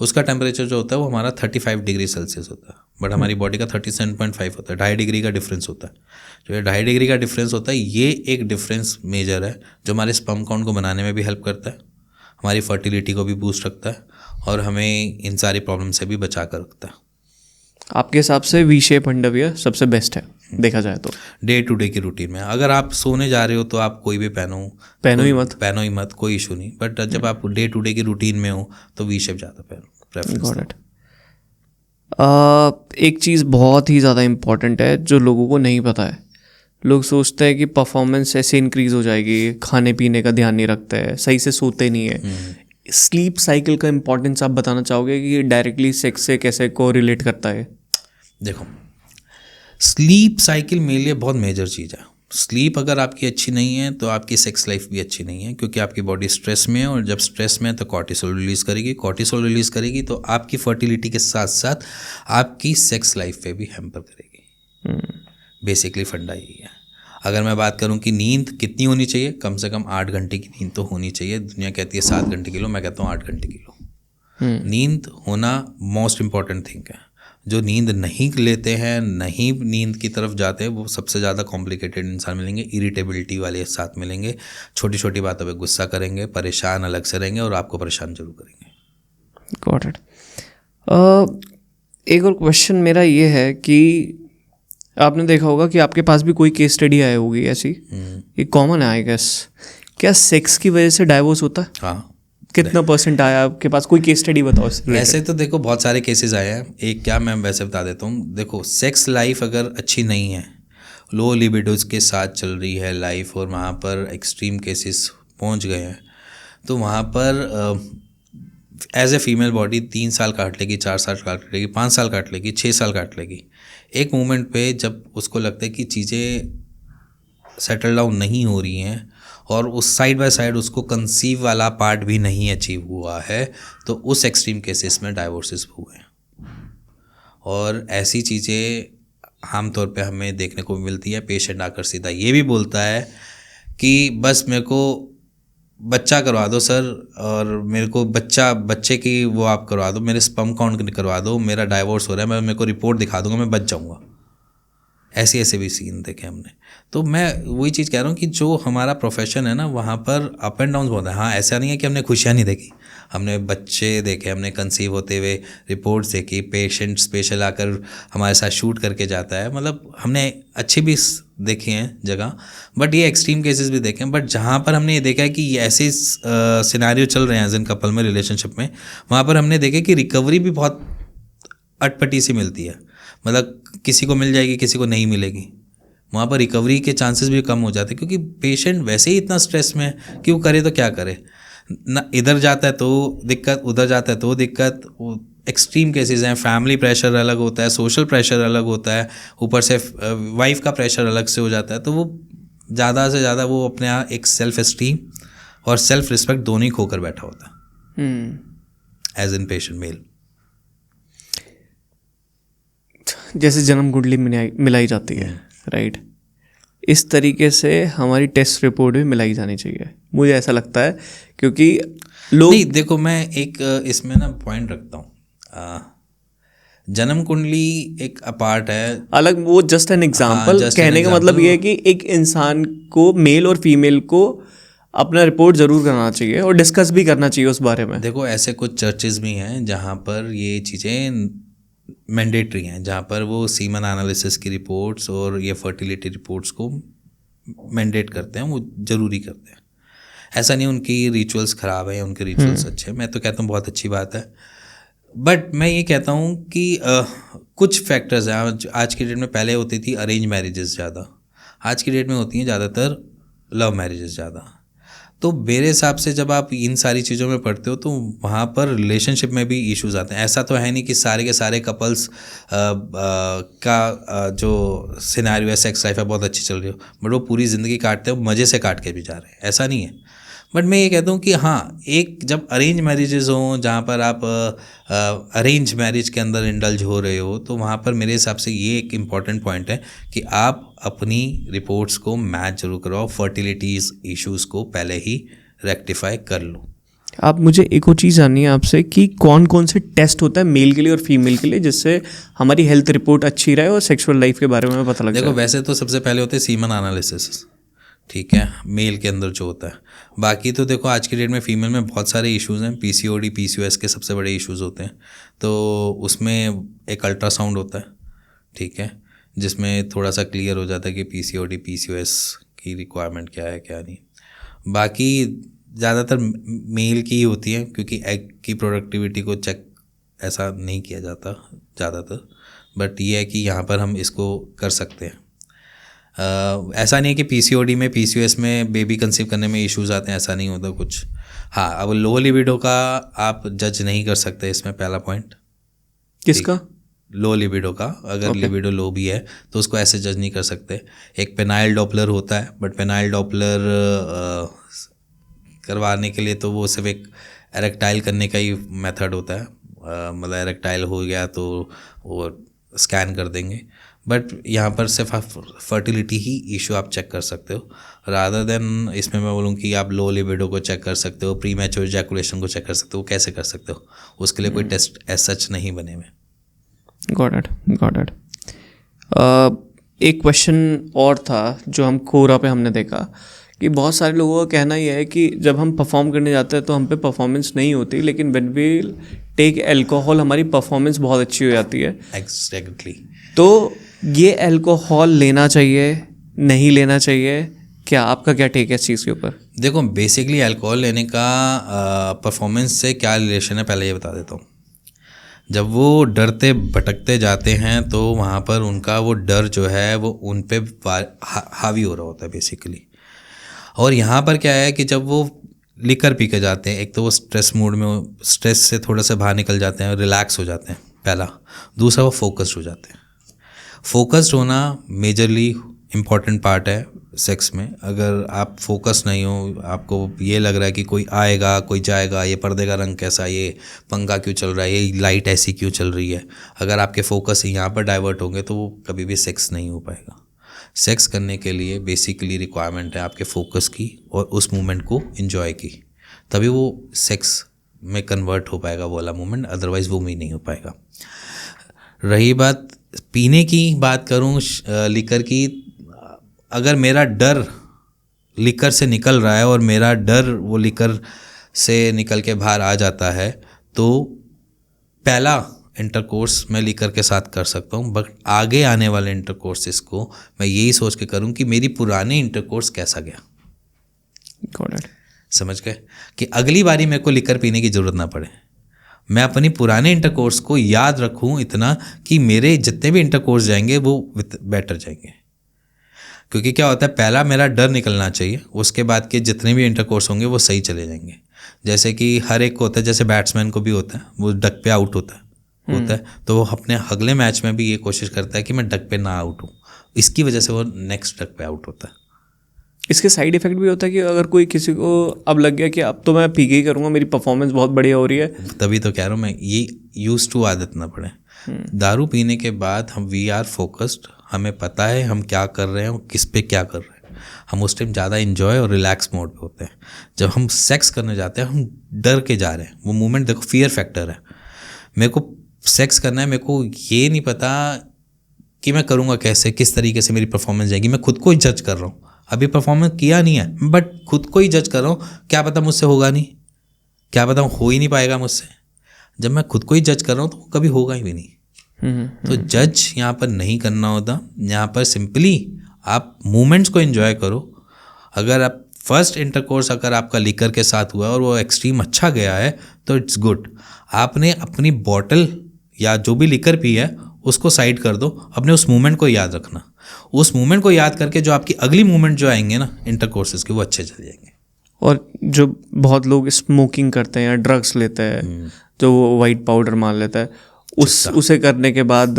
Speaker 2: उसका टेम्परेचर जो होता है वो हमारा 35 डिग्री सेल्सियस होता है, बट हमारी बॉडी का 37.5 होता है। 2.5 डिग्री का डिफरेंस होता है। जो ये 2.5 डिग्री का डिफरेंस होता है, ये एक डिफरेंस मेजर है जो हमारे स्पर्म काउंट को बनाने में भी हेल्प करता है, हमारी फर्टिलिटी को भी बूस्ट रखता है, और हमें इन सारी प्रॉब्लम से भी बचा कर रखता है।
Speaker 1: आपके हिसाब से वी शेप अंडरवियर सबसे बेस्ट है देखा जाए तो?
Speaker 2: डे टू डे की रूटीन में अगर आप सोने जा रहे हो तो आप कोई भी पहनो ही मत, कोई इशू नहीं, बट जब आप डे टू डे की रूटीन में हो तो वी शेप ज़्यादा प्रेफरेंस।
Speaker 1: एक चीज़ बहुत ही ज़्यादा इम्पॉर्टेंट है जो लोगों को नहीं पता है। लोग सोचते हैं कि परफॉर्मेंस ऐसे इंक्रीज़ हो जाएगी, खाने पीने का ध्यान नहीं रखते हैं, सही से सोते नहीं है। स्लीप साइकिल का इम्पोर्टेंस आप बताना चाहोगे कि डायरेक्टली सेक्स से कैसे को रिलेट करता है?
Speaker 2: देखो स्लीप साइकिल मेरे लिए बहुत मेजर चीज़ है। स्लीप अगर आपकी अच्छी नहीं है तो आपकी सेक्स लाइफ भी अच्छी नहीं है, क्योंकि आपकी बॉडी स्ट्रेस में है, और जब स्ट्रेस में है तो कॉर्टिसोल रिलीज़ करेगी तो आपकी फर्टिलिटी के साथ साथ आपकी सेक्स लाइफ पे भी हैम्पर करेगी। बेसिकली फंडा यही है। अगर मैं बात करूं कि नींद कितनी होनी चाहिए, कम से कम 8 घंटे की नींद तो होनी चाहिए। दुनिया कहती है 7 घंटे की लो, मैं कहता हूँ 8 घंटे की लो। नींद होना मोस्ट इम्पॉर्टेंट थिंग है। जो नींद नहीं लेते हैं, नहीं नींद की तरफ जाते हैं, वो सबसे ज़्यादा कॉम्प्लिकेटेड इंसान मिलेंगे, इरिटेबिलिटी वाले साथ मिलेंगे, छोटी छोटी बातों पे गुस्सा करेंगे, परेशान अलग से रहेंगे और आपको परेशान जरूर करेंगे।
Speaker 1: Got it. एक और क्वेश्चन मेरा ये है कि आपने देखा होगा कि आपके पास भी कोई केस स्टडी आई होगी ऐसी, ये कॉमन है आई गेस। क्या सेक्स की वजह से डाइवोर्स होता है?
Speaker 2: हाँ।
Speaker 1: कितना % आया आपके पास? कोई केस स्टडी बताओ।
Speaker 2: वैसे तो देखो बहुत सारे केसेस आए हैं, एक क्या मैं वैसे बता देता हूँ। देखो सेक्स लाइफ अगर अच्छी नहीं है, लो लिबिडोज के साथ चल रही है लाइफ, और वहाँ पर एक्सट्रीम केसेस पहुँच गए हैं, तो वहाँ पर एज ए फीमेल बॉडी 3 साल काट लेगी, 4 साल काट लेगी, 5 साल काट लेगी, 6 साल काट लेगी। एक मोमेंट पे जब उसको लगता है कि चीज़ें सेटल डाउन नहीं हो रही हैं और उस साइड बाय साइड उसको कंसीव वाला पार्ट भी नहीं अचीव हुआ है, तो उस एक्सट्रीम केसेस में डाइवोर्सेस हुए हैं। और ऐसी चीज़ें आमतौर पे हमें देखने को मिलती है। पेशेंट आकर सीधा ये भी बोलता है कि बस मेरे को बच्चा करवा दो सर, और मेरे को बच्चे की वो आप करवा दो, मेरे स्पर्म काउंट करवा दो, मेरा डाइवोर्स हो रहा है, मेरे को रिपोर्ट दिखा दूंगा, मैं बच जाऊंगा। ऐसे ऐसे भी सीन देखे हमने। तो मैं वही चीज़ कह रहा हूँ कि जो हमारा प्रोफेशन है ना, वहाँ पर अप एंड डाउन बहुत है। हाँ, ऐसा नहीं है कि हमने खुशियाँ नहीं देखी, हमने बच्चे देखे, हमने कंसीव होते हुए रिपोर्ट्स देखी, पेशेंट स्पेशल आकर हमारे साथ शूट करके जाता है, मतलब हमने अच्छी भी देखी हैं जगह, बट ये एक्सट्रीम केसेस भी देखे हैं। बट जहाँ पर हमने ये देखा है कि ये ऐसे सिनारियो चल रहे हैं एज इन कपल में, रिलेशनशिप में, वहाँ पर हमने देखे कि रिकवरी भी बहुत अटपटी सी मिलती है। मतलब किसी को मिल जाएगी, किसी को नहीं मिलेगी, वहाँ पर रिकवरी के चांसेस भी कम हो जाते हैं, क्योंकि पेशेंट वैसे ही इतना स्ट्रेस में है कि वो करे तो क्या करे ना, इधर जाता है तो दिक्कत, उधर जाता है तो दिक्कत। वो एक्सट्रीम केसेस हैं, फैमिली प्रेशर अलग होता है, सोशल प्रेशर अलग होता है, ऊपर से वाइफ का प्रेशर अलग से हो जाता है। तो वो ज़्यादा से ज़्यादा वो अपने यहाँ एक सेल्फ एस्टीम और सेल्फ रिस्पेक्ट दोनों ही खोकर बैठा होता है एज इन पेशेंट मेल।
Speaker 1: जैसे जन्म कुंडली मिलाई जाती है, राइट, इस तरीके से हमारी टेस्ट रिपोर्ट भी मिलाई जानी चाहिए, मुझे ऐसा लगता है। क्योंकि लोग
Speaker 2: नहीं, देखो मैं एक इसमें ना पॉइंट रखता हूँ, जन्म कुंडली एक अपार्ट है
Speaker 1: अलग, वो जस्ट एन एग्जाम्पल। कहने का मतलब ये है कि एक इंसान को, मेल और फीमेल को अपना रिपोर्ट ज़रूर करना चाहिए और डिस्कस भी करना चाहिए उस बारे में।
Speaker 2: देखो ऐसे कुछ चर्चेज भी हैं जहाँ पर ये चीज़ें मैंडेटरी हैं, जहाँ पर वो सीमन एनालिसिस की रिपोर्ट्स और ये फर्टिलिटी रिपोर्ट्स को मैंडेट करते हैं, वो ज़रूरी करते हैं। ऐसा नहीं उनकी रिचुअल्स ख़राब है या उनके रिचुअल्स अच्छे हैं, मैं तो कहता हूँ बहुत अच्छी बात है। बट मैं ये कहता हूँ कि कुछ फैक्टर्स हैं आज की डेट में। पहले होती थी अरेंज मैरिजेस ज़्यादा, आज की डेट में होती हैं ज़्यादातर लव मैरिजेस ज़्यादा। तो मेरे हिसाब से जब आप इन सारी चीज़ों में पढ़ते हो तो वहाँ पर रिलेशनशिप में भी इश्यूज आते हैं। ऐसा तो है नहीं कि सारे के सारे कपल्स का जो सिनेरियो है, सेक्स लाइफ है, बहुत अच्छी चल रही हो, बट वो पूरी ज़िंदगी काटते हैं, मज़े से काट के भी जा रहे हैं, ऐसा नहीं है। बट मैं ये कहता हूँ कि हाँ, एक जब अरेंज मैरिजेज़ हों, जहाँ पर आप अरेंज मैरिज के अंदर इंडल्ज हो रहे हो, तो वहाँ पर मेरे हिसाब से ये एक इम्पॉर्टेंट पॉइंट है कि आप अपनी रिपोर्ट्स को मैच जरूर करवाओ, फर्टिलिटीज़ इश्यूज़ को पहले ही रेक्टिफाई कर लो।
Speaker 1: आप मुझे एक और चीज़ जाननी है आपसे कि कौन कौन से टेस्ट होता है मेल के लिए और फीमेल के लिए, जिससे हमारी हेल्थ रिपोर्ट अच्छी रहे और सेक्सुअल लाइफ के बारे में पता लग जाए।
Speaker 2: देखो वैसे तो सबसे पहले होते हैं सीमन एनालिसिस, ठीक है, मेल के अंदर जो होता है। बाकी तो देखो आज की डेट में फीमेल में बहुत सारे इश्यूज़ हैं, पीसीओडी पीसीओएस के सबसे बड़े इश्यूज़ होते हैं। तो उसमें एक अल्ट्रासाउंड होता है, ठीक है, जिसमें थोड़ा सा क्लियर हो जाता है कि पीसीओडी पीसीओएस की रिक्वायरमेंट क्या है क्या नहीं। बाकी ज़्यादातर मेल की ही होती है, क्योंकि एग की प्रोडक्टिविटी को चेक ऐसा नहीं किया जाता ज़्यादातर। बट ये है कि यहाँ पर हम इसको कर सकते हैं। ऐसा नहीं है कि पीसीओडी में पीसीओएस में बेबी कंसीव करने में इश्यूज़ आते हैं, ऐसा नहीं होता कुछ। हाँ, अब लो लिबिडो का आप जज नहीं कर सकते इसमें, पहला पॉइंट।
Speaker 1: किसका?
Speaker 2: लो लिबिडो का। अगर लिबिडो लो भी है तो उसको ऐसे जज नहीं कर सकते। एक पेनाइल डॉपलर होता है, बट पेनाइल डॉपलर करवाने के लिए तो वो सिर्फ एक एरेक्टाइल करने का ही मेथड होता है, मतलब एरेक्टाइल हो गया तो वो स्कैन कर देंगे। बट यहाँ पर सिर्फ आप फर्टिलिटी ही इशू आप चेक कर सकते हो, रादर देन इसमें मैं बोलूँ कि आप लो लिबिडो को चेक कर सकते हो, प्री मैच्योर इजैकुलेशन को चेक कर सकते हो। कैसे कर सकते हो, उसके लिए कोई टेस्ट एज सच नहीं बने हुए।
Speaker 1: Got it. एक क्वेश्चन और था जो हम कोरा पे हमने देखा कि बहुत सारे लोगों का कहना यह है कि जब हम परफॉर्म करने जाते हैं तो हम पे परफॉर्मेंस नहीं होती, लेकिन व्हेन वी टेक अल्कोहल हमारी परफॉर्मेंस बहुत अच्छी हो जाती है।
Speaker 2: एग्जैक्टली।
Speaker 1: तो ये अल्कोहल लेना चाहिए, नहीं लेना चाहिए, क्या आपका क्या टेक है इस चीज़ के ऊपर?
Speaker 2: देखो बेसिकली अल्कोहल लेने का परफॉर्मेंस से क्या रिलेशन है पहले ये बता देता हूँ। जब वो डरते भटकते जाते हैं तो वहाँ पर उनका वो डर जो है वो उन पे हावी हो रहा होता है बेसिकली। और यहाँ पर क्या है कि जब वो लिकर पी के जाते हैं, एक तो वो स्ट्रेस मूड में, स्ट्रेस से थोड़ा सा बाहर निकल जाते हैं, रिलैक्स हो जाते हैं, पहला। दूसरा वो फोकस्ड हो जाते हैं। फोकस्ड होना मेजरली इम्पॉर्टेंट पार्ट है सेक्स में। अगर आप फोकस नहीं हो, आपको ये लग रहा है कि कोई आएगा कोई जाएगा, ये पर्दे का रंग कैसा, ये पंखा क्यों चल रहा है, ये लाइट ऐसी क्यों चल रही है, अगर आपके फोकस यहाँ पर डाइवर्ट होंगे तो वो कभी भी सेक्स नहीं हो पाएगा। सेक्स करने के लिए बेसिकली रिक्वायरमेंट है आपके फोकस की और उस मोमेंट को एंजॉय की, तभी वो सेक्स में कन्वर्ट हो पाएगा वो वाला मोमेंट, अदरवाइज़ वो भी नहीं हो पाएगा। रही बात पीने की, बात करूँ लिकर की, अगर मेरा डर लिकर से निकल रहा है और मेरा डर वो लिकर से निकल के बाहर आ जाता है, तो पहला इंटरकोर्स मैं लिकर के साथ कर सकता हूँ, बट आगे आने वाले इंटरकोर्सेस को मैं यही सोच के करूँ कि मेरी पुरानी इंटरकोर्स कैसा गया।
Speaker 1: Got it.
Speaker 2: समझ गए कि अगली बारी मेरे को लिकर पीने की ज़रूरत ना पड़े, मैं अपनी पुराने इंटरकोर्स को याद रखूँ इतना कि मेरे जितने भी इंटरकोर्स जाएंगे वो बेटर जाएंगे। क्योंकि क्या होता है, पहला मेरा डर निकलना चाहिए, उसके बाद के जितने भी इंटरकोर्स होंगे वो सही चले जाएंगे। जैसे कि हर एक को होता है, जैसे बैट्समैन को भी होता है, वो डक पे आउट होता है, तो वो अपने अगले मैच में भी ये कोशिश करता है कि मैं डक पे ना आउट हूँ, इसकी वजह से वो नेक्स्ट डक पे आउट होता है।
Speaker 1: इसके साइड इफेक्ट भी होता है कि अगर कोई किसी को अब लग गया कि अब तो मैं पी के ही करूँगा, मेरी परफॉर्मेंस बहुत बढ़िया हो रही है,
Speaker 2: तभी तो कह रहा हूँ मैं, ये यूज टू आदत ना पड़े। दारू पीने के बाद हम वी आर फोकस्ड, हमें पता है हम क्या कर रहे हैं, किस पे क्या कर रहे हैं, हम उस टाइम ज़्यादा इन्जॉय और रिलैक्स मोड पे होते हैं। जब हम सेक्स करने जाते हैं हम डर के जा रहे हैं, वो मोमेंट देखो फियर फैक्टर है। मेरे को सेक्स करना है, मेरे को ये नहीं पता कि मैं करूँगा कैसे, किस तरीके से मेरी परफॉर्मेंस जाएगी, मैं खुद को ही जज कर रहा हूँ। अभी परफॉर्मेंस किया नहीं है बट खुद को ही जज कर रहा हूँ, क्या पता मुझसे होगा नहीं, क्या पता हो ही नहीं पाएगा मुझसे। जब मैं खुद को ही जज कर रहा हूँ तो कभी होगा ही भी नहीं। तो जज यहाँ पर नहीं करना होता, यहाँ पर सिंपली आप मोमेंट्स को एंजॉय करो। अगर आप फर्स्ट इंटरकोर्स अगर आपका लिकर के साथ हुआ और वो एक्सट्रीम अच्छा गया है तो इट्स गुड। आपने अपनी बॉटल या जो भी लिकर पी है उसको साइड कर दो, अपने उस मोमेंट को याद रखना। उस मोमेंट को याद करके जो आपकी अगली मोमेंट जो आएंगे ना इंटरकोर्सेस के, वो अच्छे चल जाएंगे।
Speaker 1: और जो बहुत लोग स्मोकिंग करते हैं या ड्रग्स लेते हैं, जो वो वाइट पाउडर मान लेता है, उसे करने के बाद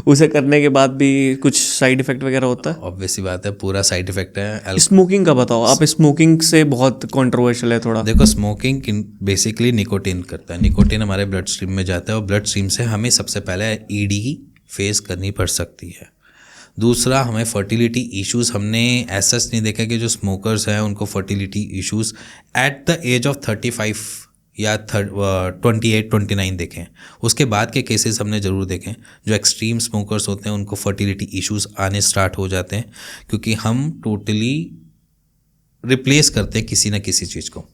Speaker 1: उसे करने के बाद भी कुछ साइड इफेक्ट वगैरह होता है?
Speaker 2: ऑब्वियस सी बात है, पूरा साइड इफेक्ट है।
Speaker 1: स्मोकिंग का बताओ आप, स्मोकिंग से बहुत कंट्रोवर्शियल है थोड़ा।
Speaker 2: देखो स्मोकिंग बेसिकली निकोटिन करता है, निकोटिन हमारे ब्लड स्ट्रीम में जाता है और ब्लड स्ट्रीम से हमें सबसे पहले ईडी फेस करनी पड़ सकती है। दूसरा, हमें फर्टिलिटी इश्यूज़, हमने ऐसा नहीं देखा कि जो स्मोकर्स हैं उनको fertility issues at the age of 35 या 28-29 देखें। उसके बाद के केसेस हमने ज़रूर देखें, जो एक्सट्रीम स्मोकर्स होते हैं उनको फर्टिलिटी इश्यूज़ आने स्टार्ट हो जाते हैं, क्योंकि हम टोटली रिप्लेस करते हैं किसी न किसी चीज़ को।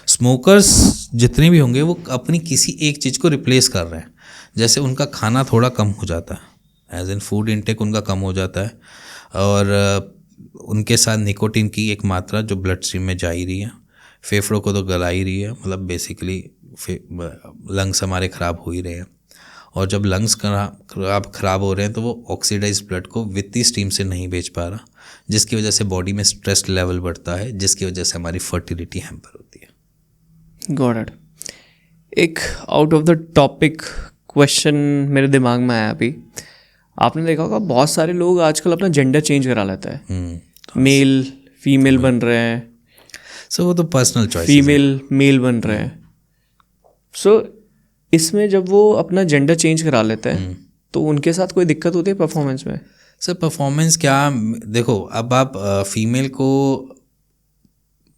Speaker 2: स्मोकर्स जितने भी होंगे वो अपनी किसी एक चीज़ को रिप्लेस कर रहे हैं। जैसे उनका खाना थोड़ा कम हो जाता है, एज इन फूड इनटेक उनका कम हो जाता है, और उनके साथ निकोटिन की एक मात्रा जो ब्लड स्ट्रीम में जा ही रही है, फेफड़ों को तो गला ही रही है, मतलब बेसिकली लंग्स हमारे ख़राब हो ही रहे हैं। और जब लंग्स ख़राब हो रहे हैं तो वो ऑक्सीडाइज ब्लड को वित्तीय स्ट्रीम से नहीं भेज पा रहा, जिसकी वजह से बॉडी में स्ट्रेस लेवल बढ़ता है, जिसकी वजह से हमारी फर्टिलिटी हैम्पर होती है।
Speaker 1: Got it. एक out of the topic question मेरे दिमाग में आया अभी। आपने देखा होगा बहुत सारे लोग आजकल अपना जेंडर चेंज करा लेते हैं, मेल फीमेल बन रहे हैं,
Speaker 2: सो वो तो पर्सनल चॉइस,
Speaker 1: फीमेल मेल बन रहे हैं। सो इसमें जब वो अपना जेंडर चेंज करा लेते हैं तो उनके साथ कोई दिक्कत होती है परफॉर्मेंस में?
Speaker 2: सर परफॉर्मेंस क्या, देखो अब आप फीमेल को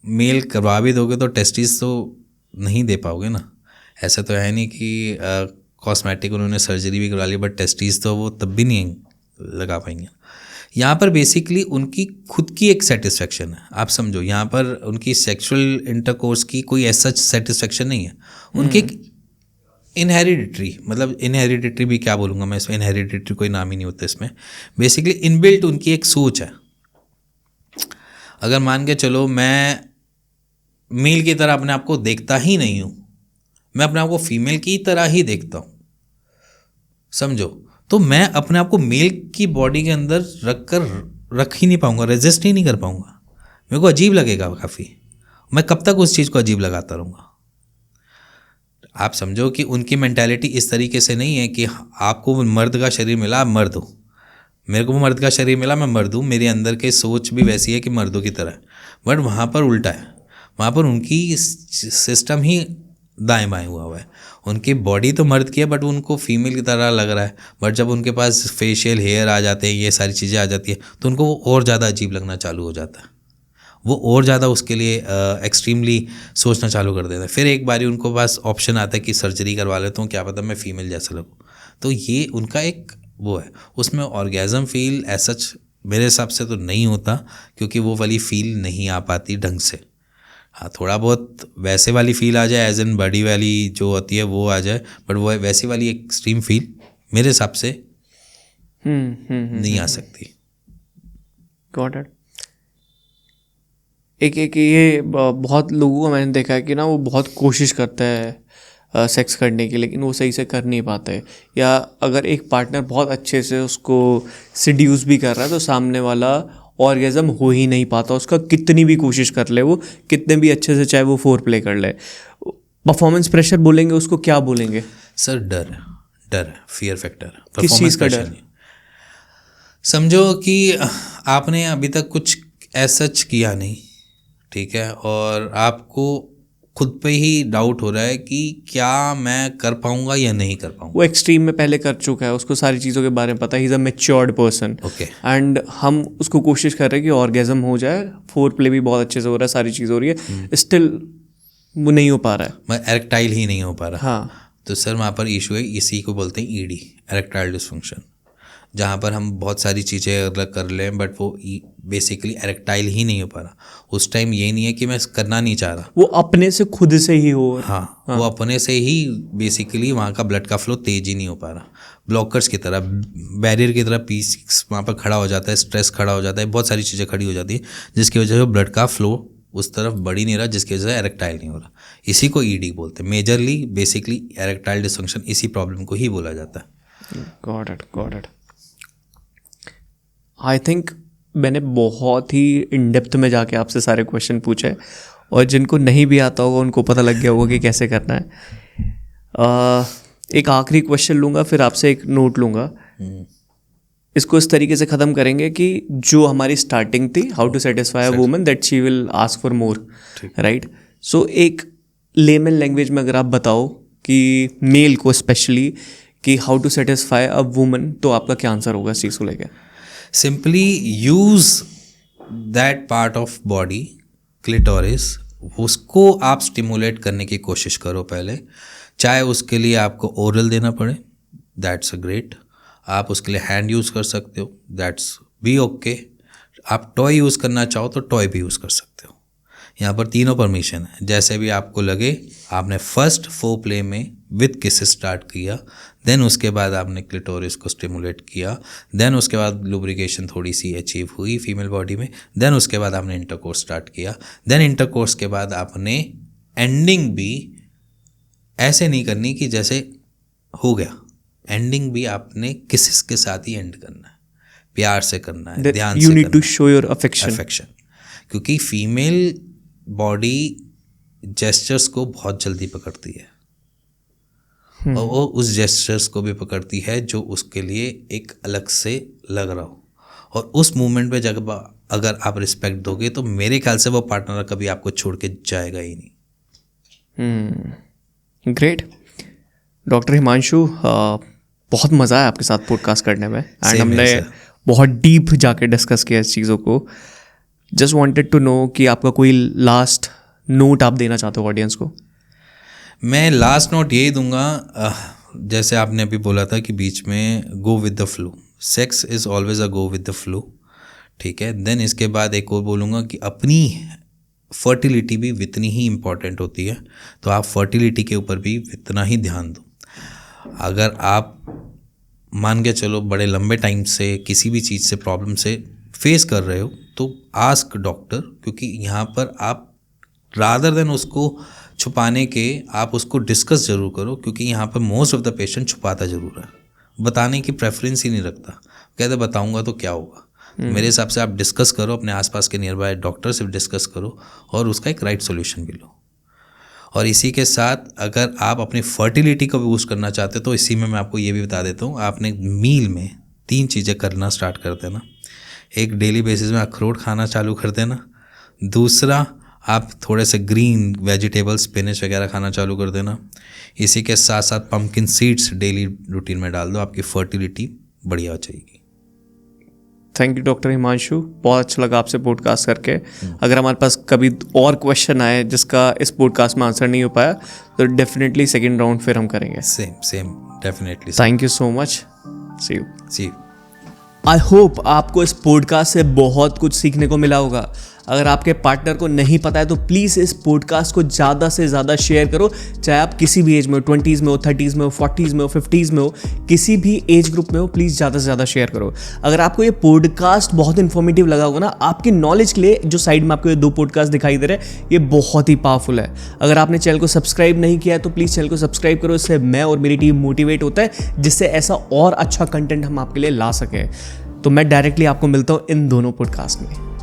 Speaker 2: मेल करवा भी दोगे तो टेस्टिस तो नहीं दे पाओगे ना। ऐसा तो है नहीं कि कॉस्मेटिक उन्होंने सर्जरी भी करवा ली बट टेस्टिस तो वो तब भी नहीं लगा पाएंगे। यहाँ पर बेसिकली उनकी खुद की एक सेटिस्फेक्शन है, आप समझो। यहाँ पर उनकी सेक्सुअल इंटरकोर्स की कोई ऐसा सेटिस्फेक्शन नहीं है, उनकी एक इनहेरिडिटरी, मतलब इनहेरिडिटरी भी क्या बोलूँगा मैं इसमें, इनहेरिडिटरी कोई नाम ही नहीं होता इसमें। बेसिकली इनबिल्ट उनकी एक सोच है। अगर मान के चलो मैं मेल की तरह अपने आप को देखता ही नहीं हूँ, मैं अपने आप को फीमेल की तरह ही देखता हूँ, समझो, तो मैं अपने आप को मेल की बॉडी के अंदर रख ही नहीं पाऊंगा, रेजिस्ट ही नहीं कर पाऊंगा, मेरे को अजीब लगेगा काफ़ी। मैं कब तक उस चीज़ को अजीब लगाता रहूँगा? आप समझो कि उनकी मेंटालिटी इस तरीके से नहीं है कि आपको मर्द का शरीर मिला आप मर्द हो, मेरे को मर्द का शरीर मिला मैं मर्द हूँ, मेरे अंदर की सोच भी वैसी है कि मर्दों की तरह। बट वहाँ पर उल्टा है, वहाँ पर उनकी सिस्टम ही दाएं बाएं हुआ है। उनकी बॉडी तो मर्द की है बट उनको फीमेल की तरह लग रहा है, बट जब उनके पास फेशियल हेयर आ जाते हैं, ये सारी चीज़ें आ जाती है, तो उनको वो और ज़्यादा अजीब लगना चालू हो जाता है, वो और ज़्यादा उसके लिए एक्सट्रीमली सोचना चालू कर देता है। फिर एक बारी उनको पास ऑप्शन आता है कि सर्जरी करवा लेता हूँ, क्या पता मैं फीमेल जैसा लगूँ। तो ये उनका एक वो है, उसमें ऑर्गेज़म फील ऐसा मेरे हिसाब से तो नहीं होता, क्योंकि वो वाली फील नहीं आ पाती ढंग से। हाँ, थोड़ा बहुत वैसे वाली फील आ जाए, एज इन बॉडी वाली जो होती है वो आ जाए, बट वो वैसी वाली एक्सट्रीम फील मेरे हिसाब से नहीं आ सकती।
Speaker 1: Got it. एक ये बहुत लोगों को मैंने देखा है कि ना वो बहुत कोशिश करता है सेक्स करने की, लेकिन वो सही से कर नहीं पाते, या अगर एक पार्टनर बहुत अच्छे से उसको सिड्यूस भी कर रहा है तो सामने वाला ऑर्गेज़म हो ही नहीं पाता, उसका कितनी भी कोशिश कर ले, वो कितने भी अच्छे से चाहे वो फोर प्ले कर ले। परफॉर्मेंस प्रेशर बोलेंगे उसको, क्या बोलेंगे
Speaker 2: सर? डर, फियर फैक्टर।
Speaker 1: किस चीज़ का डर?
Speaker 2: समझो कि आपने अभी तक कुछ ऐसा किया नहीं, ठीक है, और आपको खुद पे ही डाउट हो रहा है कि क्या मैं कर पाऊंगा या नहीं कर पाऊंगा।
Speaker 1: वो एक्सट्रीम में पहले कर चुका है, उसको सारी चीज़ों के बारे में पता है, he is a matured person,
Speaker 2: okay,
Speaker 1: and हम उसको कोशिश कर रहे हैं कि ऑर्गेज़म हो जाए, फोर प्ले भी बहुत अच्छे से हो रहा है, सारी चीज़ हो रही है, स्टिल वो नहीं हो पा रहा है,
Speaker 2: मैं एरेक्टाइल ही नहीं हो पा रहा।
Speaker 1: हाँ,
Speaker 2: तो सर वहाँ पर इशू है, इसी को बोलते हैं ईडी, एरेक्टाइल डिसफंक्शन, जहाँ पर हम बहुत सारी चीज़ें अलग कर लें बट वो बेसिकली एरेक्टाइल ही नहीं हो पा रहा। उस टाइम ये नहीं है कि मैं करना नहीं चाह रहा,
Speaker 1: वो अपने से खुद से ही हो,
Speaker 2: हाँ, वो अपने से ही बेसिकली वहाँ का ब्लड का फ्लो तेज ही नहीं हो पा रहा, ब्लॉकर्स की तरह, बैरियर की तरह P6 वहाँ पर खड़ा हो जाता है, स्ट्रेस खड़ा हो जाता है, बहुत सारी चीज़ें खड़ी हो जाती है, जिसकी वजह से ब्लड का फ्लो उस तरफ बढ़ ही नहीं रहा, जिसकी वजह से एरेक्टाइल नहीं हो रहा। इसी को ईडी बोलते हैं मेजरली, बेसिकली एरेक्टाइल डिसफंक्शन इसी प्रॉब्लम को ही बोला जाता है।
Speaker 1: Got it. आई थिंक मैंने बहुत ही इन डेप्थ में जाके आपसे सारे क्वेश्चन पूछे, और जिनको नहीं भी आता होगा उनको पता लग गया होगा कि कैसे करना है। एक आखिरी क्वेश्चन लूँगा, फिर आपसे एक नोट लूँगा। इसको इस तरीके से ख़त्म करेंगे कि जो हमारी स्टार्टिंग थी, how to satisfy a woman that she will ask for more, right? So एक लेमन लैंग्वेज में अगर आप बताओ कि मेल को स्पेशली कि how to satisfy a woman, तो आपका क्या आंसर होगा इस चीज़ को लेकर?
Speaker 2: Simply use that part of body, clitoris, उसको आप स्टिमुलेट करने की कोशिश करो पहले, चाहे उसके लिए आपको ओरल देना पड़े, दैट्स अ ग्रेट, आप उसके लिए हैंड यूज़ कर सकते हो, दैट्स भी ओके, आप टॉय यूज़ करना चाहो तो टॉय भी यूज़ कर सकते हो। यहाँ पर तीनों परमिशन है, जैसे भी आपको लगे। आपने फर्स्ट फोर प्ले में विद किस स्टार्ट किया, देन उसके बाद आपने क्लिटोरिस को स्टिमुलेट किया, देन उसके बाद लुब्रिकेशन थोड़ी सी अचीव हुई फीमेल बॉडी में, देन उसके बाद आपने इंटरकोर्स स्टार्ट किया, देन इंटरकोर्स के बाद आपने एंडिंग भी ऐसे नहीं करनी कि जैसे हो गया, एंडिंग भी आपने किस के साथ ही एंड करना है, प्यार से करना है, ध्यान से
Speaker 1: you need to show your affection,
Speaker 2: क्योंकि फीमेल बॉडी जेस्चर्स को बहुत जल्दी पकड़ती है, और वो उस जेस्चर्स को भी पकड़ती है जो उसके लिए एक अलग से लग रहा हो, और उस मोमेंट पे जब अगर आप रिस्पेक्ट दोगे तो मेरे ख्याल से वो पार्टनर कभी आपको छोड़ के जाएगा ही नहीं।
Speaker 1: ग्रेट डॉक्टर हिमांशु, बहुत मज़ा आया आपके साथ पॉडकास्ट करने में, एंड हमने बहुत डीप जाके डिस्कस किया इस चीज़ों को। जस्ट वांटेड टू नो कि आपका कोई लास्ट नोट आप देना चाहते हो ऑडियंस को?
Speaker 2: मैं लास्ट नोट यही दूंगा, जैसे आपने अभी बोला था कि बीच में go with the flow, sex is always a go with the flow, ठीक है। देन इसके बाद एक और बोलूँगा कि अपनी फर्टिलिटी भी इतनी ही इम्पॉर्टेंट होती है, तो आप फर्टिलिटी के ऊपर भी इतना ही ध्यान दो। अगर आप मान के चलो बड़े लंबे टाइम से किसी भी चीज़ से प्रॉब्लम से फेस कर रहे हो तो आस्क डॉक्टर, क्योंकि यहाँ पर आप रादर देन उसको छुपाने के आप उसको डिस्कस ज़रूर करो, क्योंकि यहाँ पर मोस्ट ऑफ द पेशेंट छुपाता ज़रूर है, बताने की प्रेफरेंस ही नहीं रखता, कहते बताऊँगा तो क्या होगा। मेरे हिसाब से आप डिस्कस करो, अपने आसपास के नियर बाय डॉक्टर से डिस्कस करो और उसका एक राइट सॉल्यूशन भी लो। और इसी के साथ अगर आप अपनी फर्टिलिटी को भी बूस्ट करना चाहते हो तो इसी में मैं आपको ये भी बता देता हूँ, आपने मील में 3 चीज़ें करना स्टार्ट कर देना। एक, डेली बेसिस में अखरोट खाना चालू कर देना। दूसरा, आप थोड़े से ग्रीन वेजिटेबल्स स्पिनच वगैरह खाना चालू कर देना। इसी के साथ साथ पम्पकिन सीड्स डेली रूटीन में डाल दो, आपकी फर्टिलिटी बढ़िया हो जाएगी।
Speaker 1: थैंक यू डॉक्टर हिमांशु, बहुत अच्छा लगा आपसे पॉडकास्ट करके। अगर हमारे पास कभी और क्वेश्चन आए जिसका इस पॉडकास्ट में आंसर नहीं हो पाया तो डेफिनेटली सेकंड राउंड फिर हम करेंगे।
Speaker 2: Same definitely.
Speaker 1: Thank you so much. See you.
Speaker 2: जी।
Speaker 1: आई होप आपको इस पॉडकास्ट से बहुत कुछ सीखने को मिला होगा। अगर आपके पार्टनर को नहीं पता है तो प्लीज़ इस पॉडकास्ट को ज़्यादा से ज़्यादा शेयर करो, चाहे आप किसी भी एज में हो, 20s में हो, 30s में हो, 40s में हो, 50s में हो, किसी भी एज ग्रुप में हो, प्लीज़ ज़्यादा से ज़्यादा शेयर करो। अगर आपको ये पॉडकास्ट बहुत इन्फॉर्मेटिव लगा होगा ना, आपकी नॉलेज के लिए जो साइड में आपको ये 2 पॉडकास्ट दिखाई दे रहे हैं, ये बहुत ही पावरफुल है। अगर आपने चैनल को सब्सक्राइब नहीं किया है तो प्लीज़ चैनल को सब्सक्राइब करो, इससे मैं और मेरी टीम मोटिवेट होता है, जिससे ऐसा और अच्छा कंटेंट हम आपके लिए ला सकें। तो मैं डायरेक्टली आपको मिलता हूँ इन दोनों पॉडकास्ट में।